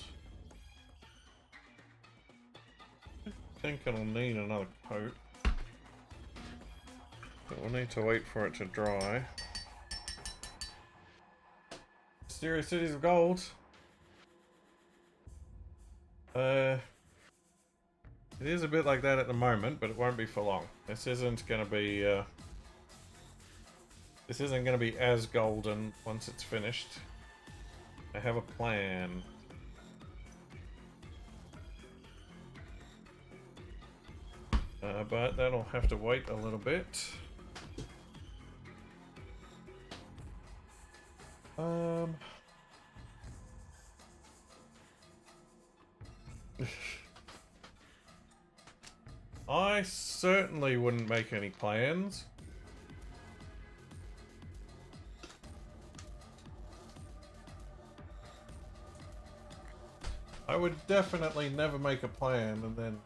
I think it'll need another coat. But we'll need to wait for it to dry. Mysterious Cities of Gold. It is a bit like that at the moment, but it won't be for long. This isn't gonna be as golden once it's finished. I have a plan. But that'll have to wait a little bit. I certainly wouldn't make any plans. I would definitely never make a plan and then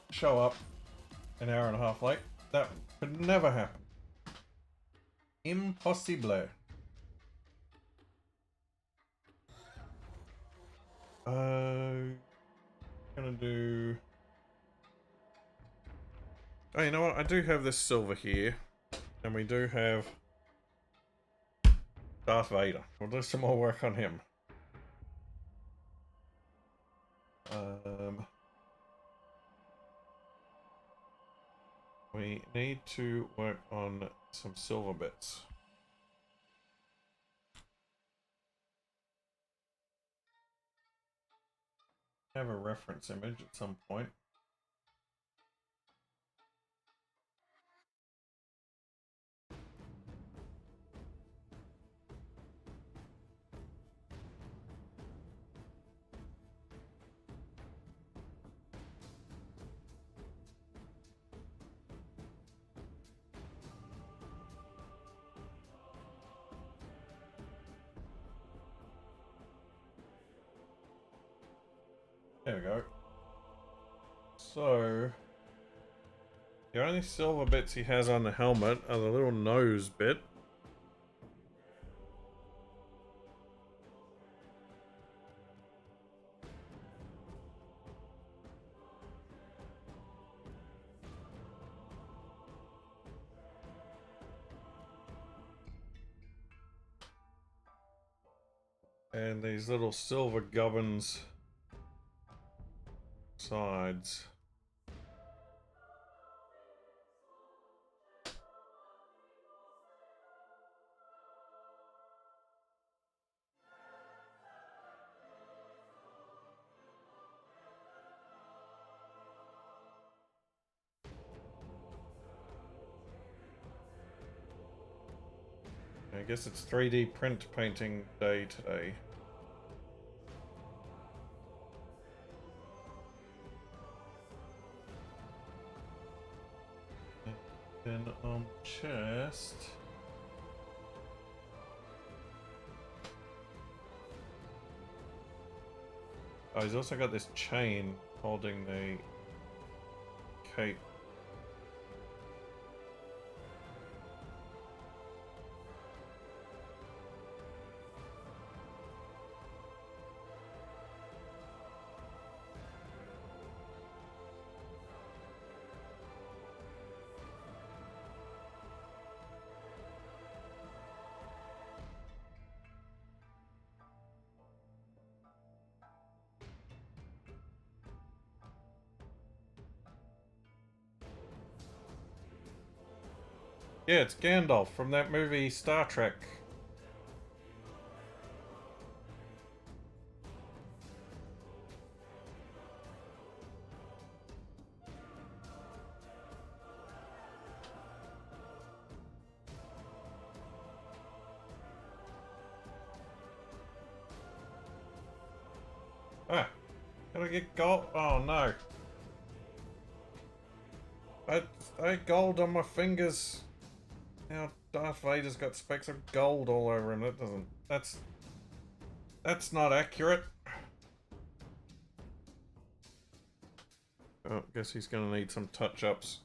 show up an hour and a half late. That could never happen. Impossible. Gonna do... Oh, you know what? I do have this silver here. And we do have Darth Vader. We'll do some more work on him. We need to work on some silver bits. Have a reference image at some point. There we go. So, the only silver bits he has on the helmet are the little nose bit. And these little silver gubbins sides. I guess it's 3D print painting day today. Then on chest. Oh, he's also got this chain holding the cape. Yeah, it's Gandalf from that movie Star Trek. Ah, gotta get gold. Oh no. I had gold on my fingers. Now Darth Vader's got specks of gold all over him. That doesn't... That's not accurate. Oh, guess he's gonna need some touch-ups.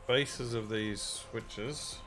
bases of these switches.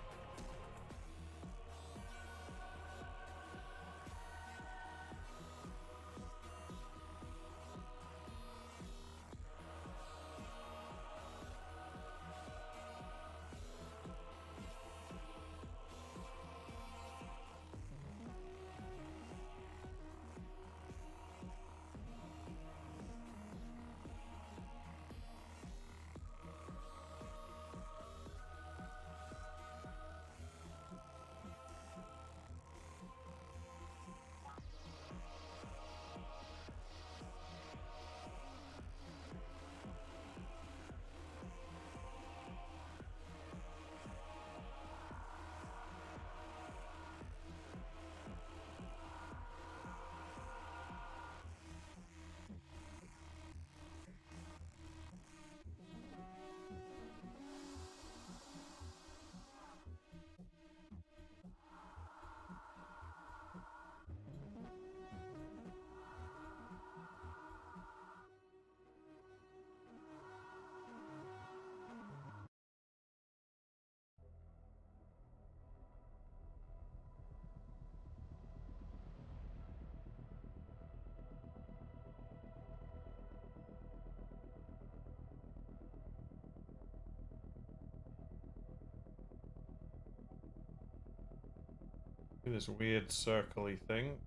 This weird circly thing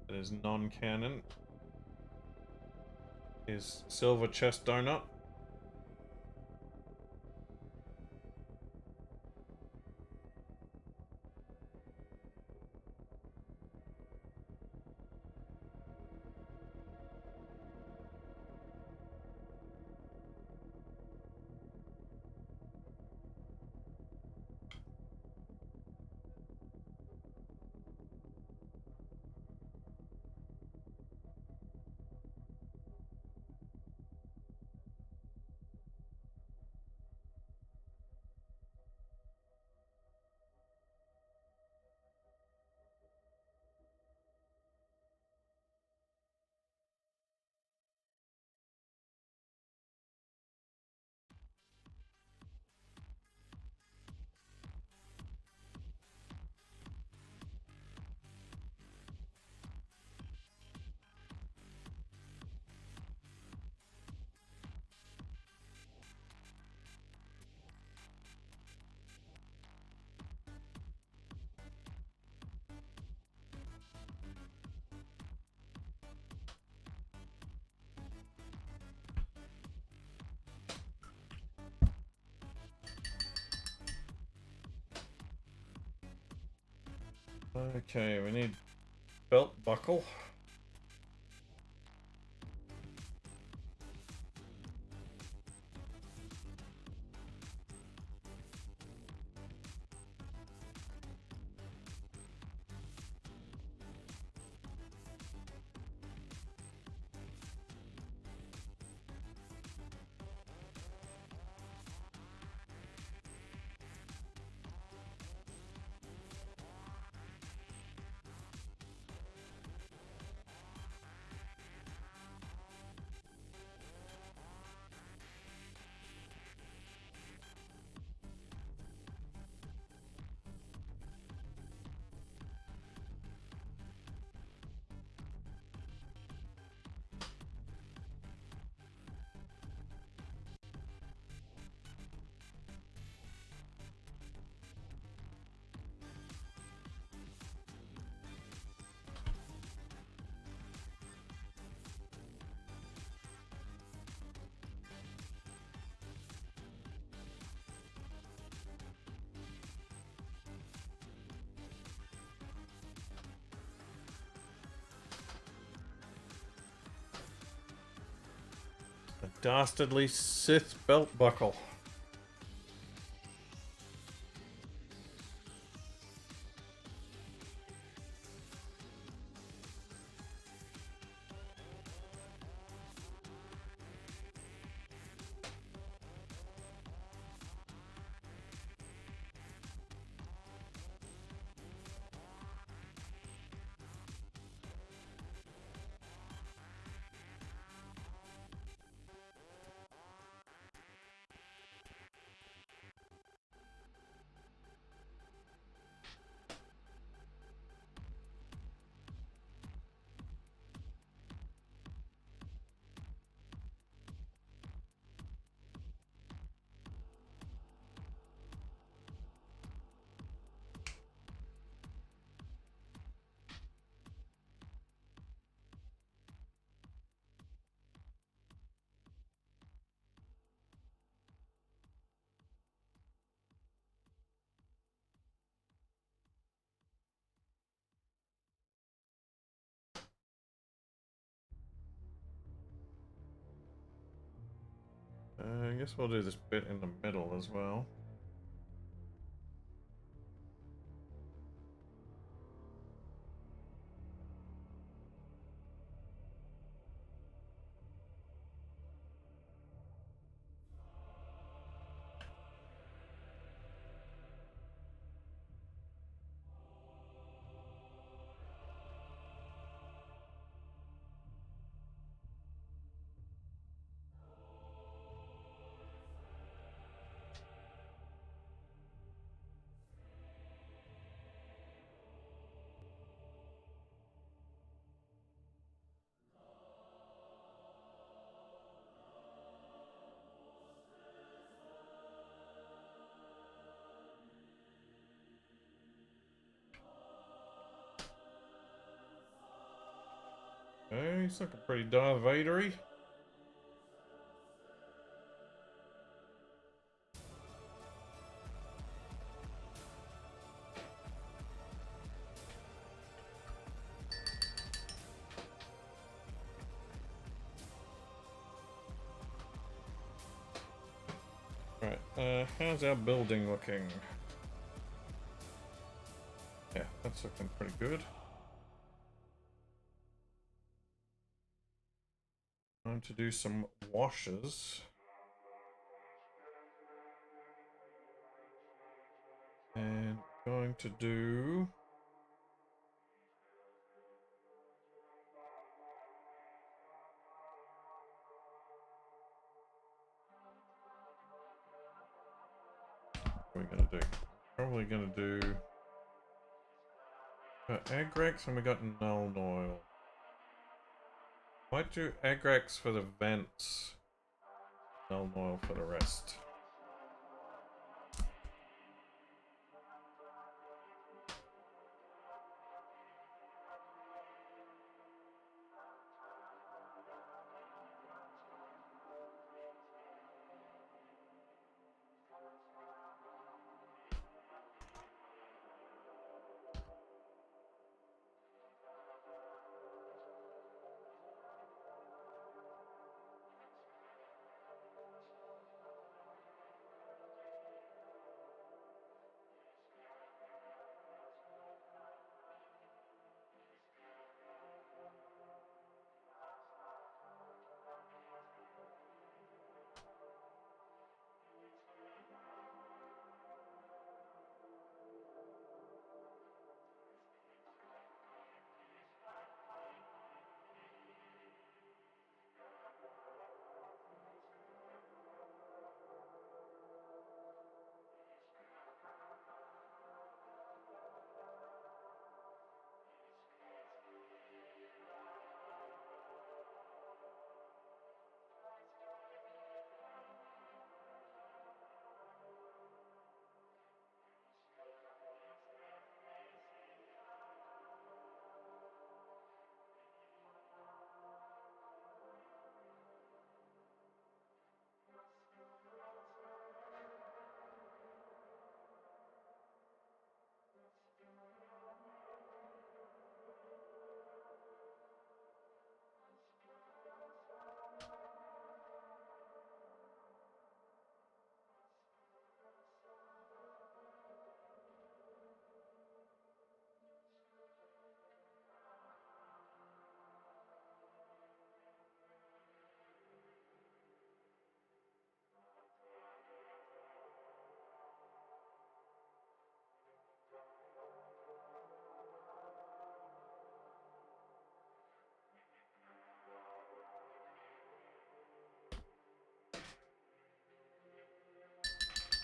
that is non-canon is silver chest donut. Okay, we need belt buckle. A dastardly Sith belt buckle. guess we'll do this bit in the middle as well. Okay, he's looking pretty Darth Vader-y. Right, how's our building looking? Yeah, that's looking pretty good. Time to do some washes. And going to do... What are we gonna do? Probably gonna do... Agrax and we got null oil. Might do Agrax for the vents. Null oil for the rest.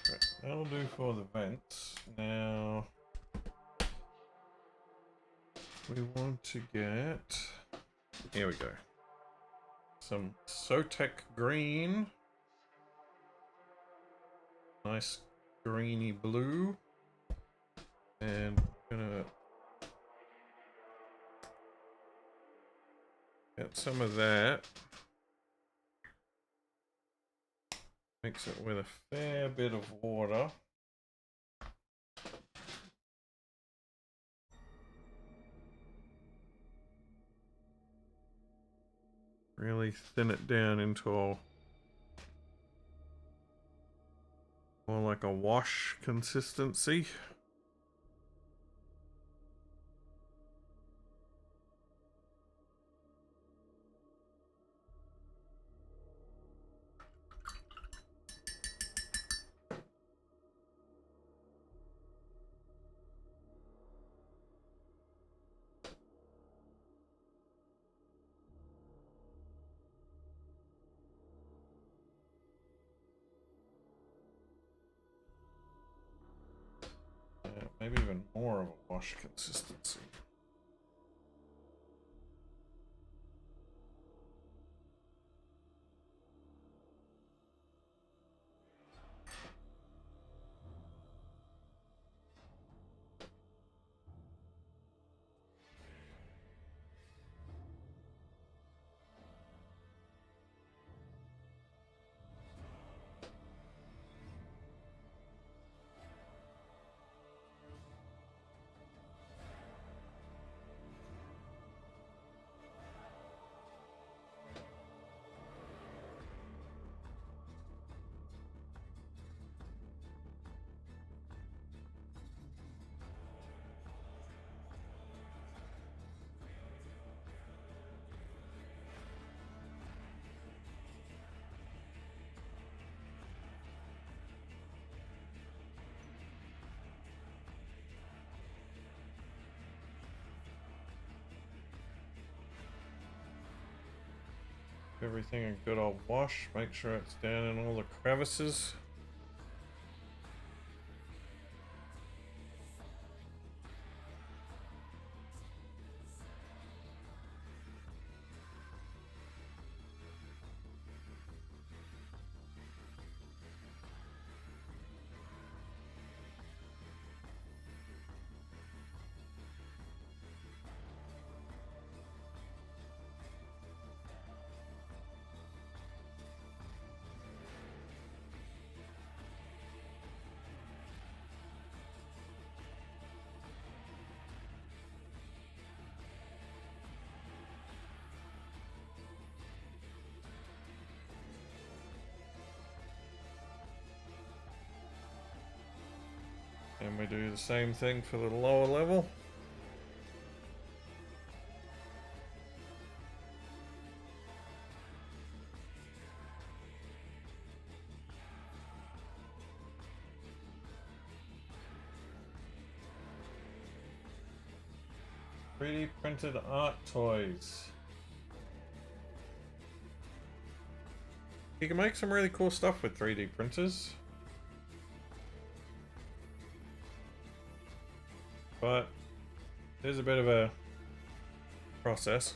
Right, that'll do for the vents. Now we want to get... Here we go. Some Sotek green. Nice greeny blue. And gonna get some of that. Mix it with a fair bit of water. Really thin it down into More like a wash consistency. Maybe even more of a wash consistency. Everything a good old wash. Make sure it's down in all the crevices. And we do the same thing for the lower level. Three D printed art toys. You can make some really cool stuff with 3D printers. But there's a bit of a process.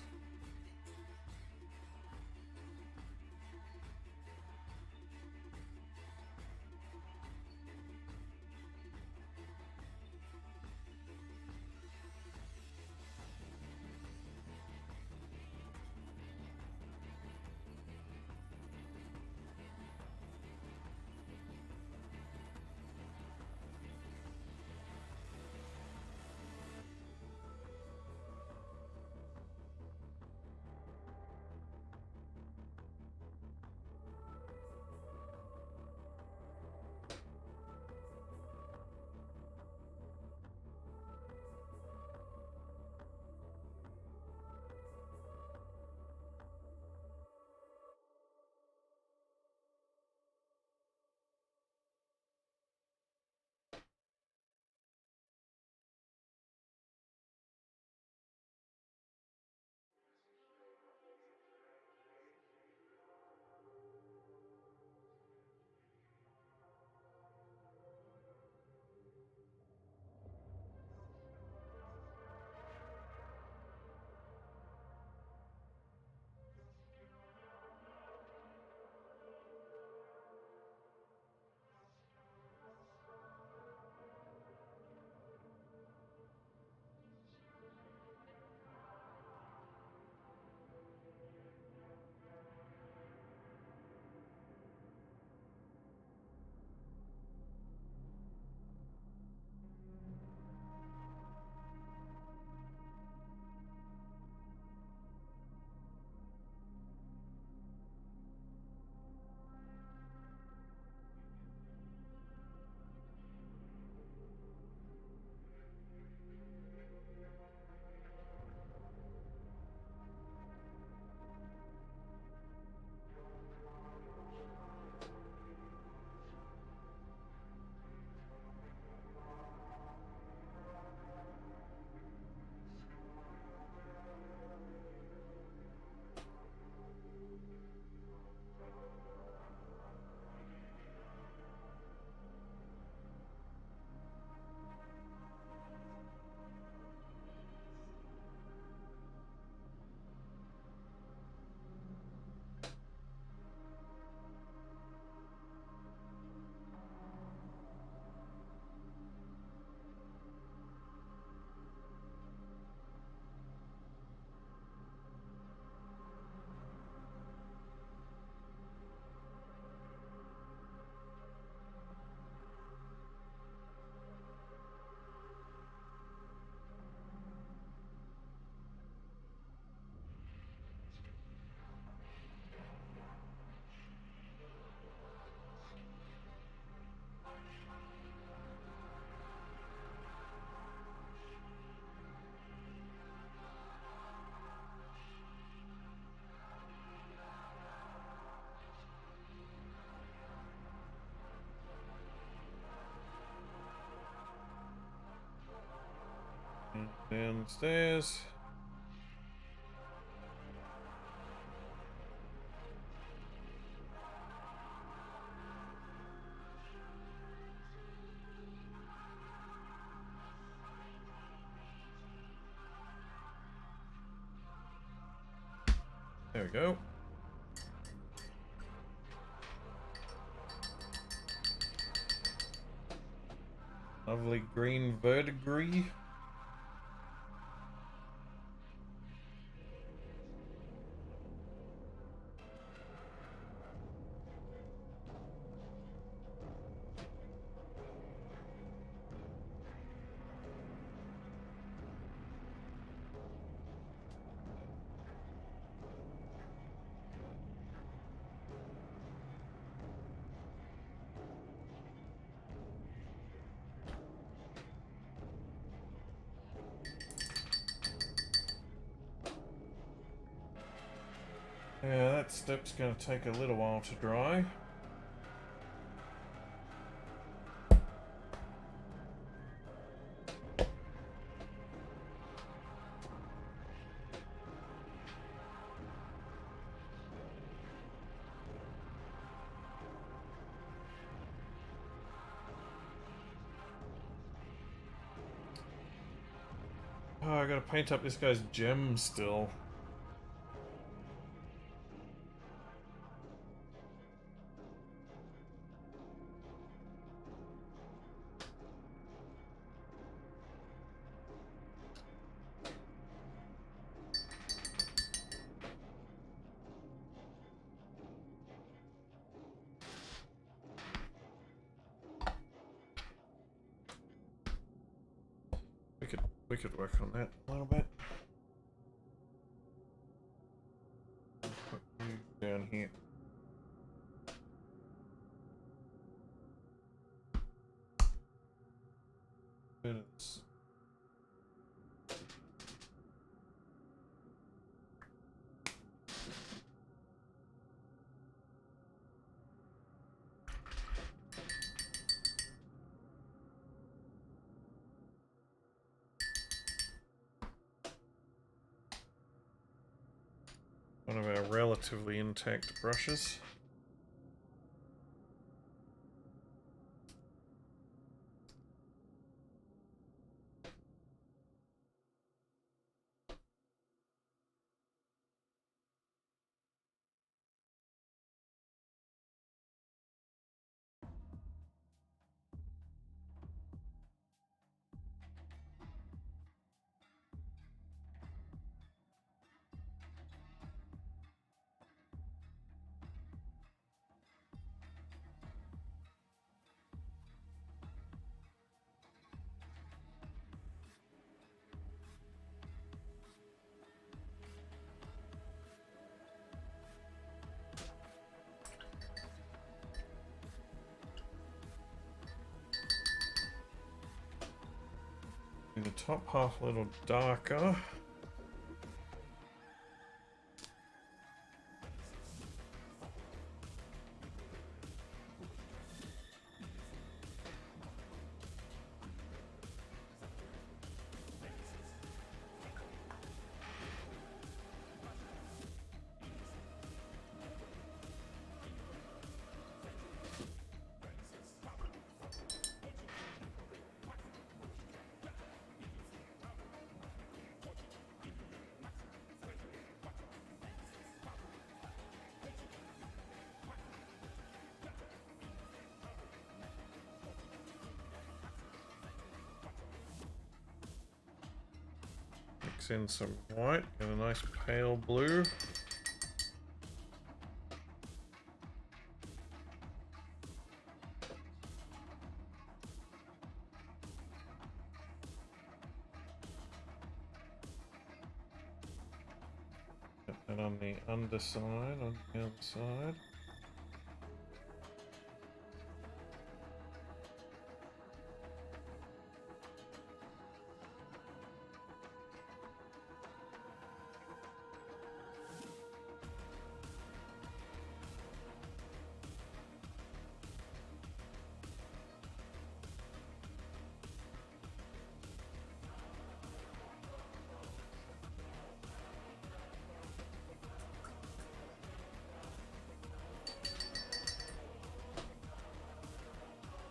Downstairs. There we go. Lovely green verdigris. Yeah, that step's going to take a little while to dry. Oh, I gotta paint up this guy's gem still. We could work on that a little bit. Put you down here. It's one of our relatively intact brushes. The top half a little darker. Mix in some white and a nice pale blue. And on the underside, on the outside.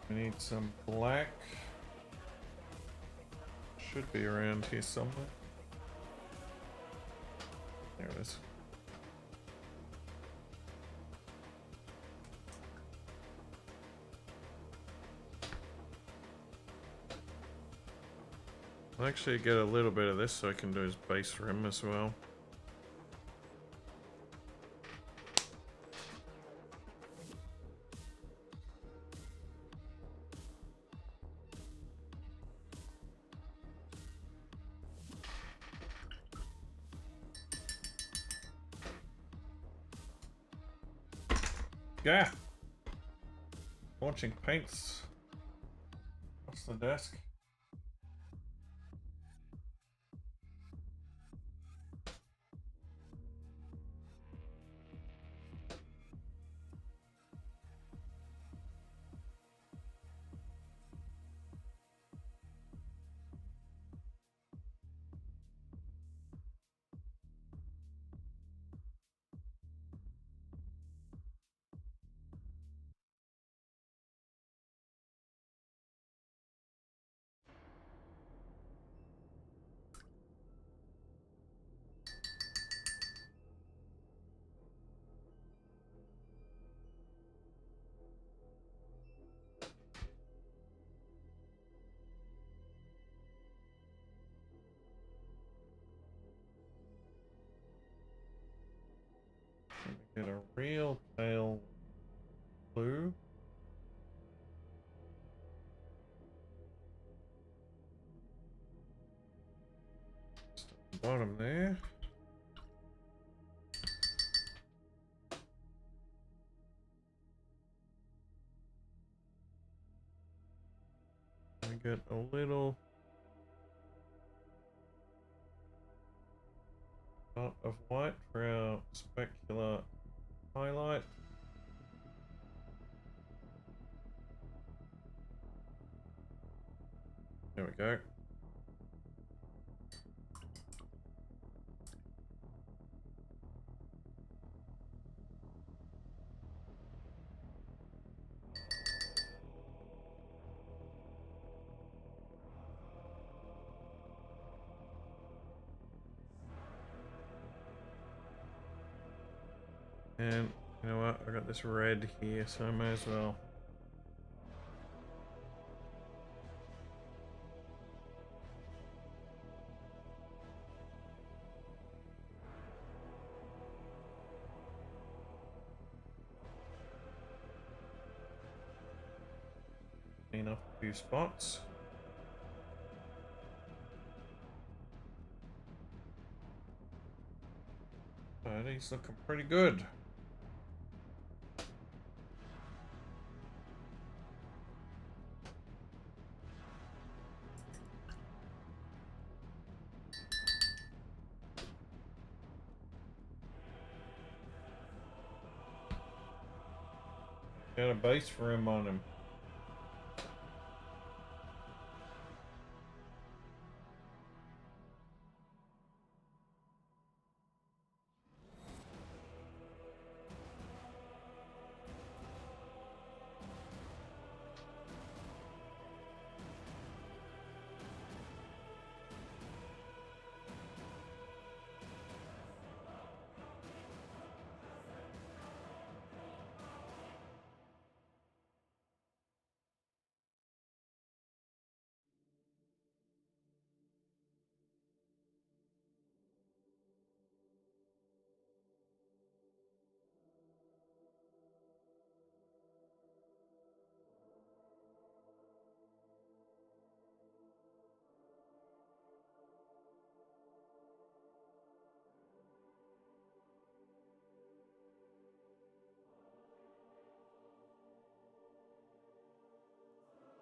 We need some black. Should be around here somewhere. There it is. I'll actually get a little bit of this so I can do his base rim as well. Yeah. Launching paints across the desk. Get a real pale blue. Just at the bottom there. We get a little dot of white for our specular highlight. There we go. And you know what? I got this red here, so I may as well. Clean up a few spots. But he's looking pretty good. Got a base rim on him.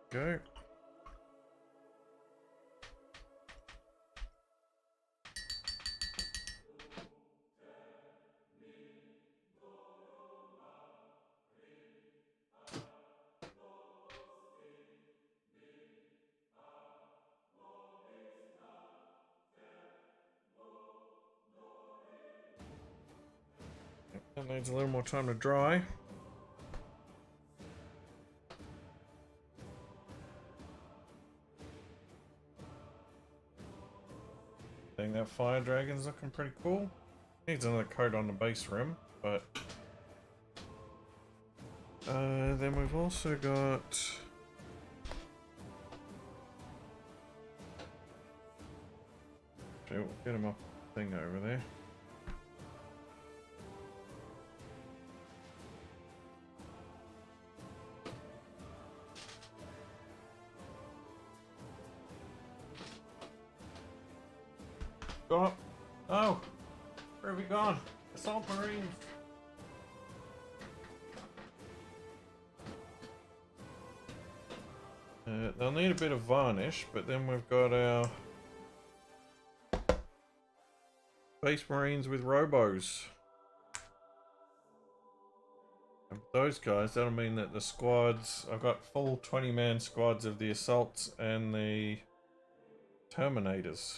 Go. That needs a little more time to dry. I think that fire dragon's looking pretty cool. Needs another coat on the base rim, but then we've also got okay, we'll get him up thing over there. Go up. Oh, where have we gone? Assault Marines. They'll need a bit of varnish, but then we've got our Space Marines with robos. And those guys, that'll mean that the squads, I've got full 20-man squads of the assaults and the Terminators.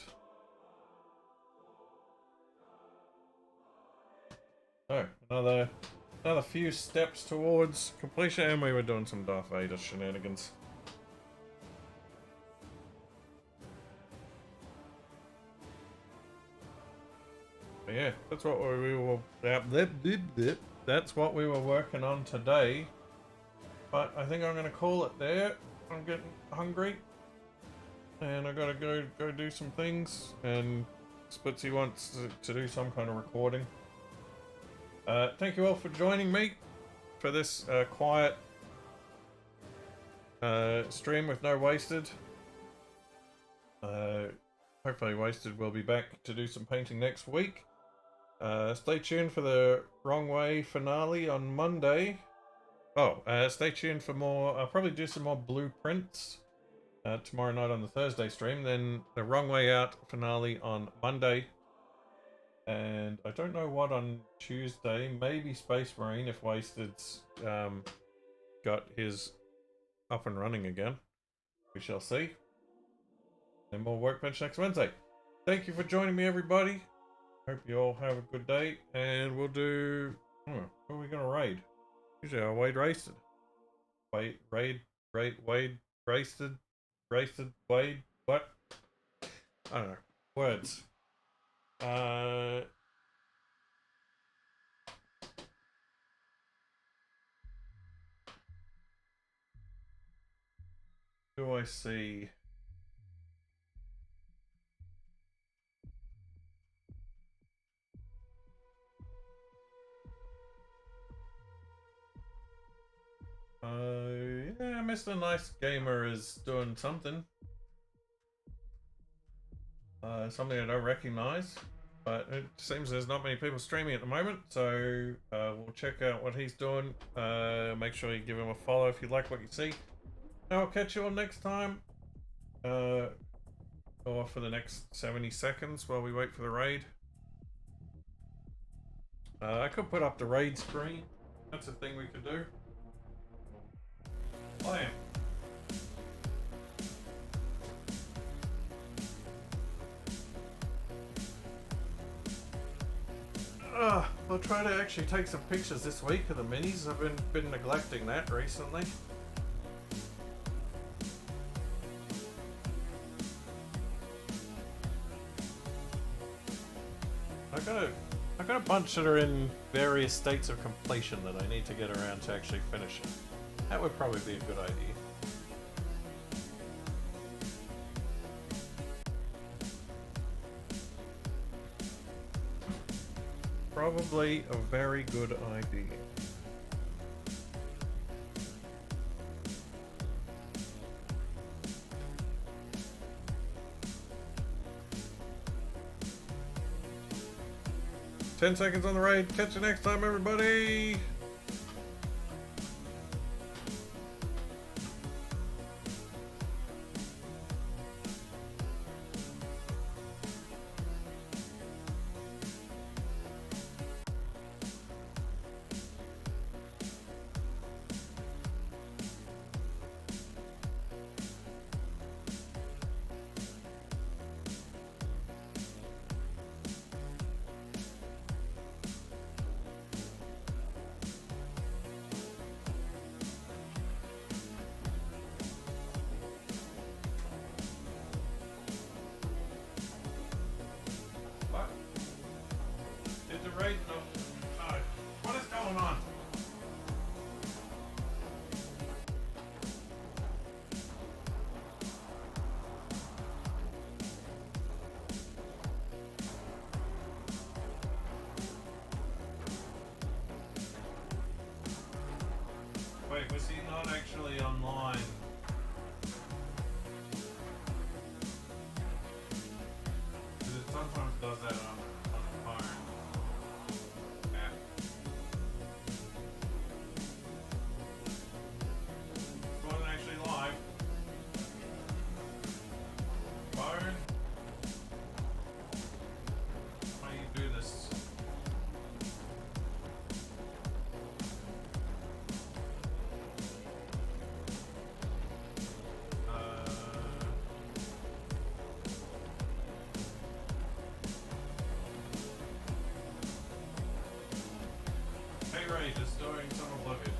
So, another few steps towards completion, and we were doing some Darth Vader shenanigans. But yeah, that's what we were. That's what we were working on today. But I think I'm gonna call it there. I'm getting hungry, and I gotta go do some things. And Spitzy wants to do some kind of recording. Thank you all for joining me for this quiet stream with no wasted. Hopefully Wasted will be back to do some painting next week. Stay tuned for the Wrong Way finale on Monday. Oh, stay tuned for more. I'll probably do some more blueprints tomorrow night on the Thursday stream. Then the Wrong Way Out finale on Monday. And I don't know what on Tuesday. Maybe Space Marine if Wasted's got his up and running again. We shall see. And more Workbench next Wednesday. Thank you for joining me, everybody. Hope you all have a good day. And we'll do... who are we going to raid? Usually I Wade Wasted. Wade, Wasted, Wade, what? I don't know. Words. Do I see... yeah, Mr. Nice Gamer is doing something. Something I don't recognize. But it seems there's not many people streaming at the moment, so we'll check out what he's doing. Make sure you give him a follow if you like what you see. And I'll catch you all next time. Or for the next 70 seconds while we wait for the raid. I could put up the raid screen. That's a thing we could do. Bam. I'll try to actually take some pictures this week of the minis. I've been neglecting that recently. I got a bunch that are in various states of completion that I need to get around to actually finishing. That would probably be a good idea. Probably a very good idea. Ten seconds on the raid. Catch you next time, everybody. worry, just storing some luggage.